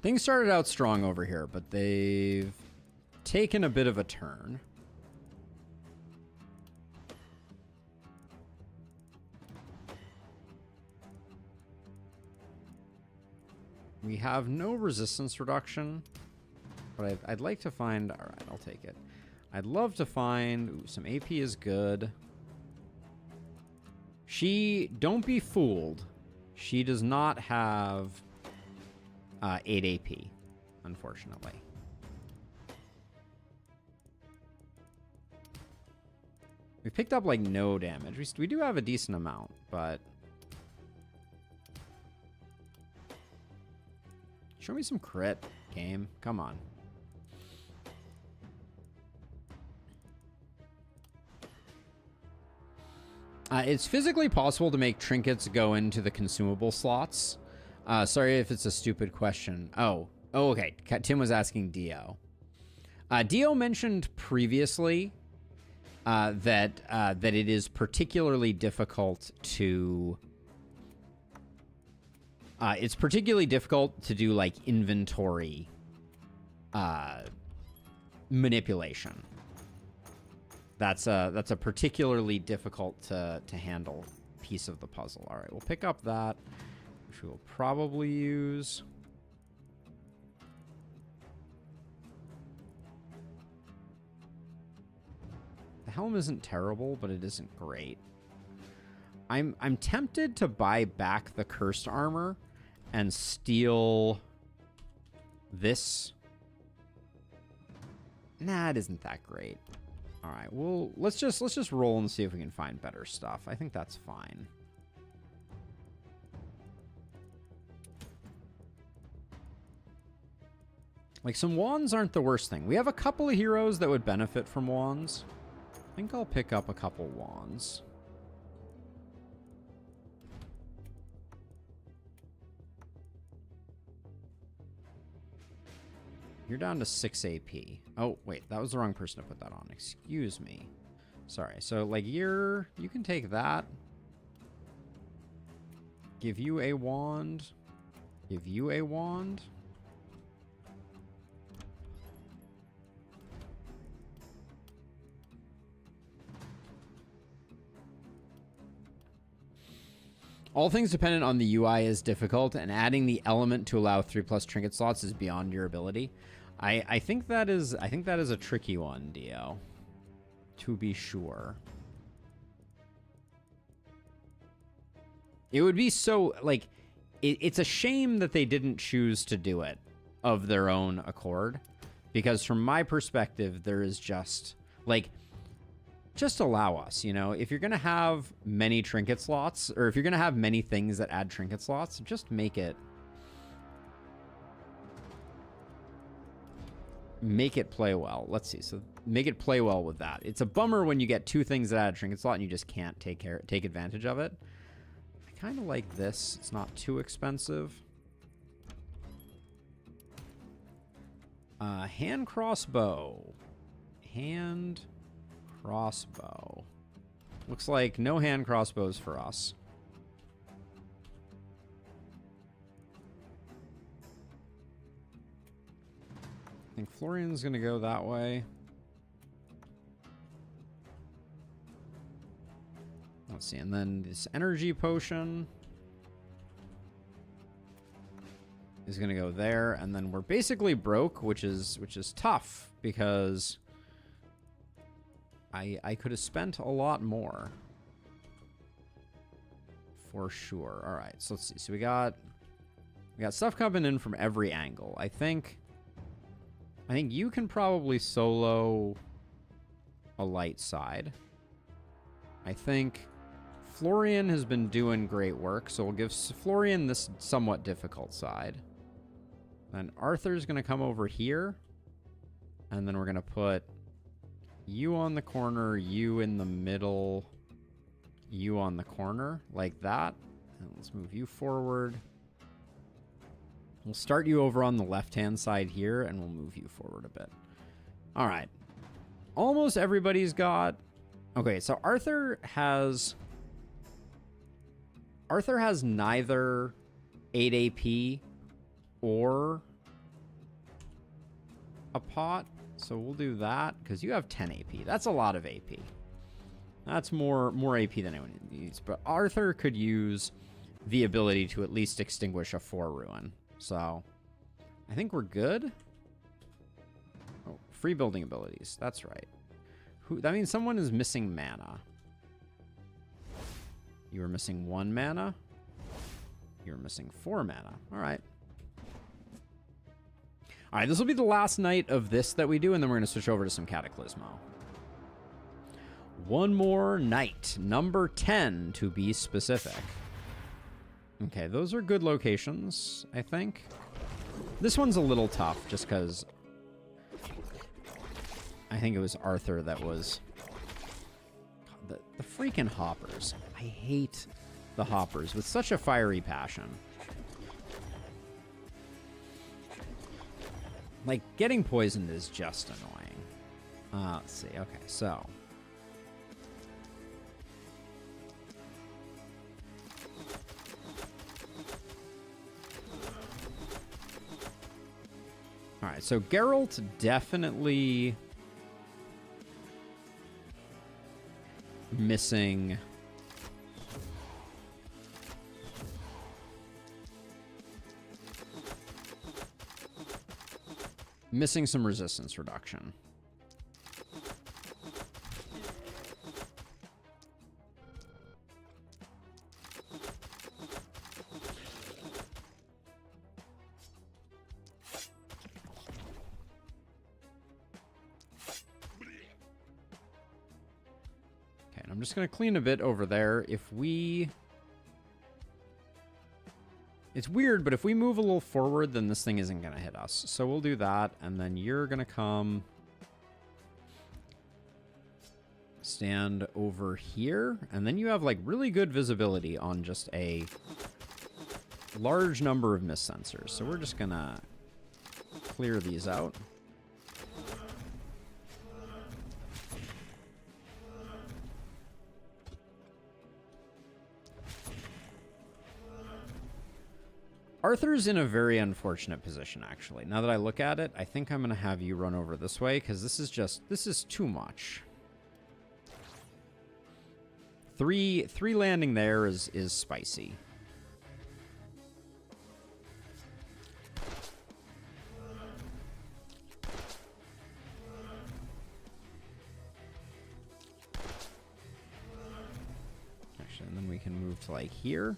Things started out strong over here, but they've taken a bit of a turn. We have no resistance reduction, but I'd like to find... All right, I'll take it. I'd love to find... Ooh, some AP is good. Don't be fooled. She does not have 8 AP, unfortunately. We picked up, like, no damage. We do have a decent amount, but... Show me some crit, game. Come on. It's physically possible to make trinkets go into the consumable slots. Sorry if it's a stupid question. Oh, okay. Tim was asking Dio. Dio mentioned previously that it is particularly difficult to... it's particularly difficult to do, like, inventory manipulation. That's a particularly difficult to handle piece of the puzzle. All right, we'll pick up that, which we'll probably use. The helm isn't terrible, but it isn't great. I'm tempted to buy back the cursed armor and steal this. Nah, it isn't that great. All right, well, let's just roll and see if we can find better stuff. I think that's fine. Like, some wands aren't the worst thing. We have a couple of heroes that would benefit from wands. I think I'll pick up a couple wands. You're down to 6 AP. Oh, wait, that was the wrong person to put that on. Excuse me. Sorry. So, like, you can take that. Give you a wand. Give you a wand. All things dependent on the UI is difficult, and adding the element to allow 3+ trinket slots is beyond your ability. I think that is a tricky one, Dio. To be sure. It would be so, like, it's a shame that they didn't choose to do it of their own accord, because from my perspective, there is just, like, just allow us, you know, if you're going to have many trinket slots, or if you're going to have many things that add trinket slots, just make it play well. Let's see. So make it play well with that. It's a bummer when you get 2 things that add a trinket slot and you just can't take advantage of it. I kind of like this. It's not too expensive. Hand crossbow. Hand crossbow. Looks like no hand crossbows for us. I think Florian's gonna go that way. Let's see, and then this energy potion is gonna go there, and then we're basically broke, which is tough because I could have spent a lot more for sure. All right, so let's see. So we got stuff coming in from every angle. I think you can probably solo a light side. I think Florian has been doing great work, so we'll give Florian this somewhat difficult side. Then Arthur's going to come over here. And then we're going to put you on the corner, you in the middle, you on the corner, like that. And let's move you forward. We'll start you over on the left-hand side here, and we'll move you forward a bit. All right. Almost everybody's got... Okay, so Arthur has neither 8 AP or a pot. So we'll do that, because you have 10 AP. That's a lot of AP. That's more AP than anyone needs. But Arthur could use the ability to at least extinguish a 4 ruin. So I think we're good. Oh, free building abilities. That's right. That means someone is missing mana. You were missing 1 mana. You're missing 4 mana. All right. All right, this will be the last night of this that we do, and then we're going to switch over to some Cataclysmo. One more night. Number 10, to be specific. Okay, those are good locations, I think. This one's a little tough, just because I think it was Arthur that was... God, the freaking hoppers. I hate the hoppers with such a fiery passion. Like, getting poisoned is just annoying. Let's see. Okay, so... Alright, so Geralt definitely missing... Missing some resistance reduction. Okay, and I'm just going to clean a bit over there. If we... It's weird, but if we move a little forward, then this thing isn't going to hit us. So we'll do that, and then you're going to come stand over here, and then you have, like, really good visibility on just a large number of mist sensors. So we're just going to clear these out. Arthur's in a very unfortunate position, actually. Now that I look at it, I think I'm going to have you run over this way, because this is too much. Three landing there is spicy. Actually, and then we can move to, like, here.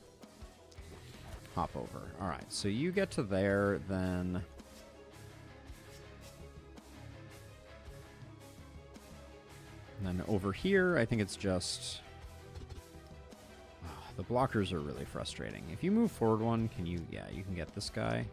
Hop over. All right, so you get to there, then... And then over here, I think it's just... Oh, the blockers are really frustrating. If you move forward one, can you... Yeah, you can get this guy.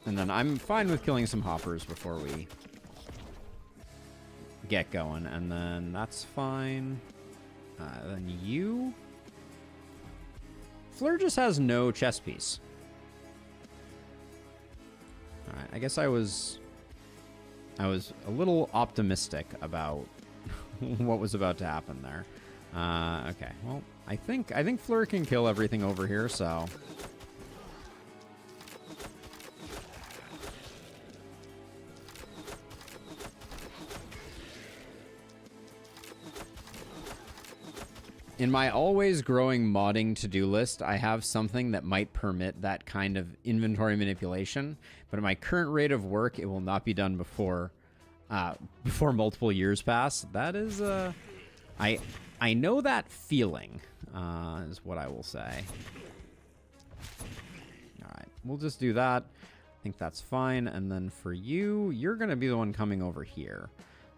And then I'm fine with killing some hoppers before we get going. And then that's fine. Then you... Fleur just has no chess piece. Alright, I guess I was a little optimistic about what was about to happen there. Okay, well, I think Fleur can kill everything over here, so... In my always growing modding to-do list, I have something that might permit that kind of inventory manipulation, but at my current rate of work, it will not be done before multiple years pass. That is, I know that feeling, is what I will say. All right, we'll just do that. I think that's fine. And then for you, you're going to be the one coming over here.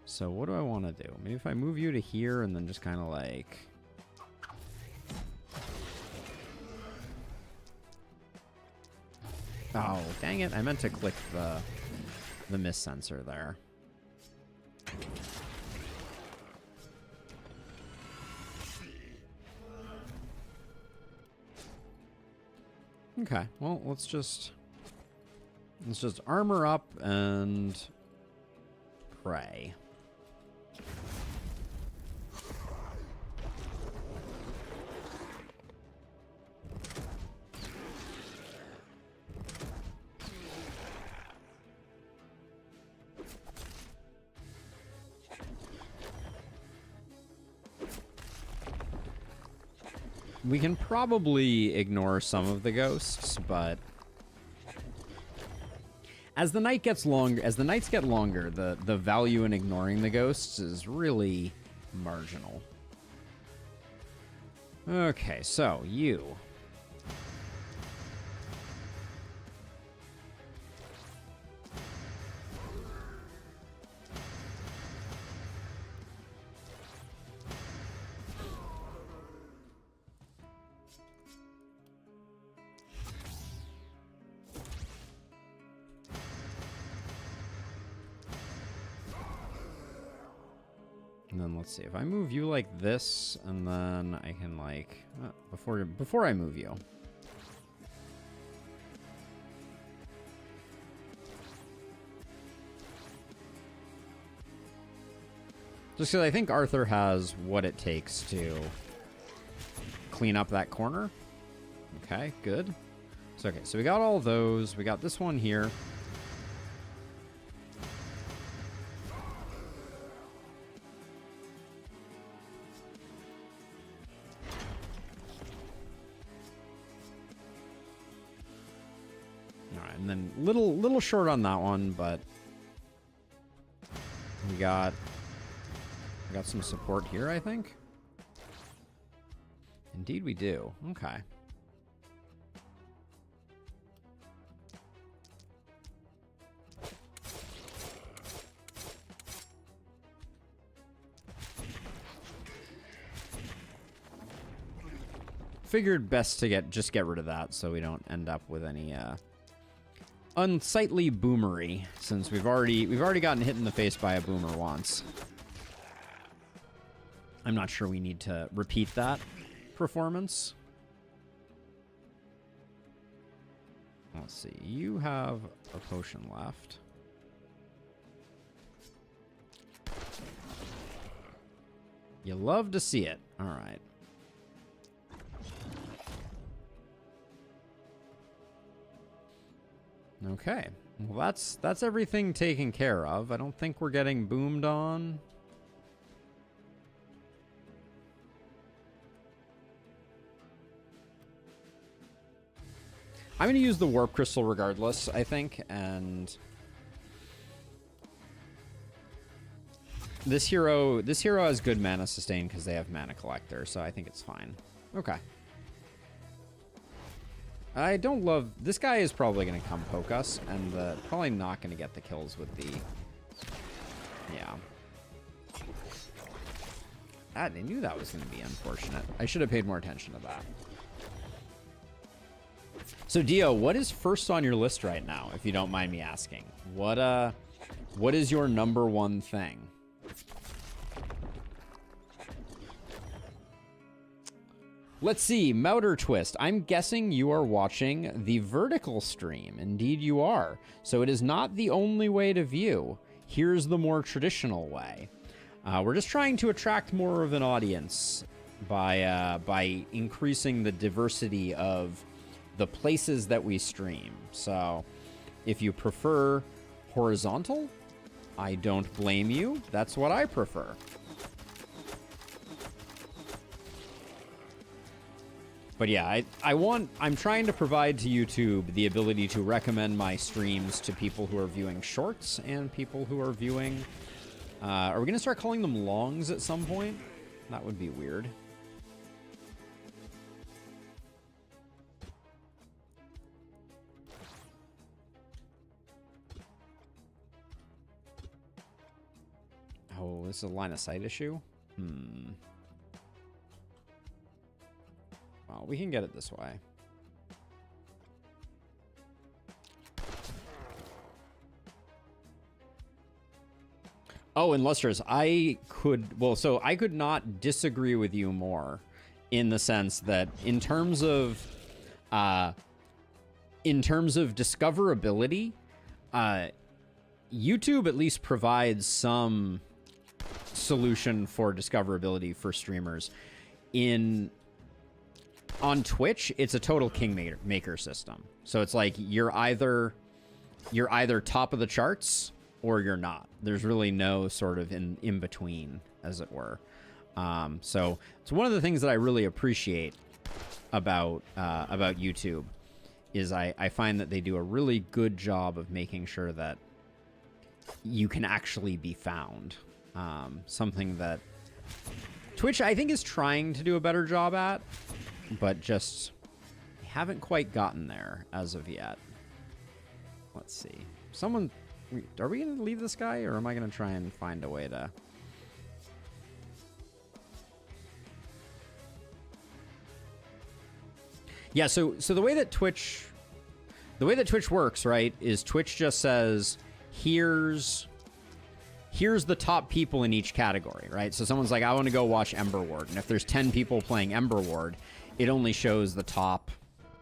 So what do I want to do? Maybe if I move you to here and then just kind of like... Oh, dang it. I meant to click the mist sensor there. Okay, well, let's just armor up and pray. We can probably ignore some of the ghosts, but as the night gets longer, as the nights get longer, the value in ignoring the ghosts is really marginal. Okay, so you. And then let's see, if I move you like this, and then I can like, before I move you. Just because I think Arthur has what it takes to clean up that corner. Okay, good. So, okay, so we got all those. We got this one here. And then little short on that one, but we got some support here, I think. Indeed we do. Okay. Figured best to just get rid of that so we don't end up with any unsightly boomery, since we've already gotten hit in the face by a boomer once. I'm not sure we need to repeat that performance. Let's see. You have a potion left. You love to see it. All right. Okay. Well, that's everything taken care of. I don't think we're getting boomed on. I'm going to use the warp crystal regardless, I think, and this hero has good mana sustain because they have mana collector, so I think it's fine. Okay. I don't love... This guy is probably going to come poke us, and probably not going to get the kills with the... Yeah. I knew that was going to be unfortunate. I should have paid more attention to that. So, Dio, what is first on your list right now, if you don't mind me asking? What is your number one thing? Let's see, Mouter Twist. I'm guessing you are watching the vertical stream. Indeed you are. So it is not the only way to view. Here's the more traditional way. We're just trying to attract more of an audience by increasing the diversity of the places that we stream. So if you prefer horizontal, I don't blame you. That's what I prefer. But yeah, I'm trying to provide to YouTube the ability to recommend my streams to people who are viewing shorts and people who are viewing... are we going to start calling them longs at some point? That would be weird. this is a line of sight issue. Well, we can get it this way. Oh, and Lustrous, I could not disagree with you more in the sense that in terms of discoverability, YouTube at least provides some solution for discoverability for streamers. On Twitch, it's a total kingmaker system. So it's like you're either top of the charts or you're not. There's really no sort of in between, as it were. So it's one of the things that I really appreciate about YouTube is I find that they do a really good job of making sure that you can actually be found. Something that Twitch, I think, is trying to do a better job at, but just haven't quite gotten there as of yet. Let's see. Are we going to leave this guy, or am I going to try and find a way to... Yeah, so the way that Twitch works, right, is Twitch just says, here's the top people in each category, right? So someone's like, I want to go watch Ember Ward, and if there's 10 people playing Ember Ward, it only shows the top,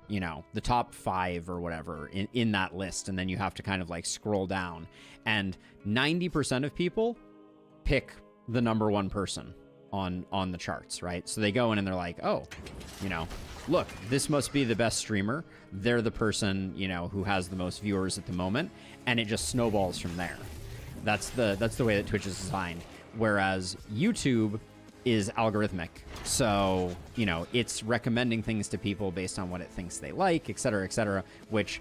the top 5 or whatever in that list, and then you have to kind of like scroll down, and 90% of people pick the number 1 person on the charts, right? So they go in and they're like, oh, look, this must be the best streamer. They're the person, who has the most viewers at the moment, and it just snowballs from there. That's the way that Twitch is designed. Whereas YouTube is algorithmic. So, it's recommending things to people based on what it thinks they like, et cetera, which,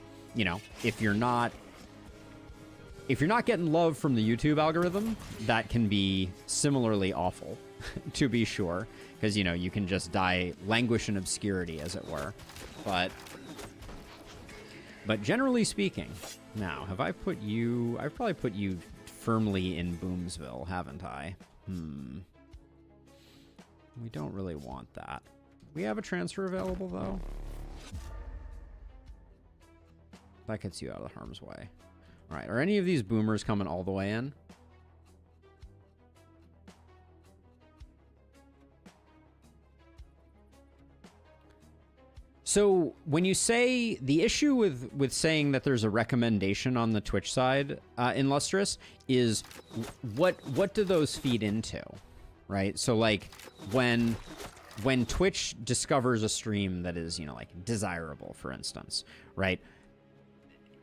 if you're not getting love from the YouTube algorithm, that can be similarly awful, to be sure, because, you can just languish in obscurity, as it were. But generally speaking, now, I've probably put you firmly in Boomsville, haven't I? We don't really want that. We have a transfer available, though. That gets you out of harm's way. All right, are any of these boomers coming all the way in? So when you say the issue with saying that there's a recommendation on the Twitch side in Lustrous is what do those feed into, right? So like when Twitch discovers a stream that is, like desirable, for instance, right?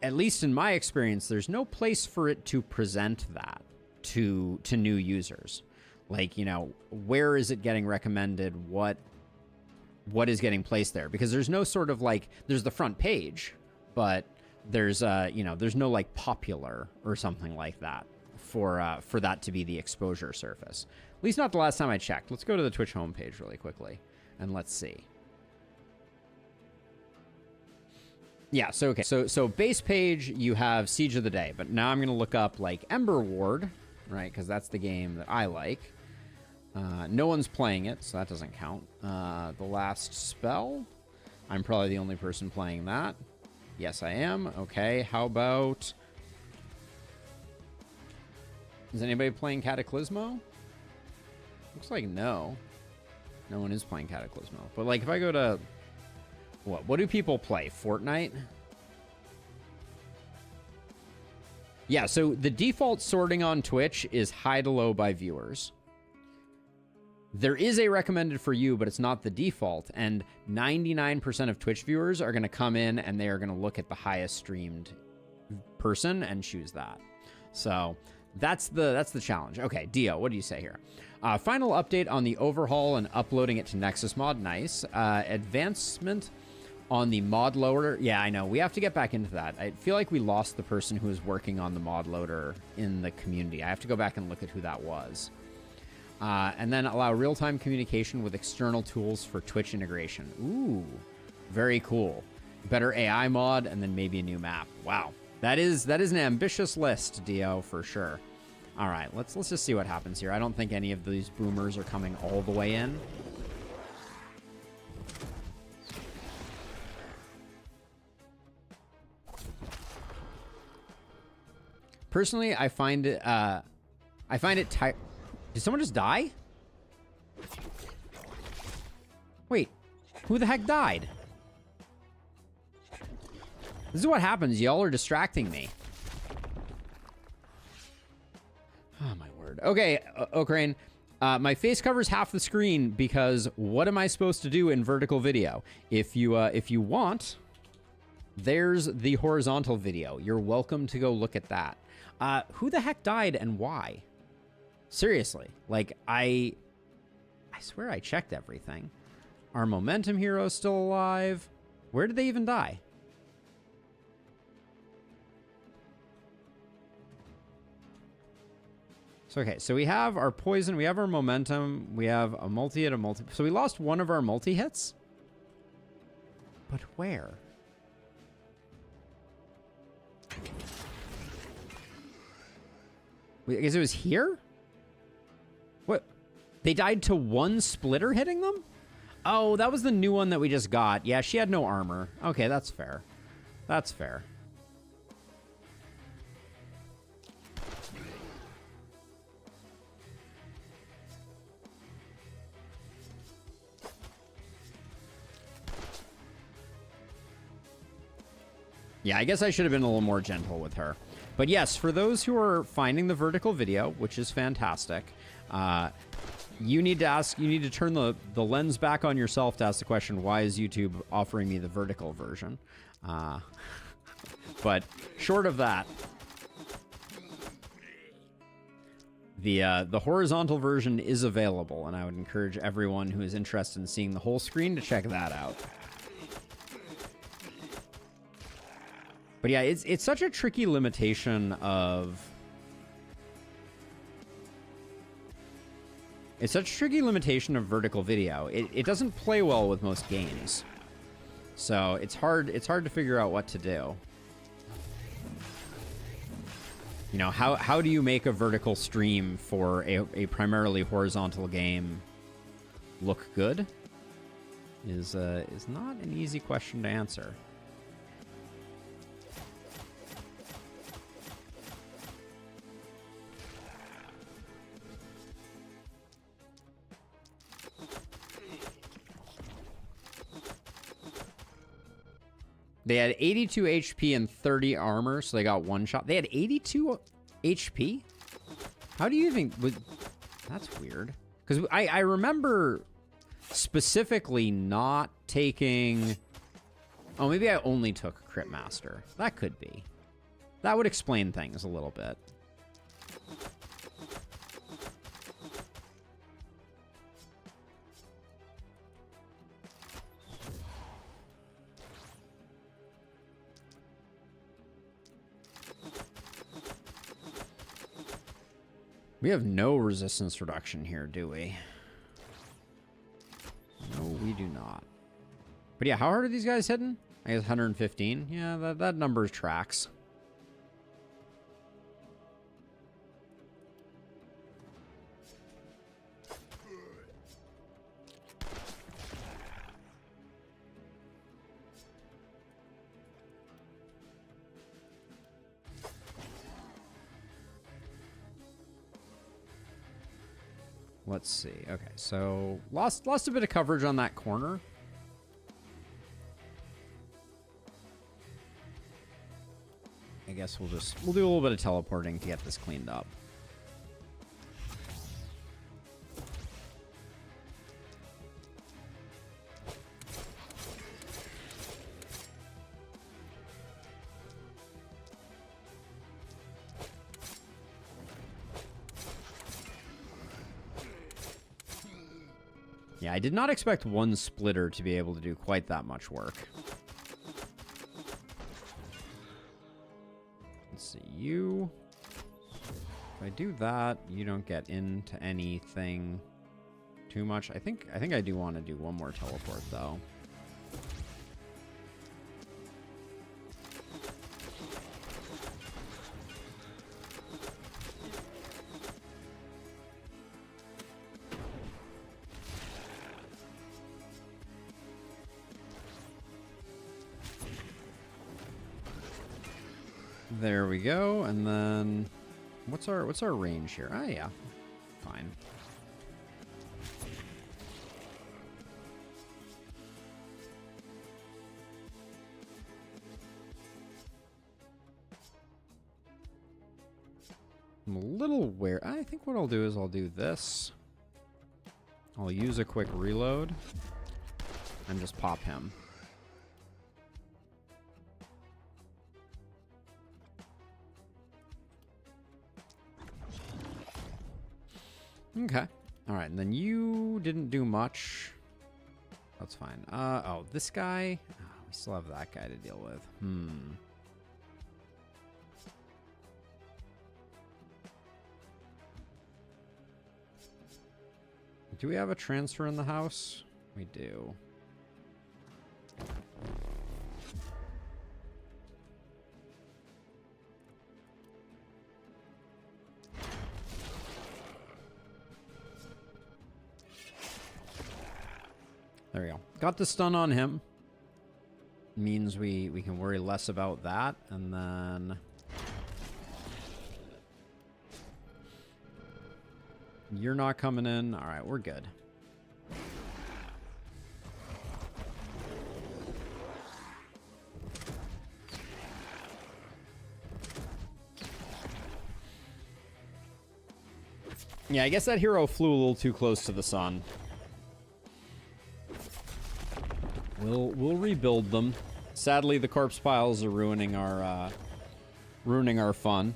At least in my experience, there's no place for it to present that to new users. Like, where is it getting recommended? What is getting placed there? Because there's no sort of like, there's the front page, but there's there's no like popular or something like that for that to be the exposure surface. At least not the last time I checked. Let's go to the Twitch homepage really quickly and let's see. Yeah, so okay. So base page, you have Siege of the Day, but now I'm going to look up like Ember Ward, right? Because that's the game that I like. No one's playing it, so that doesn't count. The Last Spell, I'm probably the only person playing that. Yes, I am. Okay, how about... Is anybody playing Cataclysmo? Looks like no. No one is playing Cataclysmo. But like if I go to... What do people play? Fortnite? Yeah, so the default sorting on Twitch is high to low by viewers. There is a recommended for you, but it's not the default. And 99% of Twitch viewers are going to come in and they are going to look at the highest streamed person and choose that. So that's the challenge. Okay, Dio, what do you say here? Final update on the overhaul and uploading it to Nexus Mod. Nice. Advancement on the mod loader. Yeah, I know. We have to get back into that. I feel like we lost the person who was working on the mod loader in the community. I have to go back and look at who that was. And then allow real-time communication with external tools for Twitch integration. Ooh, very cool. Better AI mod, and then maybe a new map. Wow, that is an ambitious list, Dio, for sure. All right, let's just see what happens here. I don't think any of these boomers are coming all the way in. Personally, I find it tight. Did someone just die? Wait, who the heck died? This is what happens. Y'all are distracting me. Oh, my word. Okay, Okraine. My face covers half the screen because what am I supposed to do in vertical video? If you want, there's the horizontal video. You're welcome to go look at that. Who the heck died and why? Seriously, like I swear I checked everything. Our momentum hero's still alive. Where did they even die? So, okay, so we have our poison, we have our momentum, we have a multi at a multi. So we lost one of our multi-hits? But where? Wait, I guess it was here? What? They died to one splitter hitting them? Oh, that was the new one that we just got. Yeah, she had no armor. Okay, that's fair. That's fair. Yeah, I guess I should have been a little more gentle with her. But yes, for those who are finding the vertical video, which is fantastic, you need to turn the lens back on yourself to ask the question, why is YouTube offering me the vertical version? But short of that, the horizontal version is available, and I would encourage everyone who is interested in seeing the whole screen to check that out. But yeah, it's such a tricky limitation of... It's such a tricky limitation of vertical video. It doesn't play well with most games. So it's hard to figure out what to do. You know, how do you make a vertical stream for a primarily horizontal game look good? Is not an easy question to answer. They had 82 HP and 30 armor, so they got one shot. They had 82 HP? How do you even... That's weird. Because I remember specifically not taking... Oh, maybe I only took Crit Master. That could be. That would explain things a little bit. We have no resistance reduction here, do we? No, we do not. But yeah, how hard are these guys hitting? I guess 115. Yeah, that number tracks. Let's see. Okay, so lost a bit of coverage on that corner. I guess we'll do a little bit of teleporting to get this cleaned up. Yeah, I did not expect one splitter to be able to do quite that much work. Let's see, you... If I do that, you don't get into anything too much. I think I do want to do one more teleport, though. There we go. And then what's our range here? Oh yeah. Fine. I'm a little wary. I think what I'll do is I'll do this. I'll use a quick reload and just pop him. Okay. All right, and then you didn't do much. That's fine. Oh, this guy. Oh, we still have that guy to deal with. Do we have a transfer in the house? We do. There we go. Got the stun on him. Means we can worry less about that. And then you're not coming in. All right, we're good. Yeah, I guess that hero flew a little too close to the sun. We'll rebuild them. Sadly, the corpse piles are ruining our fun.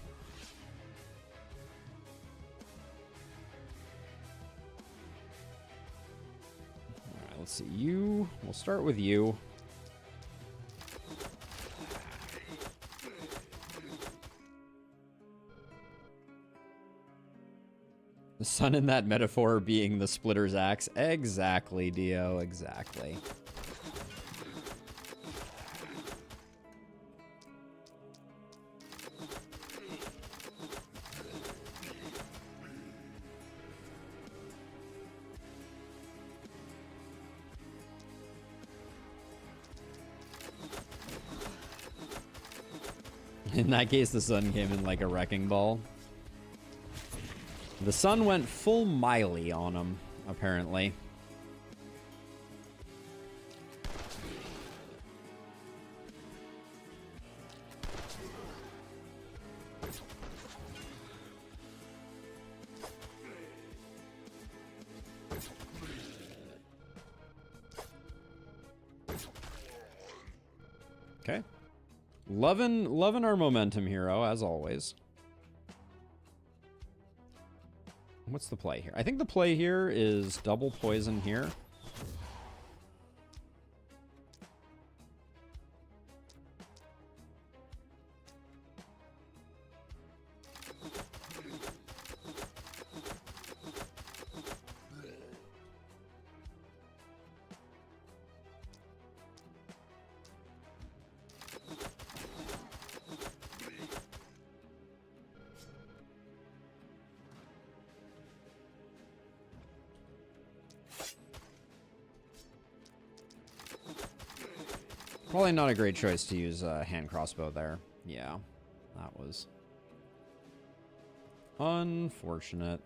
All right, let's see. You. We'll start with you. The sun in that metaphor being the splitter's axe. Exactly, Dio. Exactly. In that case, the sun came in like a wrecking ball. The sun went full Miley on him, apparently. Okay. Loving our momentum hero, as always. What's the play here? I think the play here is double poison here. Probably not a great choice to use a hand crossbow there. Yeah, that was unfortunate.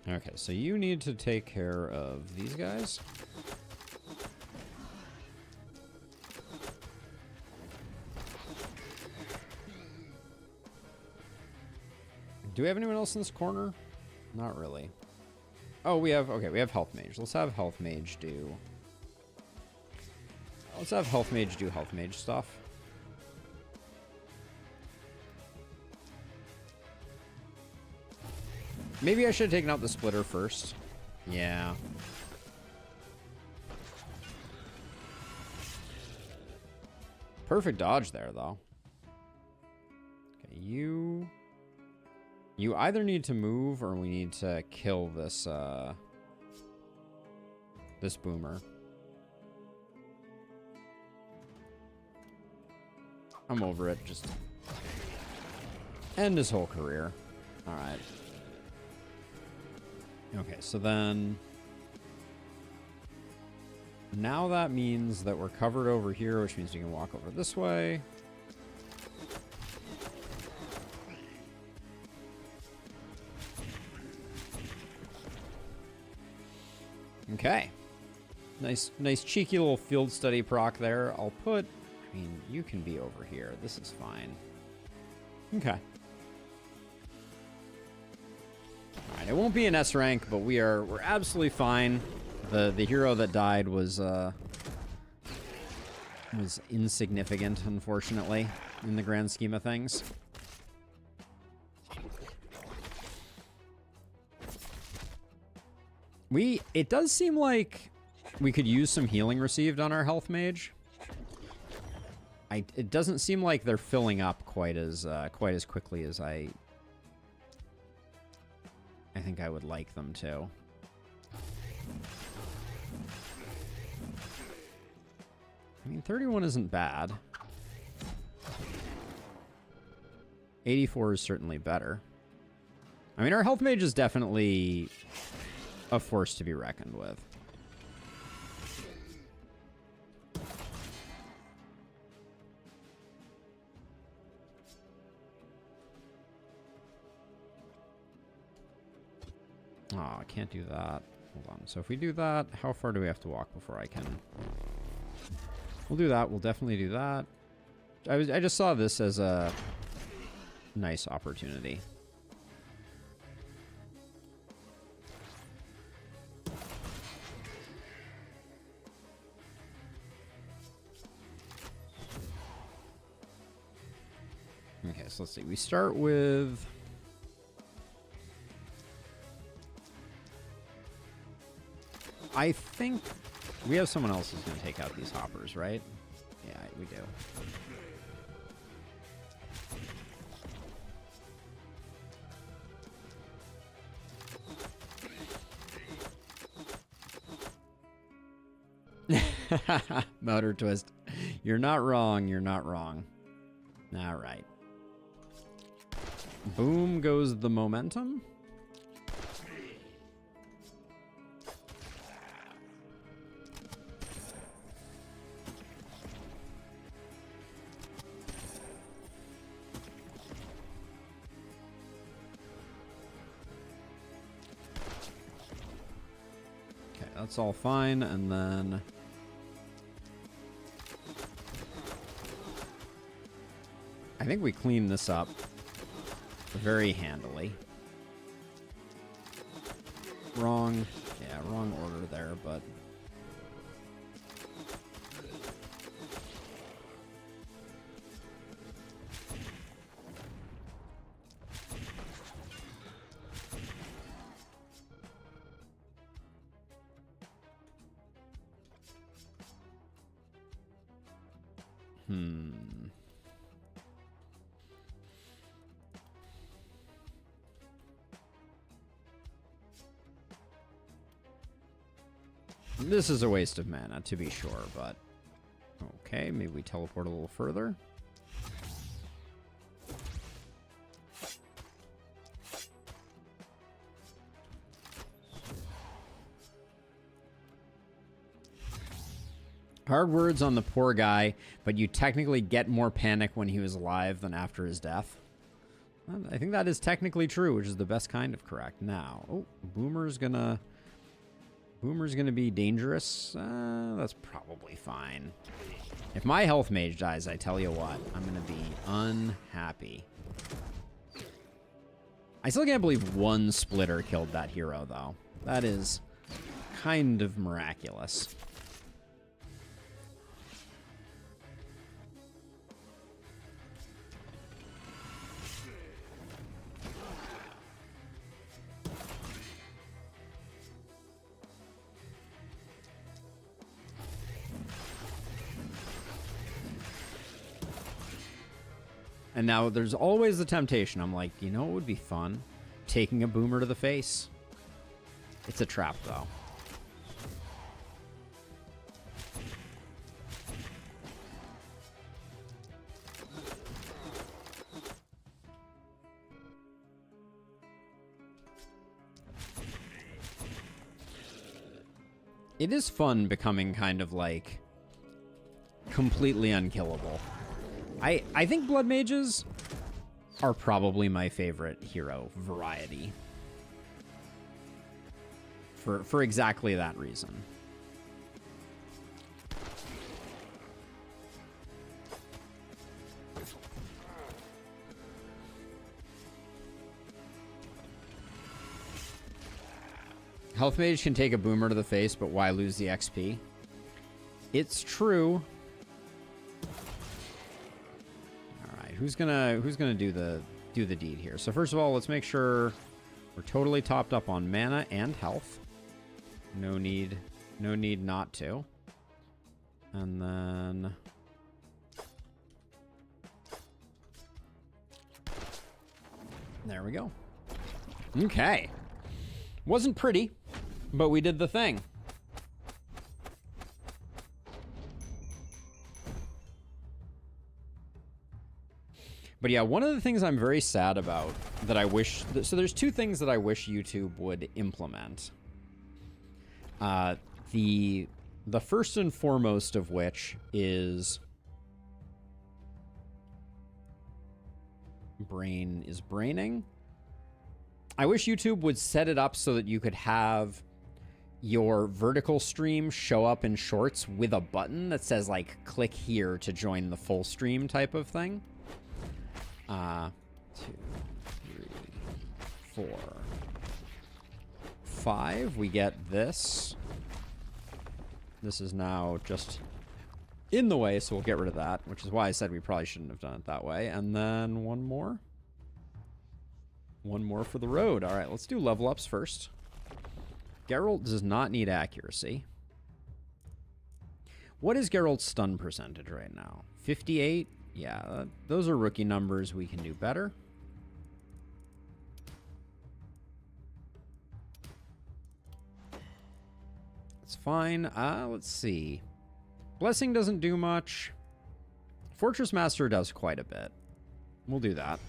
Okay, so you need to take care of these guys. Do we have anyone else in this corner? Not really. Oh, we have health mage. Let's have health mage do. Let's have health mage do health mage stuff. Maybe I should have taken out the splitter first. Yeah. Perfect dodge there, though. Okay, you either need to move or we need to kill this this boomer. I'm over it. Just end his whole career. All right. Okay, so then... Now that means that we're covered over here, which means we can walk over this way. Okay. Nice cheeky little field study proc there. I'll put... I mean, you can be over here. This is fine. Okay. Alright, it won't be an S rank, but we're absolutely fine. The hero that died was insignificant, unfortunately, in the grand scheme of things. It does seem like we could use some healing received on our health mage. It doesn't seem like they're filling up quite as quickly as I think I would like them to. I mean, 31 isn't bad. 84 is certainly better. I mean, our health mage is definitely a force to be reckoned with. Oh, I can't do that. Hold on. So if we do that, how far do we have to walk before I can... We'll do that. We'll definitely do that. I just saw this as a nice opportunity. Okay, so let's see. We start with... I think we have someone else who's going to take out these hoppers, right? Yeah, we do. Motor twist. You're not wrong. You're not wrong. All right. Boom goes the momentum. That's all fine, and then... I think we clean this up very handily. Wrong order there, but... This is a waste of mana, to be sure, but... Okay, maybe we teleport a little further. Hard words on the poor guy, but you technically get more panic when he was alive than after his death. I think that is technically true, which is the best kind of correct. Now, oh, Boomer's gonna be dangerous. That's probably fine. If my health mage dies, I tell you what, I'm gonna be unhappy. I still can't believe one splitter killed that hero, though. That is kind of miraculous. And now there's always the temptation. I'm like, you know what would be fun? Taking a boomer to the face. It's a trap, though. It is fun becoming kind of like completely unkillable. I think blood mages are probably my favorite hero variety. For exactly that reason. Health mage can take a boomer to the face, but why lose the XP? It's true. All right, who's gonna do the deed here? So first of all, let's make sure we're totally topped up on mana and health. No need not to. And then there we go. Okay. Wasn't pretty, but we did the thing. But yeah, one of the things I'm very sad about that I wish... So there's two things that I wish YouTube would implement. The first and foremost of which is... braining. I wish YouTube would set it up so that you could have your vertical stream show up in shorts with a button that says, like, click here to join the full stream type of thing. 2, 3, 4, 5. We get this. This is now just in the way, so we'll get rid of that, which is why I said we probably shouldn't have done it that way. And then one more. One more for the road. All right, let's do level ups first. Geralt does not need accuracy. What is Geralt's stun percentage right now? 58? Yeah, those are rookie numbers. We can do better. It's fine. Let's see. Blessing doesn't do much. Fortress Master does quite a bit. We'll do that.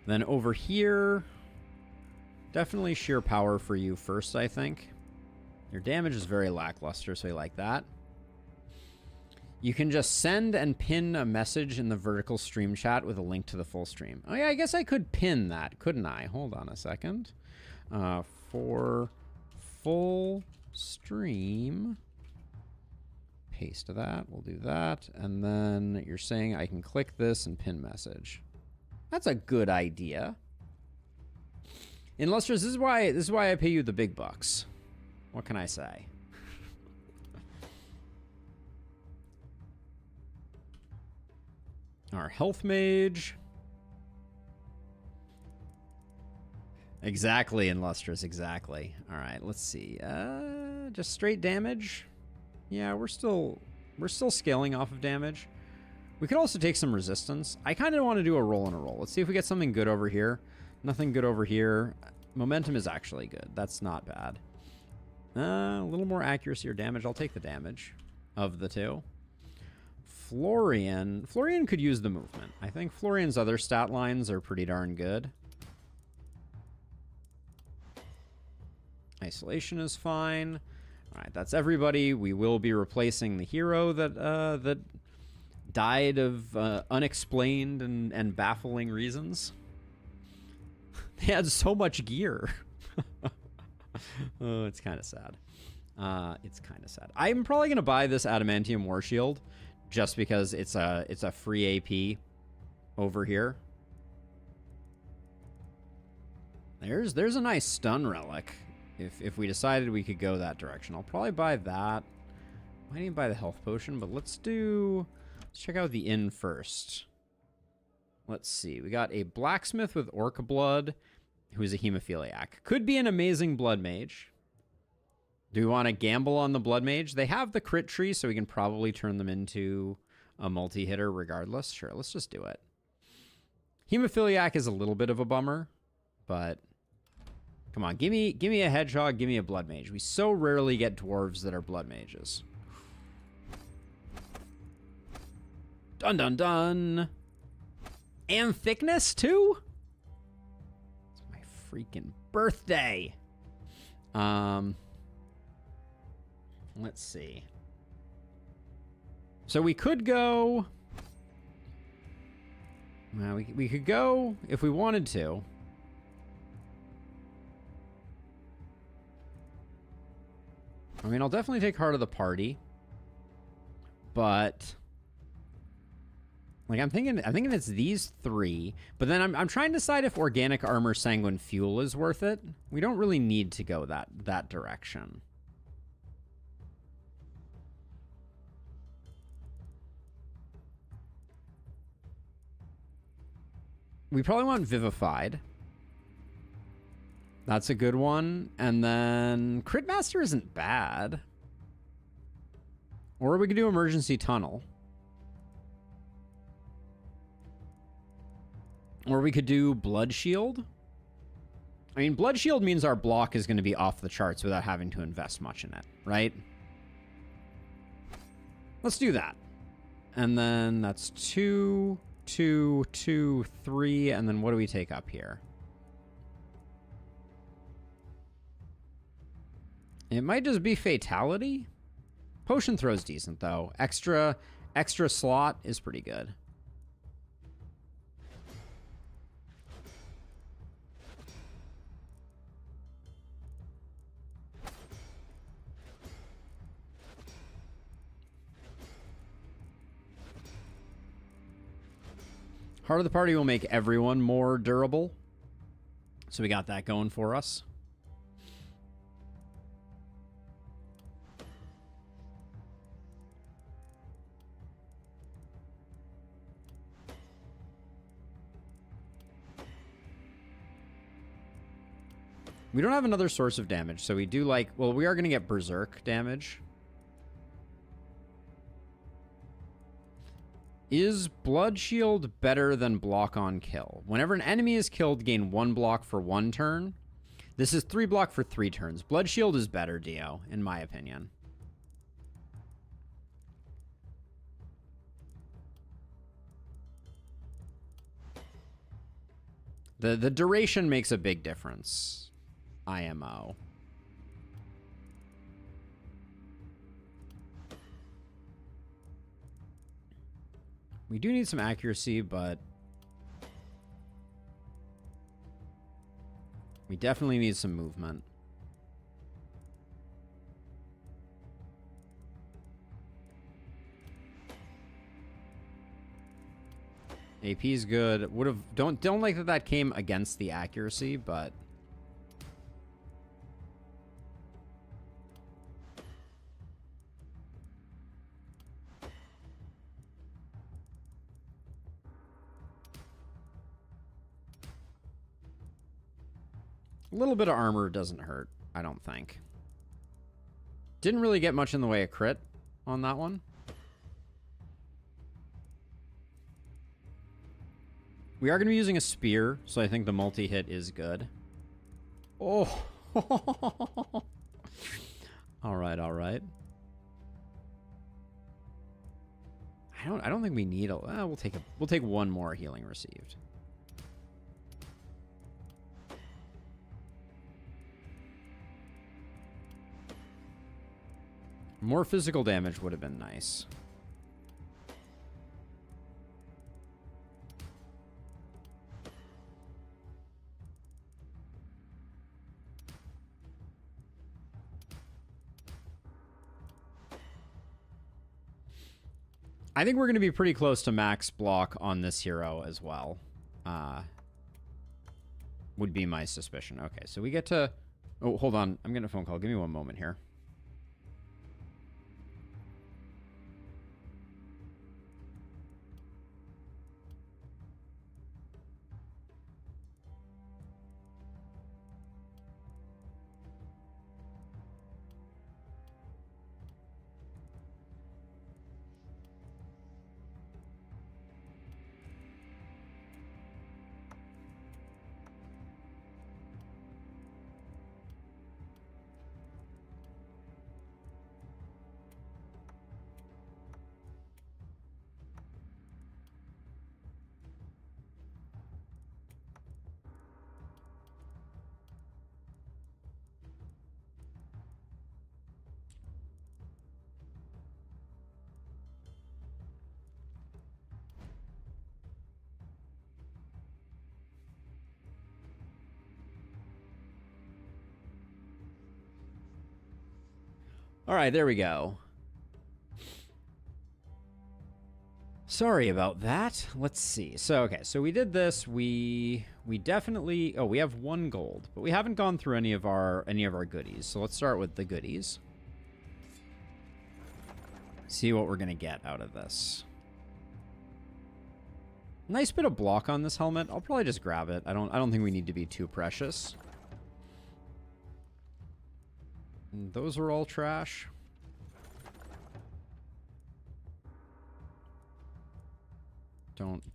Then over here, definitely sheer power for you first, I think. Your damage is very lackluster, so you like that. You can just send and pin a message in the vertical stream chat with a link to the full stream. Oh yeah, I guess I could pin that, couldn't I? Hold on a second. For full stream, paste that, we'll do that. And then you're saying I can click this and pin message. That's a good idea. Illustrious, this is why I pay you the big bucks. What can I say? Our health mage. Exactly, Illustrious, exactly. All right, let's see. Just straight damage. Yeah, we're still scaling off of damage. We could also take some resistance. I kind of want to do a roll and a roll. Let's see if we get something good over here. Nothing good over here. Momentum is actually good. That's not bad. A little more accuracy or damage. I'll take the damage of the two. Florian could use the movement. I think Florian's other stat lines are pretty darn good. Isolation is fine. All right, that's everybody. We will be replacing the hero that died of unexplained and baffling reasons. They had so much gear. Oh, it's kind of sad. It's kind of sad. I'm probably going to buy this Adamantium War Shield just because it's a free AP over here. There's a nice stun relic. If we decided we could go that direction, I'll probably buy that. Might even buy the health potion, but let's check out the inn first. Let's see. We got a blacksmith with orca blood who's a hemophiliac. Could be an amazing blood mage. Do we want to gamble on the blood mage? They have the crit tree, so we can probably turn them into a multi-hitter regardless. Sure, let's just do it. Hemophiliac is a little bit of a bummer, but come on, give me a hedgehog, give me a blood mage. We so rarely get dwarves that are blood mages. Dun dun dun. And thickness too? It's my freaking birthday. Let's see. So we could go... Well, we could go if we wanted to. I mean, I'll definitely take Heart of the Party. But... Like, I'm thinking it's these three. But then I'm trying to decide if Organic Armor Sanguine Fuel is worth it. We don't really need to go that direction. We probably want Vivified. That's a good one. And then Crit Master isn't bad. Or we could do Emergency Tunnel. Or we could do Blood Shield. I mean, Blood Shield means our block is going to be off the charts without having to invest much in it, right? Let's do that. And then that's 2, 2, 2, 3, and then what do we take up here? It might just be Fatality. Potion Throw's decent, though. Extra slot is pretty good. Heart of the Party will make everyone more durable. So we got that going for us. We don't have another source of damage, so we do like... Well, we are going to get Berserk damage. Is Blood Shield better than Block on Kill? Whenever an enemy is killed, gain 1 block for 1 turn. This is 3 block for 3 turns. Blood Shield is better, Dio, in my opinion. The duration makes a big difference. IMO. We do need some accuracy, but we definitely need some movement. AP is good. Would have don't like that came against the accuracy, but a little bit of armor doesn't hurt, I don't think. Didn't really get much in the way of crit on that one. We are going to be using a spear, so I think the multi-hit is good. Oh! Alright, alright. I don't think we need a... we'll take one more healing received. More physical damage would have been nice. I think we're going to be pretty close to max block on this hero as well. Would be my suspicion. Okay, so we get to... Oh, hold on. I'm getting a phone call. Give me one moment here. All right, there we go. Sorry about that. Let's see. So, okay, so we did this. We definitely... Oh, we have 1 gold, but we haven't gone through any of our goodies. So let's start with the goodies. See what we're going to get out of this. Nice bit of block on this helmet. I'll probably just grab it. I don't think we need to be too precious. And those are all trash.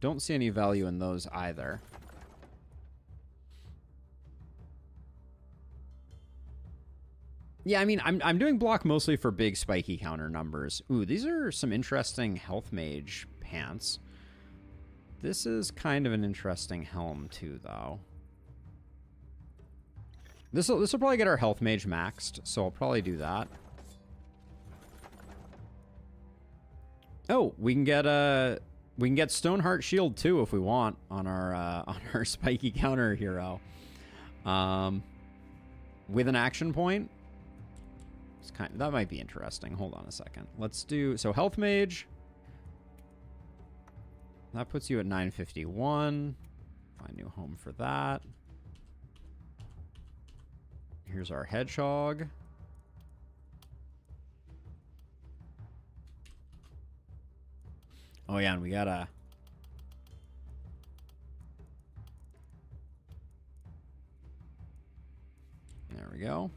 Don't see any value in those either. Yeah, I mean, I'm doing block mostly for big spiky counter numbers. Ooh, these are some interesting health mage pants. This is kind of an interesting helm too, though. This will probably get our health mage maxed, so I'll probably do that. Oh, we can get Stoneheart Shield too if we want on our spiky counter hero. With an action point. It's that might be interesting. Hold on a second. Let's do so health mage. That puts you at 951. Find new home for that. Here's our hedgehog. Oh yeah, and we gotta... There we go.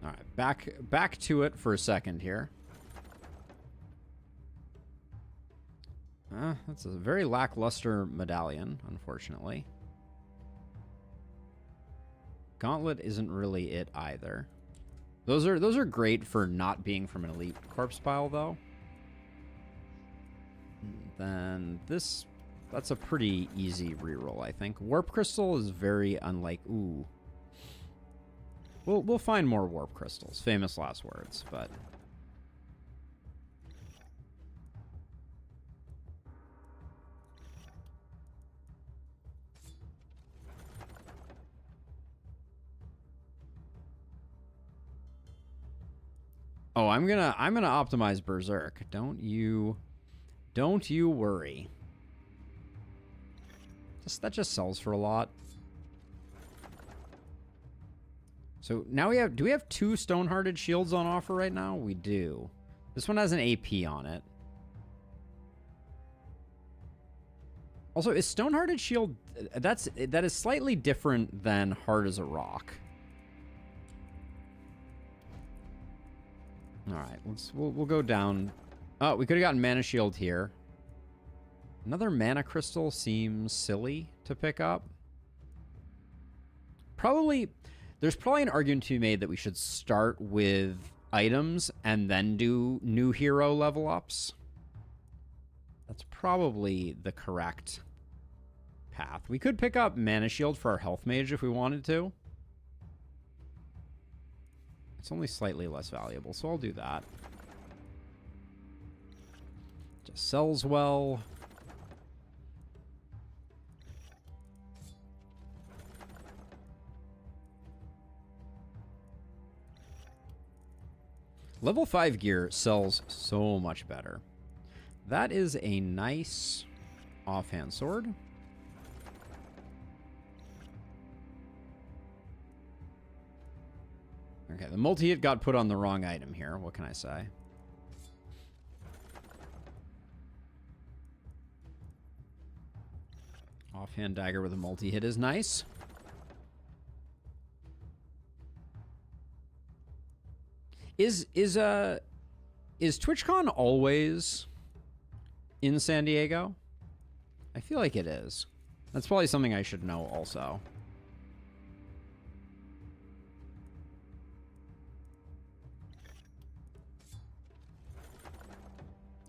All right, back to it for a second here. That's a very lackluster medallion, unfortunately. Gauntlet isn't really it either. Those are great for not being from an elite corpse pile, though. Then that's a pretty easy reroll, I think. Warp crystal is very unlike. Ooh. We'll find more warp crystals. Famous last words, but. Oh, I'm gonna optimize Berserk. Don't you worry. That just sells for a lot. So now do we have 2 Stonehearted Shields on offer right now? We do. This one has an AP on it. Also, is Stonehearted Shield, that is slightly different than Hard as a Rock. All right, we'll go down. Oh, we could have gotten Mana Shield here. Another Mana Crystal seems silly to pick up. There's probably an argument to be made that we should start with items and then do new hero level ups. That's probably the correct path. We could pick up Mana Shield for our health mage if we wanted to. It's only slightly less valuable, so I'll do that. Just sells well. Level 5 gear sells so much better. That is a nice offhand sword. Okay, the multi-hit got put on the wrong item here. What can I say? Offhand dagger with a multi-hit is nice. Is TwitchCon always in San Diego? I feel like it is. That's probably something I should know also.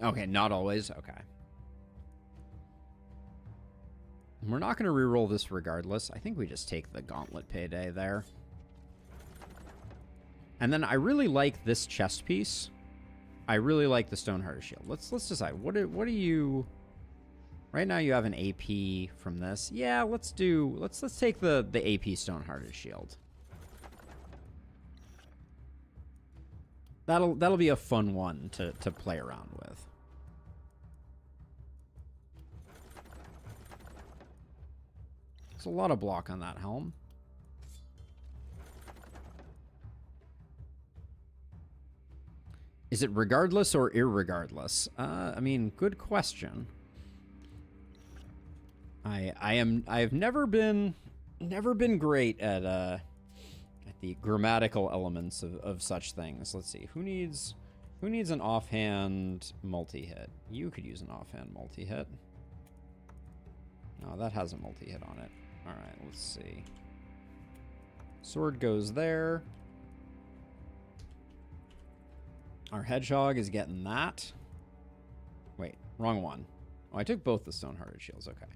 Okay, not always. Okay. We're not going to reroll this regardless. I think we just take the gauntlet payday there. And then I really like this chest piece. I really like the Stonehearted Shield. Let's decide. What do you... Right now you have an AP from this. Yeah, let's take the AP Stonehearted Shield. That'll be a fun one to play around with. There's a lot of block on that helm. Is it regardless or irregardless? I mean, good question. I've never been great at the grammatical elements of such things. Let's see. Who needs an offhand multi-hit? You could use an offhand multi-hit. No, that has a multi-hit on it. All right, let's see. Sword goes there. Our hedgehog is getting that. Wait, wrong one. Oh, I took both the stone-hearted shields. Okay.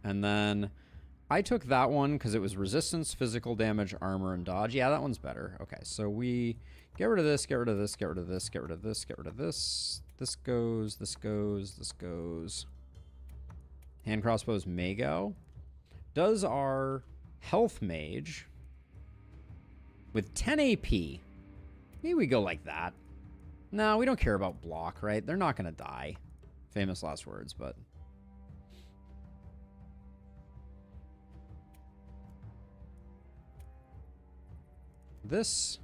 And then I took that one because it was resistance, physical damage, armor, and dodge. Yeah, that one's better. Okay, so we get rid of this, get rid of this, get rid of this, get rid of this, get rid of this. This goes, this goes, this goes. Hand crossbows may go. Does our health mage with 10 AP, maybe we go like that. No, we don't care about block, right? They're not going to die. Famous last words, but... This...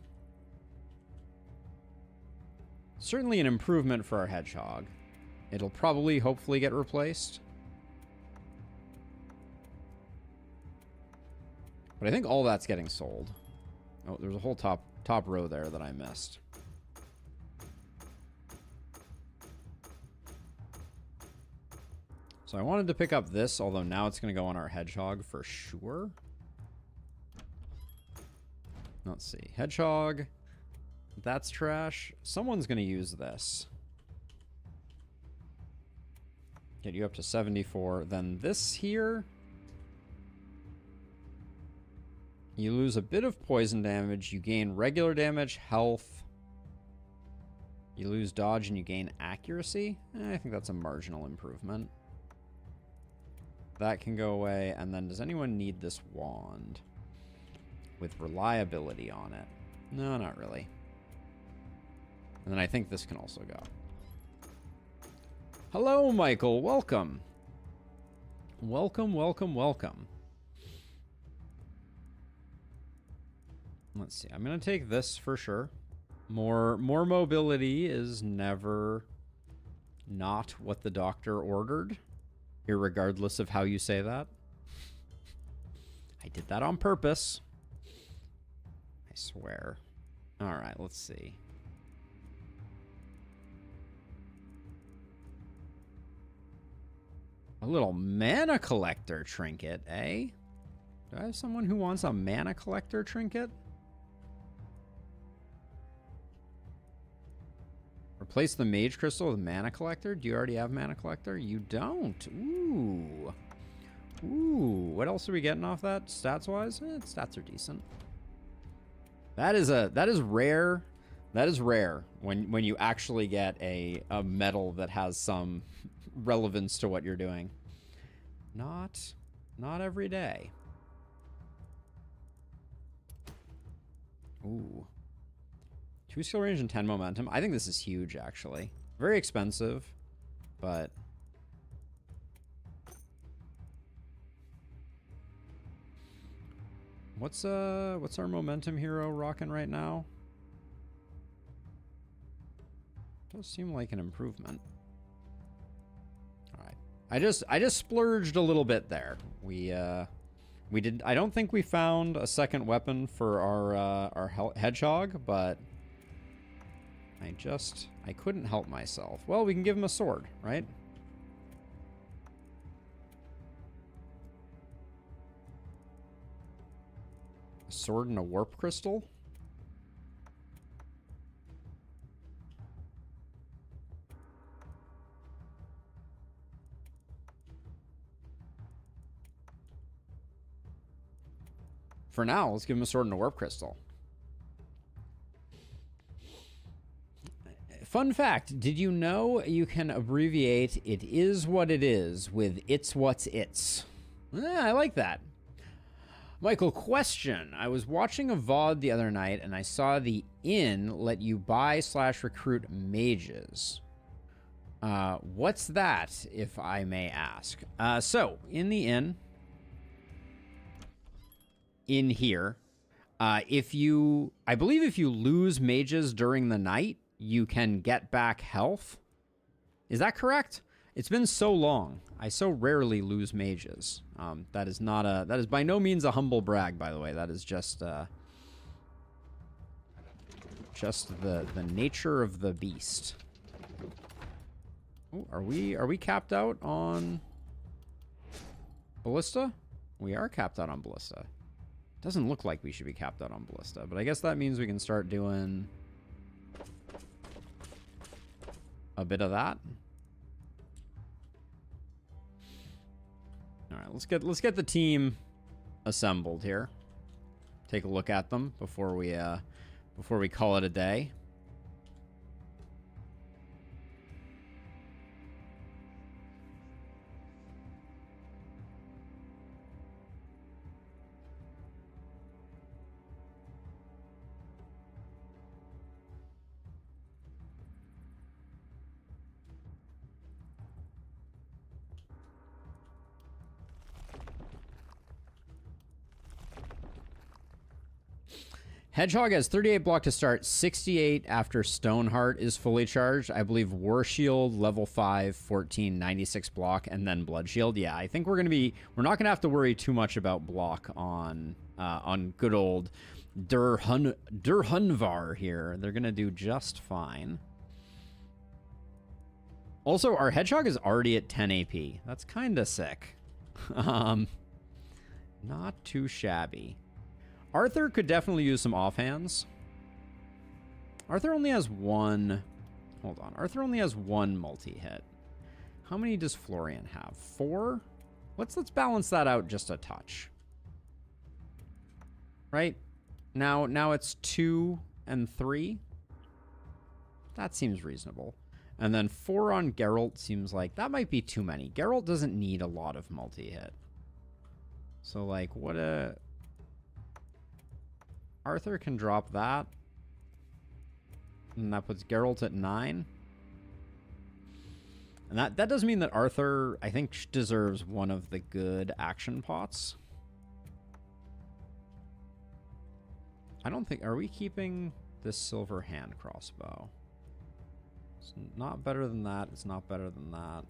certainly an improvement for our hedgehog. It'll probably, hopefully, get replaced. But I think all that's getting sold. Oh, there's a whole top row there that I missed. So I wanted to pick up this, although now it's going to go on our hedgehog for sure. Let's see. Hedgehog. That's trash. Someone's going to use this. Get you up to 74. Then this here. You lose a bit of poison damage. You gain regular damage, health. You lose dodge and you gain accuracy. I think that's a marginal improvement. That can go away. And then does anyone need this wand with reliability on it? No, not really. And then I think this can also go. Hello, Michael. Welcome. Welcome, welcome, welcome. Let's see. I'm going to take this for sure. More mobility is never not what the doctor ordered, irregardless of how you say that. I did that on purpose. I swear. All right, let's see. A little mana collector trinket, eh? Do I have someone who wants a mana collector trinket? Replace the mage crystal with mana collector. Do you already have mana collector? You don't. Ooh. Ooh. What else are we getting off that stats wise? Stats are decent. That is rare. That is rare when you actually get a medal that has some relevance to what you're doing. Not every day. Ooh. 2 skill range and 10 momentum. I think this is huge, actually. Very expensive, but... What's our momentum hero rocking right now? Does seem like an improvement. All right. I just splurged a little bit there. We did. I don't think we found a second weapon for our hedgehog, but I couldn't help myself. Well, we can give him a sword, right? A sword and a warp crystal. For now, let's give him a sword and a warp crystal. Fun fact, did you know you can abbreviate "it is what it is" with "it's what's it's"? I like that. Michael, question. I was watching a VOD the other night and I saw the inn let you buy / recruit mages. What's that, if I may ask? So, in the inn, in here, I believe if you lose mages during the night, you can get back health. Is that correct? It's been so long. I so rarely lose mages. That is by no means a humble brag, by the way. That is just the nature of the beast. Ooh, are we capped out on ballista? We are capped out on ballista. Doesn't look like we should be capped out on ballista, but I guess that means we can start doing a bit of that. All right, let's get the team assembled here. Take a look at them before we call it a day. Hedgehog has 38 block to start, 68 after Stoneheart is fully charged. I believe War Shield, level 5, 14, 96 block, and then Blood Shield. Yeah, I think we're not gonna have to worry too much about block on good old Durhunvar here. They're gonna do just fine. Also, our Hedgehog is already at 10 AP. That's kind of sick. Not too shabby. Arthur could definitely use some offhands. Arthur only has one. Hold on. Arthur only has one multi-hit. How many does Florian have? 4? Let's balance that out just a touch. Right? Now it's 2 and 3. That seems reasonable. And then 4 on Geralt seems like that might be too many. Geralt doesn't need a lot of multi-hit. So like what a... Arthur can drop that. And that puts Geralt at 9. And that does mean that Arthur, I think, deserves one of the good action pots. I don't think... Are we keeping this silver hand crossbow? It's not better than that. It's not better than that.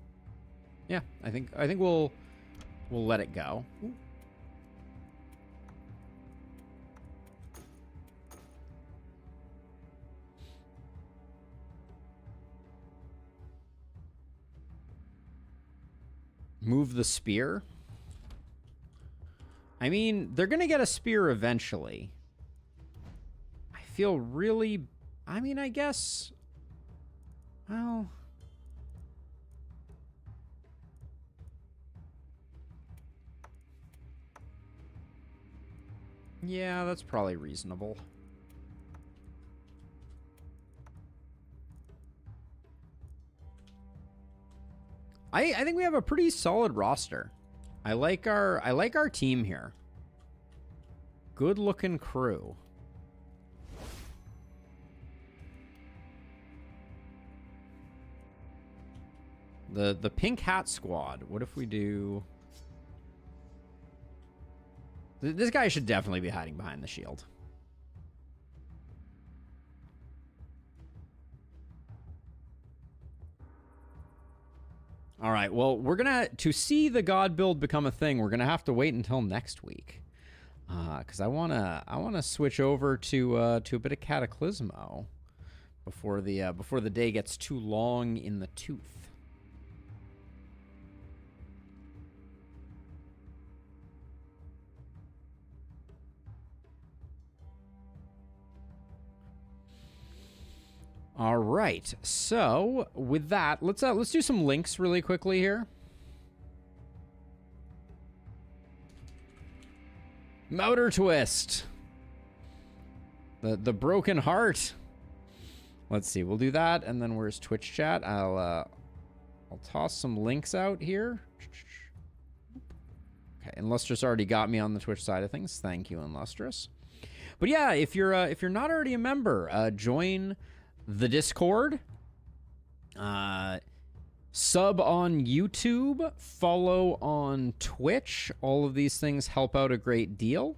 Yeah, I think we'll let it go. Ooh. Move the spear. I mean, they're going to get a spear eventually. I feel really... I mean, I guess... Well... Yeah, that's probably reasonable. I think we have a pretty solid roster. I like our team here. Good looking crew. The pink hat squad. What if we do... This guy should definitely be hiding behind the shield. All right, well, we're gonna, to see the god build become a thing, we're gonna have to wait until next week, because I wanna switch over to a bit of Cataclysmo before the day gets too long in the tooth. All right, so with that, let's do some links really quickly here. Motor Twist, the broken heart. Let's see, we'll do that, and then where's Twitch chat? I'll toss some links out here. Okay, Illustrious already got me on the Twitch side of things. Thank you, Illustrious. But yeah, if you're not already a member, join the Discord. Sub on YouTube, follow on Twitch. All of these things help out a great deal.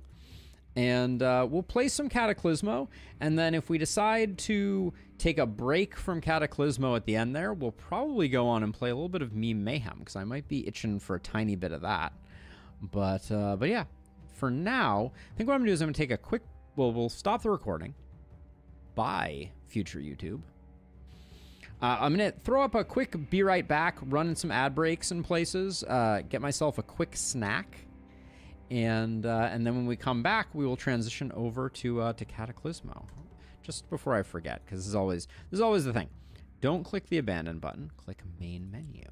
And we'll play some Cataclysmo. And then if we decide to take a break from Cataclysmo at the end there, we'll probably go on and play a little bit of Meme Mayhem, because I might be itching for a tiny bit of that. But yeah, for now, I think what I'm going to do is I'm going to take a quick... Well, we'll stop the recording. Bye, future YouTube. I'm going to throw up a quick be right back, run in some ad breaks in places, get myself a quick snack. And then when we come back, we will transition over to Cataclysmo. Just before I forget, because this is always the thing. Don't click the abandon button. Click main menu.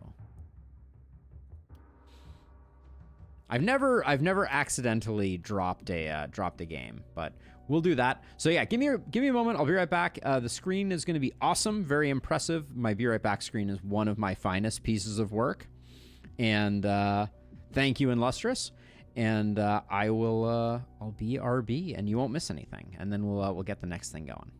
I've never accidentally dropped a game, but we'll do that. So yeah, give me a moment. I'll be right back. The screen is going to be awesome, very impressive. My be right back screen is one of my finest pieces of work, and thank you, Illustrious. And I'll be RB, and you won't miss anything. And then we'll get the next thing going.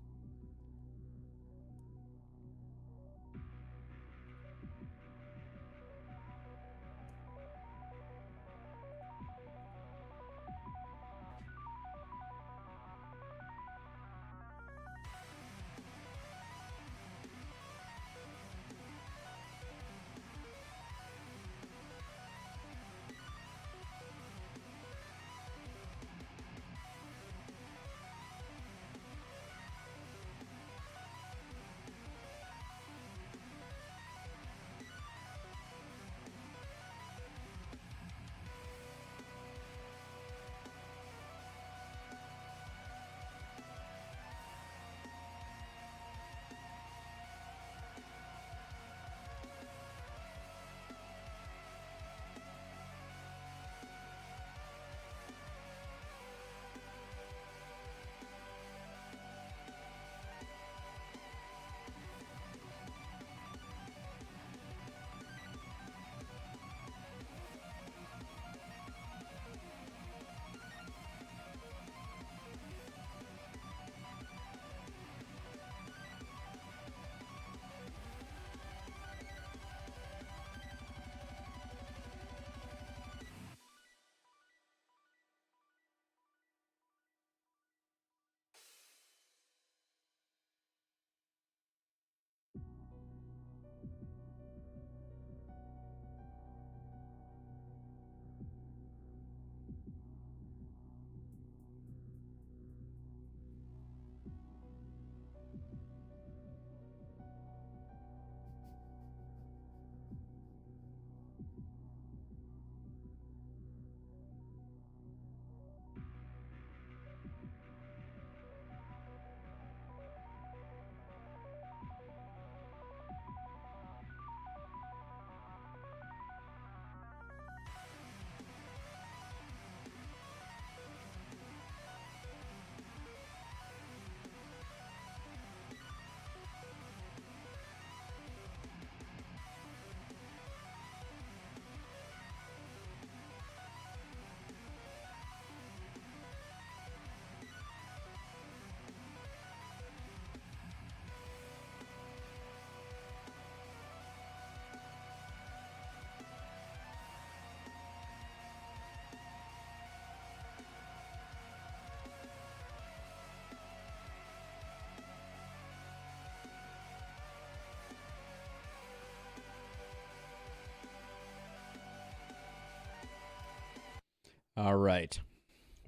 All right,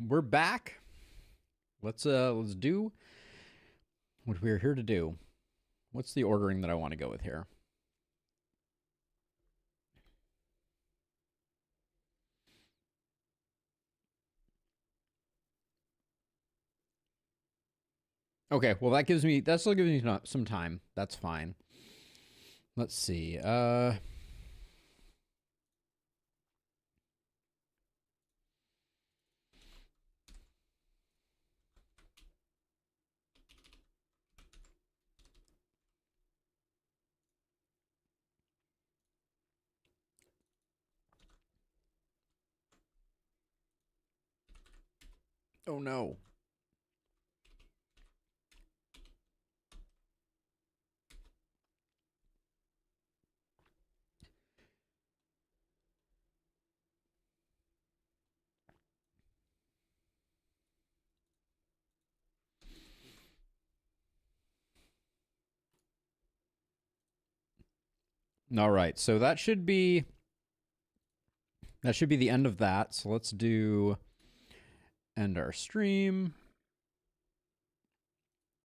we're back. Let's do what we're here to do. What's the ordering that I want to go with here? Okay, well that still gives me some time. That's fine. Let's see. Oh no. All right, so that should be the end of that. So let's do end our stream.